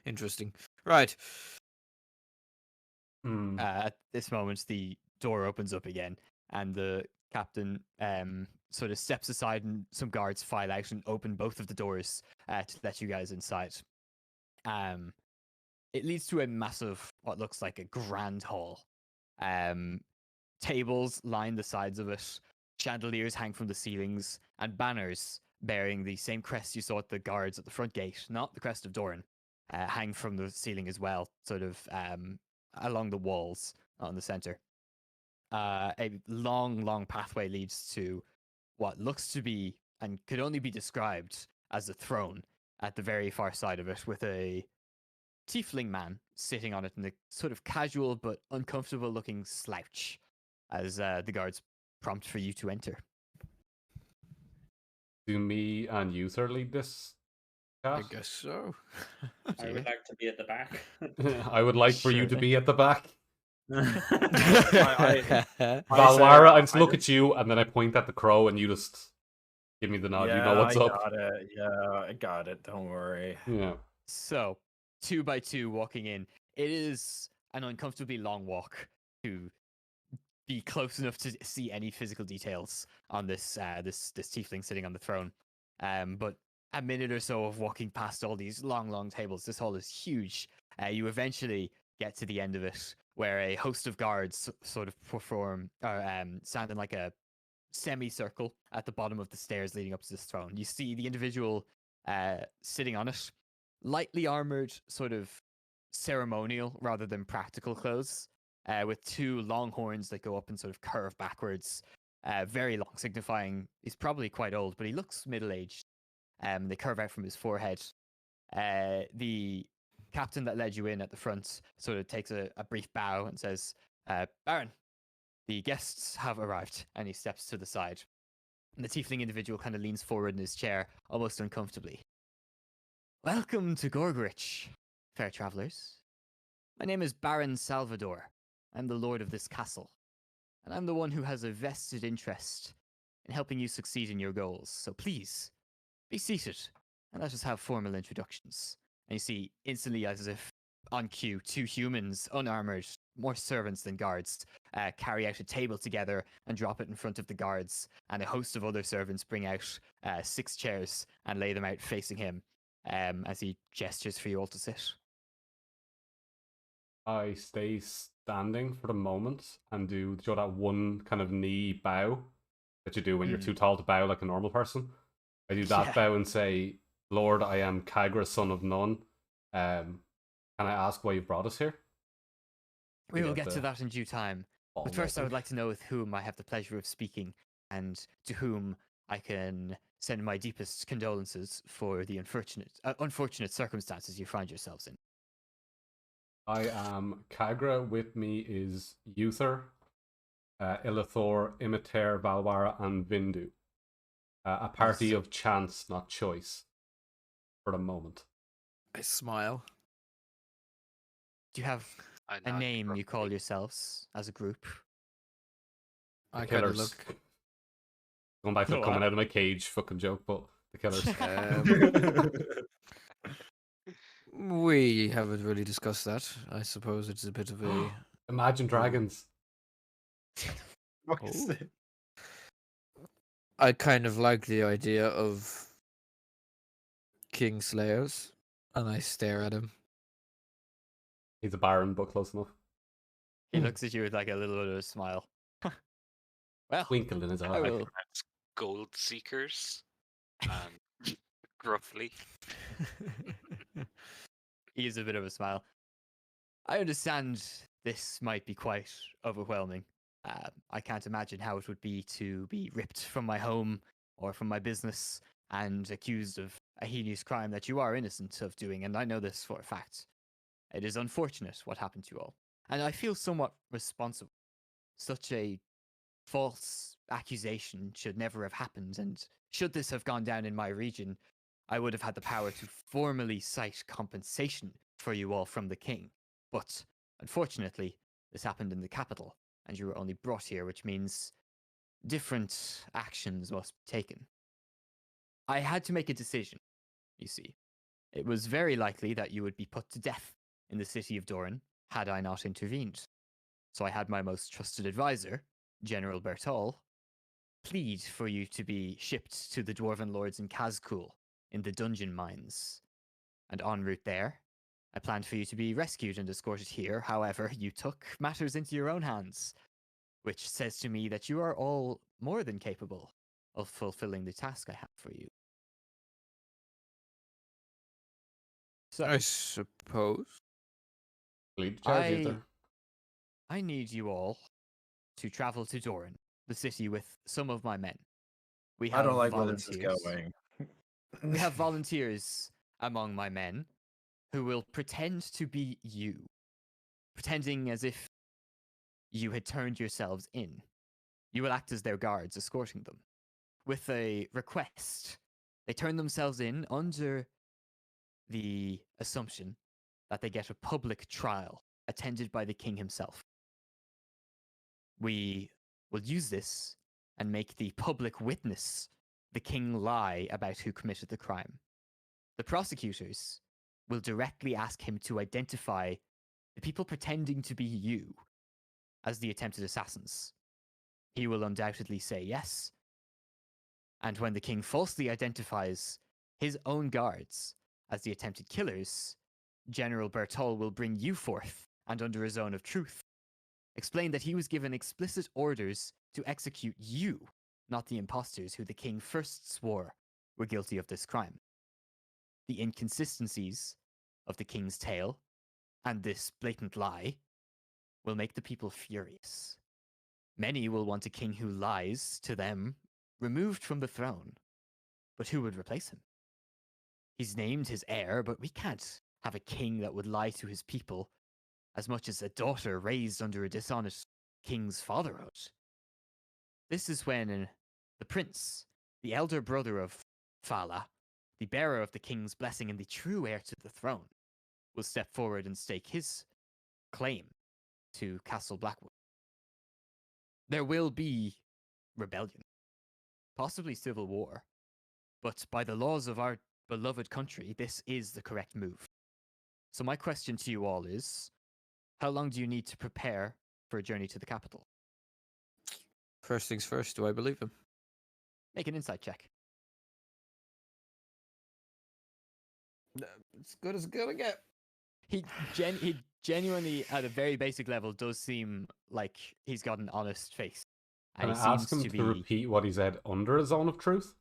Interesting. Right. At this moment, the door opens up again, and the captain sort of steps aside, and some guards file out and open both of the doors to let you guys inside. It leads to a massive, what looks like a grand hall. Tables line the sides of it, chandeliers hang from the ceilings, and banners bearing the same crest you saw at the guards at the front gate, not the crest of Doran, hang from the ceiling as well, sort of along the walls on the center. A long pathway leads to what looks to be and could only be described as a throne at the very far side of it, with a tiefling man sitting on it in a sort of casual but uncomfortable looking slouch as the guards prompt for you to enter. Do me and Uther lead this I chat? guess so. I would like to be at the back. I would like for you to Sure. be at the back. Valwara, I just look at you and then I point at the crow and you just give me the nod. You know what's I up. got it. Yeah, I got it. Don't worry. Yeah. So, 2 by 2 walking in. It is an uncomfortably long walk to be close enough to see any physical details on this this tiefling sitting on the throne. But a minute or so of walking past all these long tables, this hall is huge. You eventually get to the end of it, where a host of guards sort of stand in like a semicircle at the bottom of the stairs leading up to this throne. You see the individual sitting on it, lightly armored, sort of ceremonial rather than practical clothes, with 2 long horns that go up and sort of curve backwards, very long, signifying he's probably quite old, but he looks middle-aged. They curve out from his forehead. The captain that led you in at the front sort of takes a brief bow and says, "Baron, the guests have arrived," and he steps to the side. And the tiefling individual kind of leans forward in his chair, almost uncomfortably. "Welcome to Gorgrich, fair travelers. My name is Baron Salvador. I'm the lord of this castle, and I'm the one who has a vested interest in helping you succeed in your goals. So please, be seated, and let us have formal introductions." And you see, instantly, as if on cue, 2 humans, unarmored, more servants than guards, carry out a table together and drop it in front of the guards, and a host of other servants bring out 6 chairs and lay them out facing him as he gestures for you all to sit. I stay standing for the moment and do that one kind of knee bow that you do when you're too tall to bow like a normal person. I do that bow and say, "Lord, I am Kagra, son of Nun. Can I ask why you've brought us here?" We will get to that in due time. But first, I Almighty. would like to know with whom I have the pleasure of speaking, and to whom I can send my deepest condolences for the unfortunate circumstances you find yourselves in. I am Kagra. With me is Uther, Illithor, Imiter, Valwara, and Vindu. A party of chance, not choice. For the moment. I smile. Do you have I a nod name you call grumpily. yourselves as a group? I kind of Killers. look. Going back to Go coming on. out of my cage fucking joke, but the killers. We haven't really discussed that. I suppose it's a bit of a. Imagine Dragons. Fuck's Oh. sake. I kind of like the idea of King Slayers, and I stare at him. He's a baron, but close enough. He looks at you with like a little bit of a smile. Well, Twinkle in his I eye. will. That's gold seekers. And gruffly. He is a bit of a smile. I understand this might be quite overwhelming. I can't imagine how it would be to be ripped from my home or from my business and accused of a heinous crime that you are innocent of doing, and I know this for a fact. It is unfortunate what happened to you all, and I feel somewhat responsible. Such a false accusation should never have happened, and should this have gone down in my region, I would have had the power to formally cite compensation for you all from the king. But unfortunately, this happened in the capital, and you were only brought here, which means different actions must be taken. I had to make a decision, you see. It was very likely that you would be put to death in the city of Doran had I not intervened. So I had my most trusted advisor, General Bertol, plead for you to be shipped to the Dwarven Lords in Kazkul in the dungeon mines. And en route there, I planned for you to be rescued and escorted here. However, you took matters into your own hands, which says to me that you are all more than capable of fulfilling the task I have for you. So, I suppose. Lead the charge, I- either. I need you all to travel to Doran, the city, with some of my men. We have I don't like where this volunteers. is going. We have volunteers among my men who will pretend to be you, pretending as if you had turned yourselves in. You will act as their guards, escorting them. With a request, they turn themselves in under the assumption that they get a public trial attended by the king himself. We will use this and make the public witness the king lie about who committed the crime. The prosecutors will directly ask him to identify the people pretending to be you as the attempted assassins. He will undoubtedly say yes. And when the king falsely identifies his own guards as the attempted killers, General Bertol will bring you forth and under a zone of truth explain that he was given explicit orders to execute you, not the imposters who the king first swore were guilty of this crime. The inconsistencies of the king's tale and this blatant lie will make the people furious. Many will want a king who lies to them removed from the throne. But who would replace him? He's named his heir, but we can't have a king that would lie to his people as much as a daughter raised under a dishonest king's fatherhood. This is when the prince, the elder brother of Fala, the bearer of the king's blessing and the true heir to the throne, will step forward and stake his claim to Castle Blackwood. There will be rebellion, possibly civil war, but by the laws of our beloved country, this is the correct move. So my question to you all is, how long do you need to prepare for a journey to the capital? First things first, do I believe him? Make an insight check. It's good as gonna get. He genuinely, at a very basic level, does seem like he's got an honest face. Can And I he ask seems him to to be... repeat what he said under a zone of truth?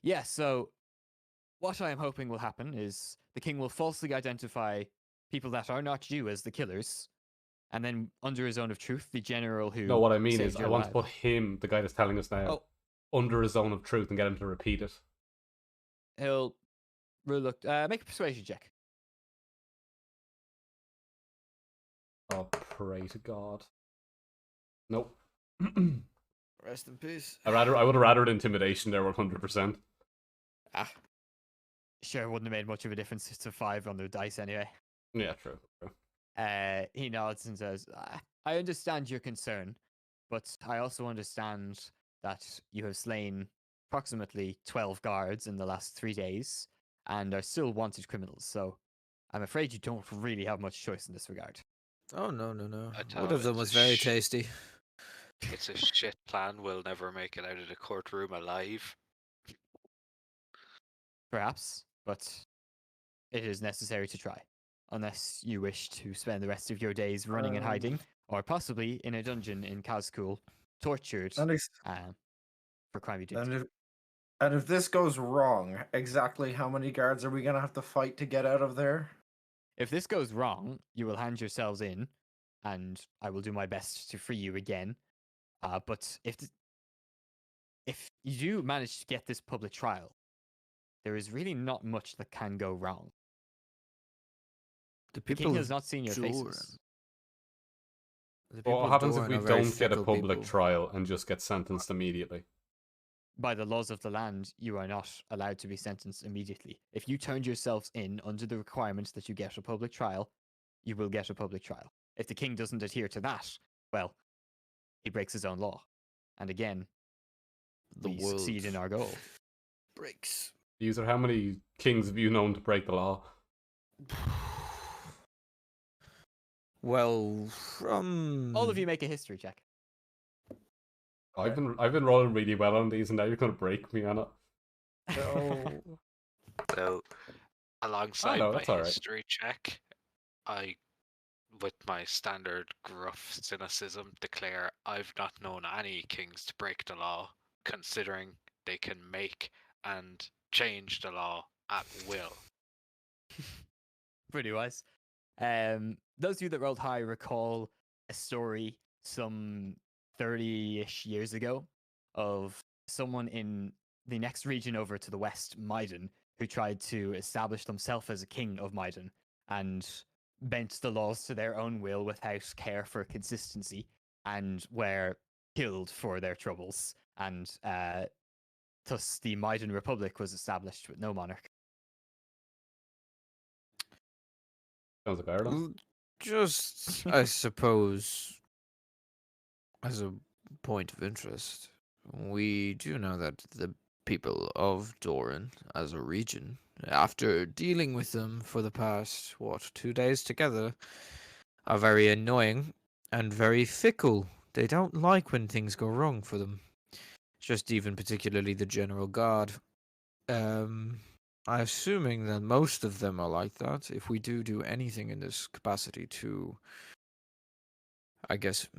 Yeah, so what I am hoping will happen is the king will falsely identify people that are not you as the killers, and then under his zone of truth, the general who... No, what I mean saved is I your want to lives- put him, the guy that's telling us now, under a zone of truth and get him to repeat it. He'll make a persuasion check. Oh, pray to God. Nope. Rest in peace. I would have rathered intimidation there 100%. Sure, wouldn't have made much of a difference. It's a 5 on the dice anyway. Yeah, true. He nods and says, I understand your concern, but I also understand that you have slain approximately 12 guards in the last 3 days and are still wanted criminals. So I'm afraid you don't really have much choice in this regard. Oh, no, no, no. I tell One him of them it's was a very tasty. It's a shit plan. We'll never make it out of the courtroom alive. Perhaps, but it is necessary to try. Unless you wish to spend the rest of your days running and hiding, or possibly in a dungeon in Kazkul, tortured And, ex- for crime you did. and if this goes wrong, exactly how many guards are we gonna have to fight to get out of there? If this goes wrong, you will hand yourselves in, and I will do my best to free you again. But if you do manage to get this public trial, there is really not much that can go wrong. The The people king of has not seen your Doran. faces. The people What of happens if Doran we are very don't get a fickle public people. trial and just get sentenced immediately? By the laws of the land, you are not allowed to be sentenced immediately. If you turned yourselves in under the requirements that you get a public trial, you will get a public trial. If the king doesn't adhere to that, well, he breaks his own law. And again, The we world succeed in our goal. breaks. User, how many kings have you known to break the law? Well, from All of you make a history check. I've been rolling really well on these, and now you're gonna break me on it. No. So, alongside no, my that's all right. history check, I, with my standard gruff cynicism, declare I've not known any kings to break the law, considering they can make and change the law at will. Pretty wise. Those of you that rolled high recall a story some 30-ish years ago of someone in the next region over to the west, Maiden, who tried to establish themselves as a king of Maiden and bent the laws to their own will without care for consistency, and were killed for their troubles. And thus the Maiden Republic was established with no monarch. Sounds like Ireland. Just, I suppose, as a point of interest, we do know that the people of Doran, as a region, after dealing with them for the past, 2 days together, are very annoying and very fickle. They don't like when things go wrong for them. Just even particularly the General Guard. I'm assuming that most of them are like that. If we do anything in this capacity to, I guess,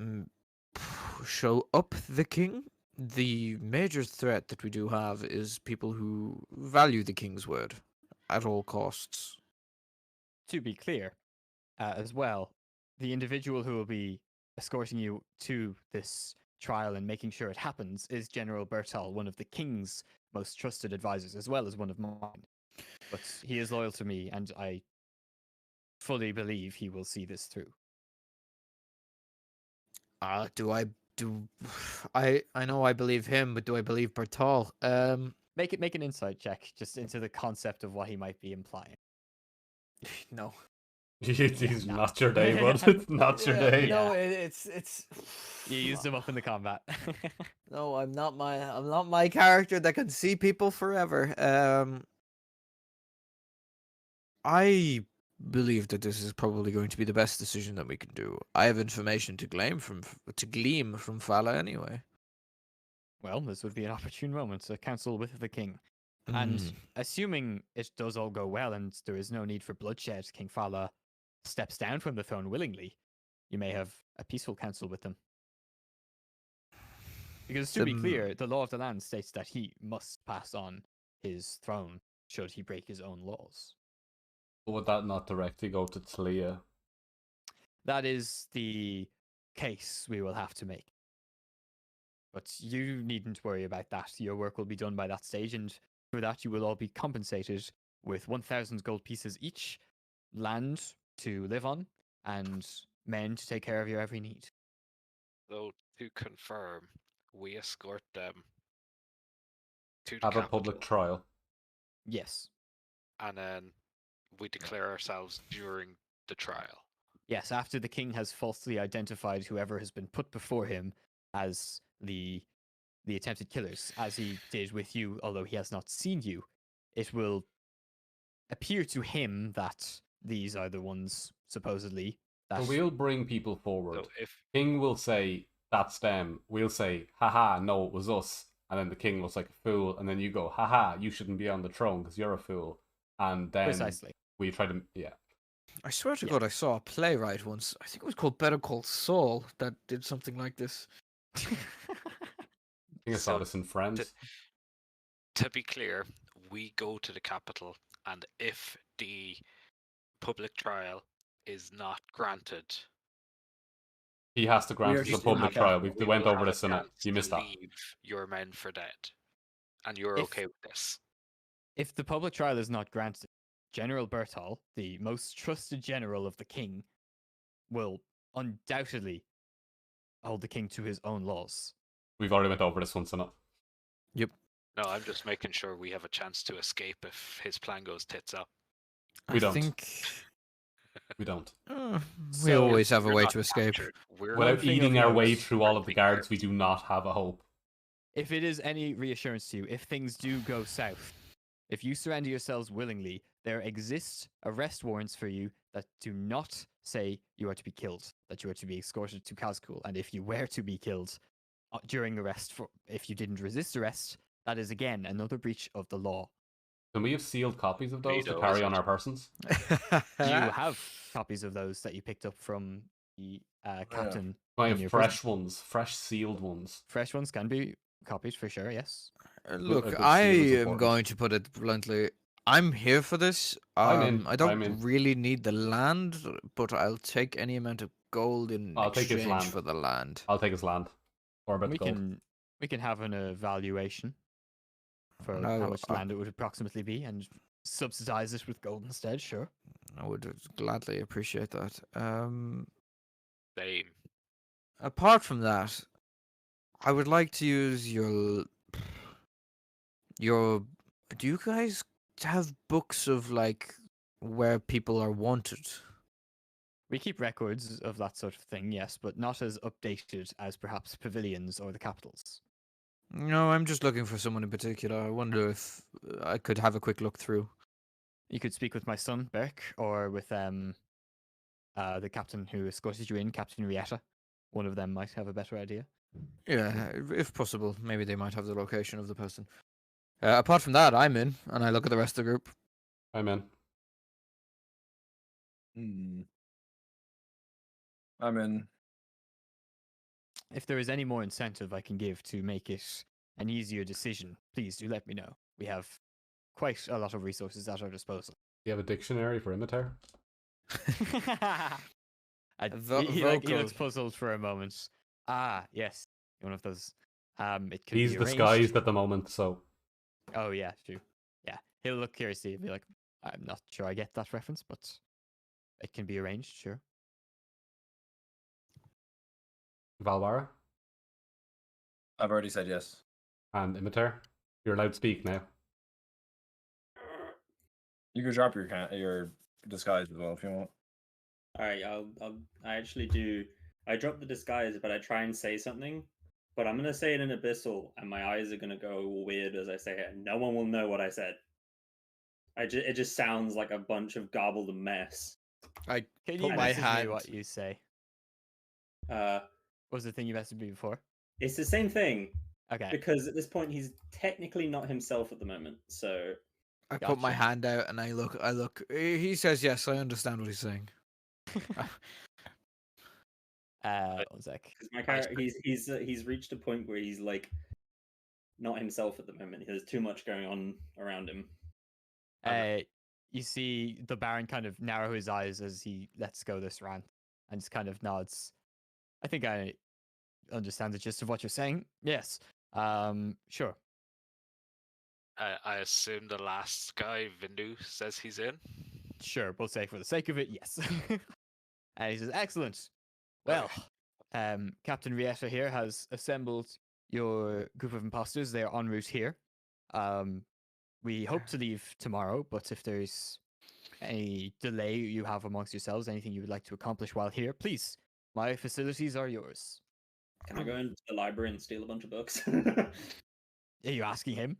show up the king, the major threat that we do have is people who value the king's word at all costs. To be clear, as well, the individual who will be escorting you to this trial and making sure it happens is General Bertal, one of the king's most trusted advisors, as well as one of mine. But he is loyal to me, and I fully believe he will see this through. I know I believe him, but do I believe Bertal? Make an insight check just into the concept of what he might be implying. No. He's no. not your day, bud. It's not your day. No, Yeah. it's. You used him up in the combat. No, I'm not my character that can see people forever. I believe that this is probably going to be the best decision that we can do. I have information to glean from Fala anyway. Well, this would be an opportune moment to counsel with the king. And assuming it does all go well and there is no need for bloodshed, King Fala steps down from the throne willingly, you may have a peaceful council with him. Because to be clear, the law of the land states that he must pass on his throne should he break his own laws. Would that not directly go to Talia? That is the case we will have to make. But you needn't worry about that. Your work will be done by that stage, and for that you will all be compensated with 1,000 gold pieces each, land to live on, and men to take care of your every need. So, to confirm, we escort them to the Have a capital, public trial. Yes. and then we declare ourselves during the trial. Yes, after the king has falsely identified whoever has been put before him, as the attempted killers, as he did with you, although he has not seen you. It will appear to him that these are the ones supposedly that So we'll bring people forward. So if King will say, that's them. We'll say, haha, no, it was us. And then the king looks like a fool. And then you go, haha, you shouldn't be on the throne because you're a fool. And then precisely. we try to, yeah. I swear to Yeah. God, I saw a playwright once. I think it was called Better Call Saul that did something like this. I think I saw So this in Friends. to be clear, we go to the capital, and if the public trial is not granted, He has to grant are us a just public in the trial. capital. We we went will over have a this, Sinnot. chance You missed to that. leave your men for dead, and you're If- okay with this. If the public trial is not granted, General Berthol, the most trusted general of the king, will undoubtedly hold the king to his own laws. We've already went over this once, Sinnot. No, I'm just making sure we have a chance to escape if his plan goes tits up. We I don't. think We don't. we So, always have a We're way not to escape. captured. We're Without thing eating of our note, way through all of the we're guards, we taking do not have a hope. If it is any reassurance to you, if things do go south, if you surrender yourselves willingly, there exist arrest warrants for you that do not say you are to be killed, that you are to be escorted to Kazkul, and if you were to be killed during arrest, if you didn't resist arrest, that is again another breach of the law. Can we have sealed copies of those to Morindow, carry is on it? our persons? You have copies of those that you picked up from the captain. I in have your fresh prison. ones, fresh sealed ones. Fresh ones can be copied for sure, yes. Look, good I seal is am important. going to put it bluntly. I'm here for this. I'm in, I don't I'm in. really need the land, but I'll take any amount of gold in I'll take his exchange land. for the land. I'll take his land. Or about We the gold. can have an evaluation for No, how much land it would approximately be and subsidize it with gold instead, sure. I would gladly appreciate that. Same. Apart from that, I would like to use your. Do you guys have books of like where people are wanted? We keep records of that sort of thing, yes, but not as updated as perhaps pavilions or the capitals. No, I'm just looking for someone in particular. I wonder if I could have a quick look through. You could speak with my son, Berk, or with the captain who escorted you in, Captain Rietta. One of them might have a better idea. Yeah, if possible. Maybe they might have the location of the person. Apart from that, I'm in, and I look at the rest of the group. I'm in. I'm in. If there is any more incentive I can give to make it an easier decision, please do let me know. We have quite a lot of resources at our disposal. Do you have a dictionary for imitator? He looks Vocal. puzzled for a moment. Ah, yes, one of those. It could He's be arranged. disguised at the moment, so Oh yeah, true. Yeah, he'll look curiously and be like, "I'm not sure I get that reference, but it can be arranged, sure." Valvara I've already said yes. and imitator. You're allowed to speak now. You could drop your disguise as well if you want. All right, I actually do. I drop the disguise, but I try and say something. But I'm gonna say it in abyssal, and my eyes are gonna go all weird as I say it. And no one will know what I said. It just sounds like a bunch of garbled mess. I Can put you my message hand. me what you say? Uh, What was the thing you messaged me before? it's the same thing Okay. because at this point he's technically not himself at the moment. So I put my Gotcha. hand out and I look. He says yes. I understand what he's saying. 1 sec. because my character, he's reached a point where he's like not himself at the moment. There's too much going on around him. You see the Baron kind of narrow his eyes as he lets go this rant and just kind of nods. I think I understand the gist of what you're saying. Yes. Sure. I assume the last guy, Vindu, says he's in. Sure. We'll say for the sake of it, yes. And he says, excellent. Well, Captain Rietta here has assembled your group of imposters. They are en route here. We hope to leave tomorrow, but if there's any delay you have amongst yourselves, anything you would like to accomplish while here, please, my facilities are yours. Can I go into the library and steal a bunch of books? Are you asking him?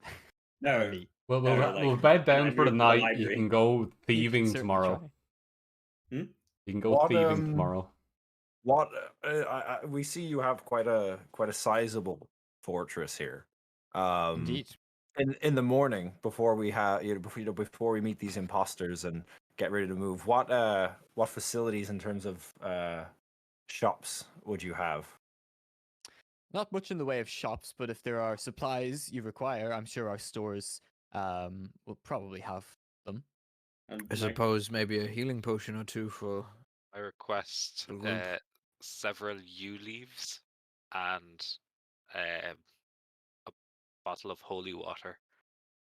No. Or me? Well, No, we'll like, bed can I down for the move to the night. You library? can go You can thieving certainly tomorrow. try. You can go What, thieving tomorrow. What we see you have quite a sizable fortress here. Indeed. In the morning before we have before we meet these imposters and get ready to move, what facilities in terms of shops would you have? Not much in the way of shops, but if there are supplies you require, I'm sure our stores will probably have them. And I suppose maybe a healing potion or two for. I request The group. several yew leaves and a bottle of holy water.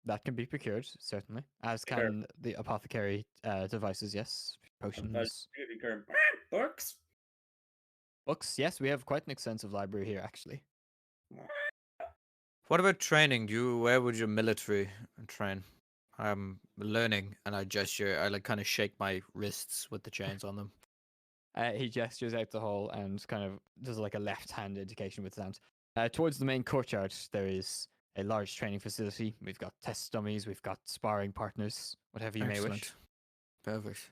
That can be procured, certainly, as Sure. can the apothecary devices, yes. Potions. Books. Books, yes, we have quite an extensive library here, actually. What about training? Where would your military train? I'm learning, and I gesture. I like kind of shake my wrists with the chains on them. He gestures out the hall and kind of does like a left-hand indication with his hand. Towards the main courtyard, there is a large training facility. We've got test dummies, we've got sparring partners, whatever you may wish. Excellent. Perfect.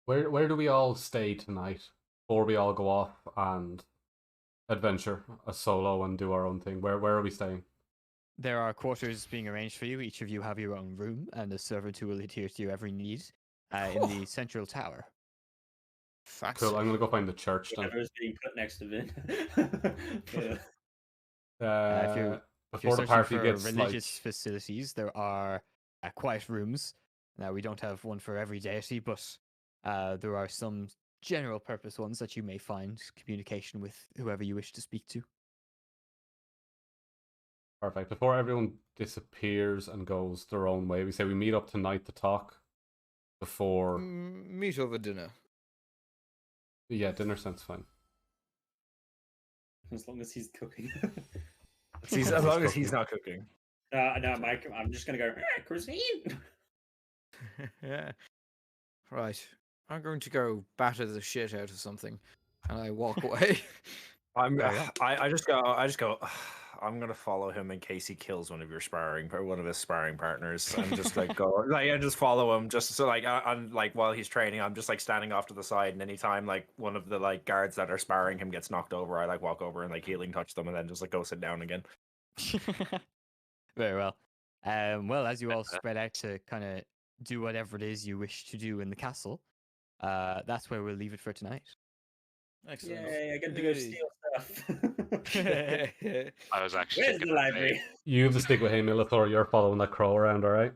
Where do we all stay tonight before we all go off and adventure a solo and do our own thing? Where are we staying? There are quarters being arranged for you. Each of you have your own room, and a servant who will adhere to your every need in the central tower. Cool. I'm gonna go find the church then. Whatever's being put next to Vin. If you're Before the searching party for gets religious facilities, there are quiet rooms. Now, we don't have one for every deity, but there are some general purpose ones that you may find communication with whoever you wish to speak to. Perfect. Before everyone disappears and goes their own way, we say we meet up tonight to talk before. Meet over dinner. Yeah, dinner sounds fine. As long as he's cooking. As long as he's not cooking. No, Mike. I'm just gonna go. Cuisine. Yeah. Right. I'm going to go batter the shit out of something, and I walk away. I just go. I'm gonna follow him in case he kills one of his sparring partners, and just like go like I just follow him just so like I'm like while he's training, I'm just like standing off to the side, and anytime like one of the like guards that are sparring him gets knocked over, I like walk over and like healing touch them, and then just like go sit down again. Very well. Well, as you all spread out to kind of do whatever it is you wish to do in the castle, that's where we'll leave it for tonight. Excellent. Yay! I get to go steal stuff. I was actually Where's the gonna say, library? You have to stick with him, Milithor. You're following that crow around, all right?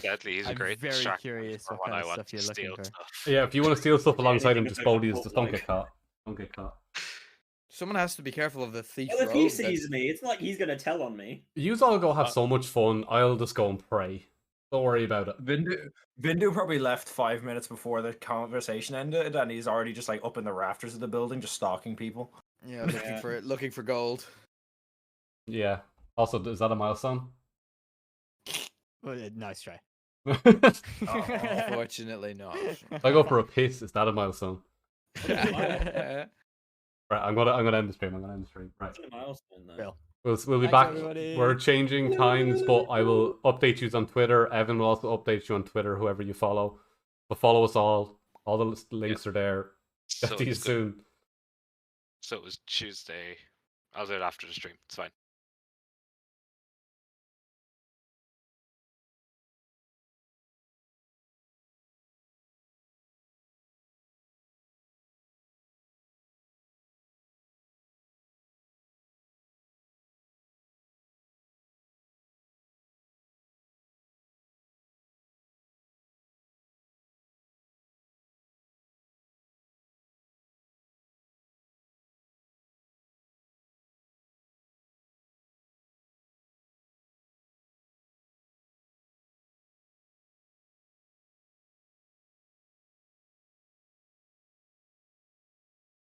Deadly, he's a I'm great very distraction curious for what when kind I of want stuff to you're looking steal for. stuff. Yeah, if you want to steal stuff alongside him, anything just with, like, a bodies. bolt, Just don't like- get caught. Don't get caught. Someone has to be careful of the thief. Well, if he rogue sees that's- me, it's not like he's gonna tell on me. You all go have so much fun. I'll just go and pray. Don't worry about it. Vindu probably left 5 minutes before the conversation ended, and he's already just like up in the rafters of the building, just stalking people. Yeah, looking for gold. Yeah. Also, is that a milestone? Well, nice try. Unfortunately not. If I go for a piss, is that a milestone? Right, I'm gonna end the stream. Right. It's a milestone, though. Real. We'll be Thanks, back. everybody. We're changing times, but I will update you on Twitter. Evan will also update you on Twitter, whoever you follow. But follow us all. All the links are there. So Get to you it's good. soon. So it was Tuesday. I'll do it after the stream. It's fine.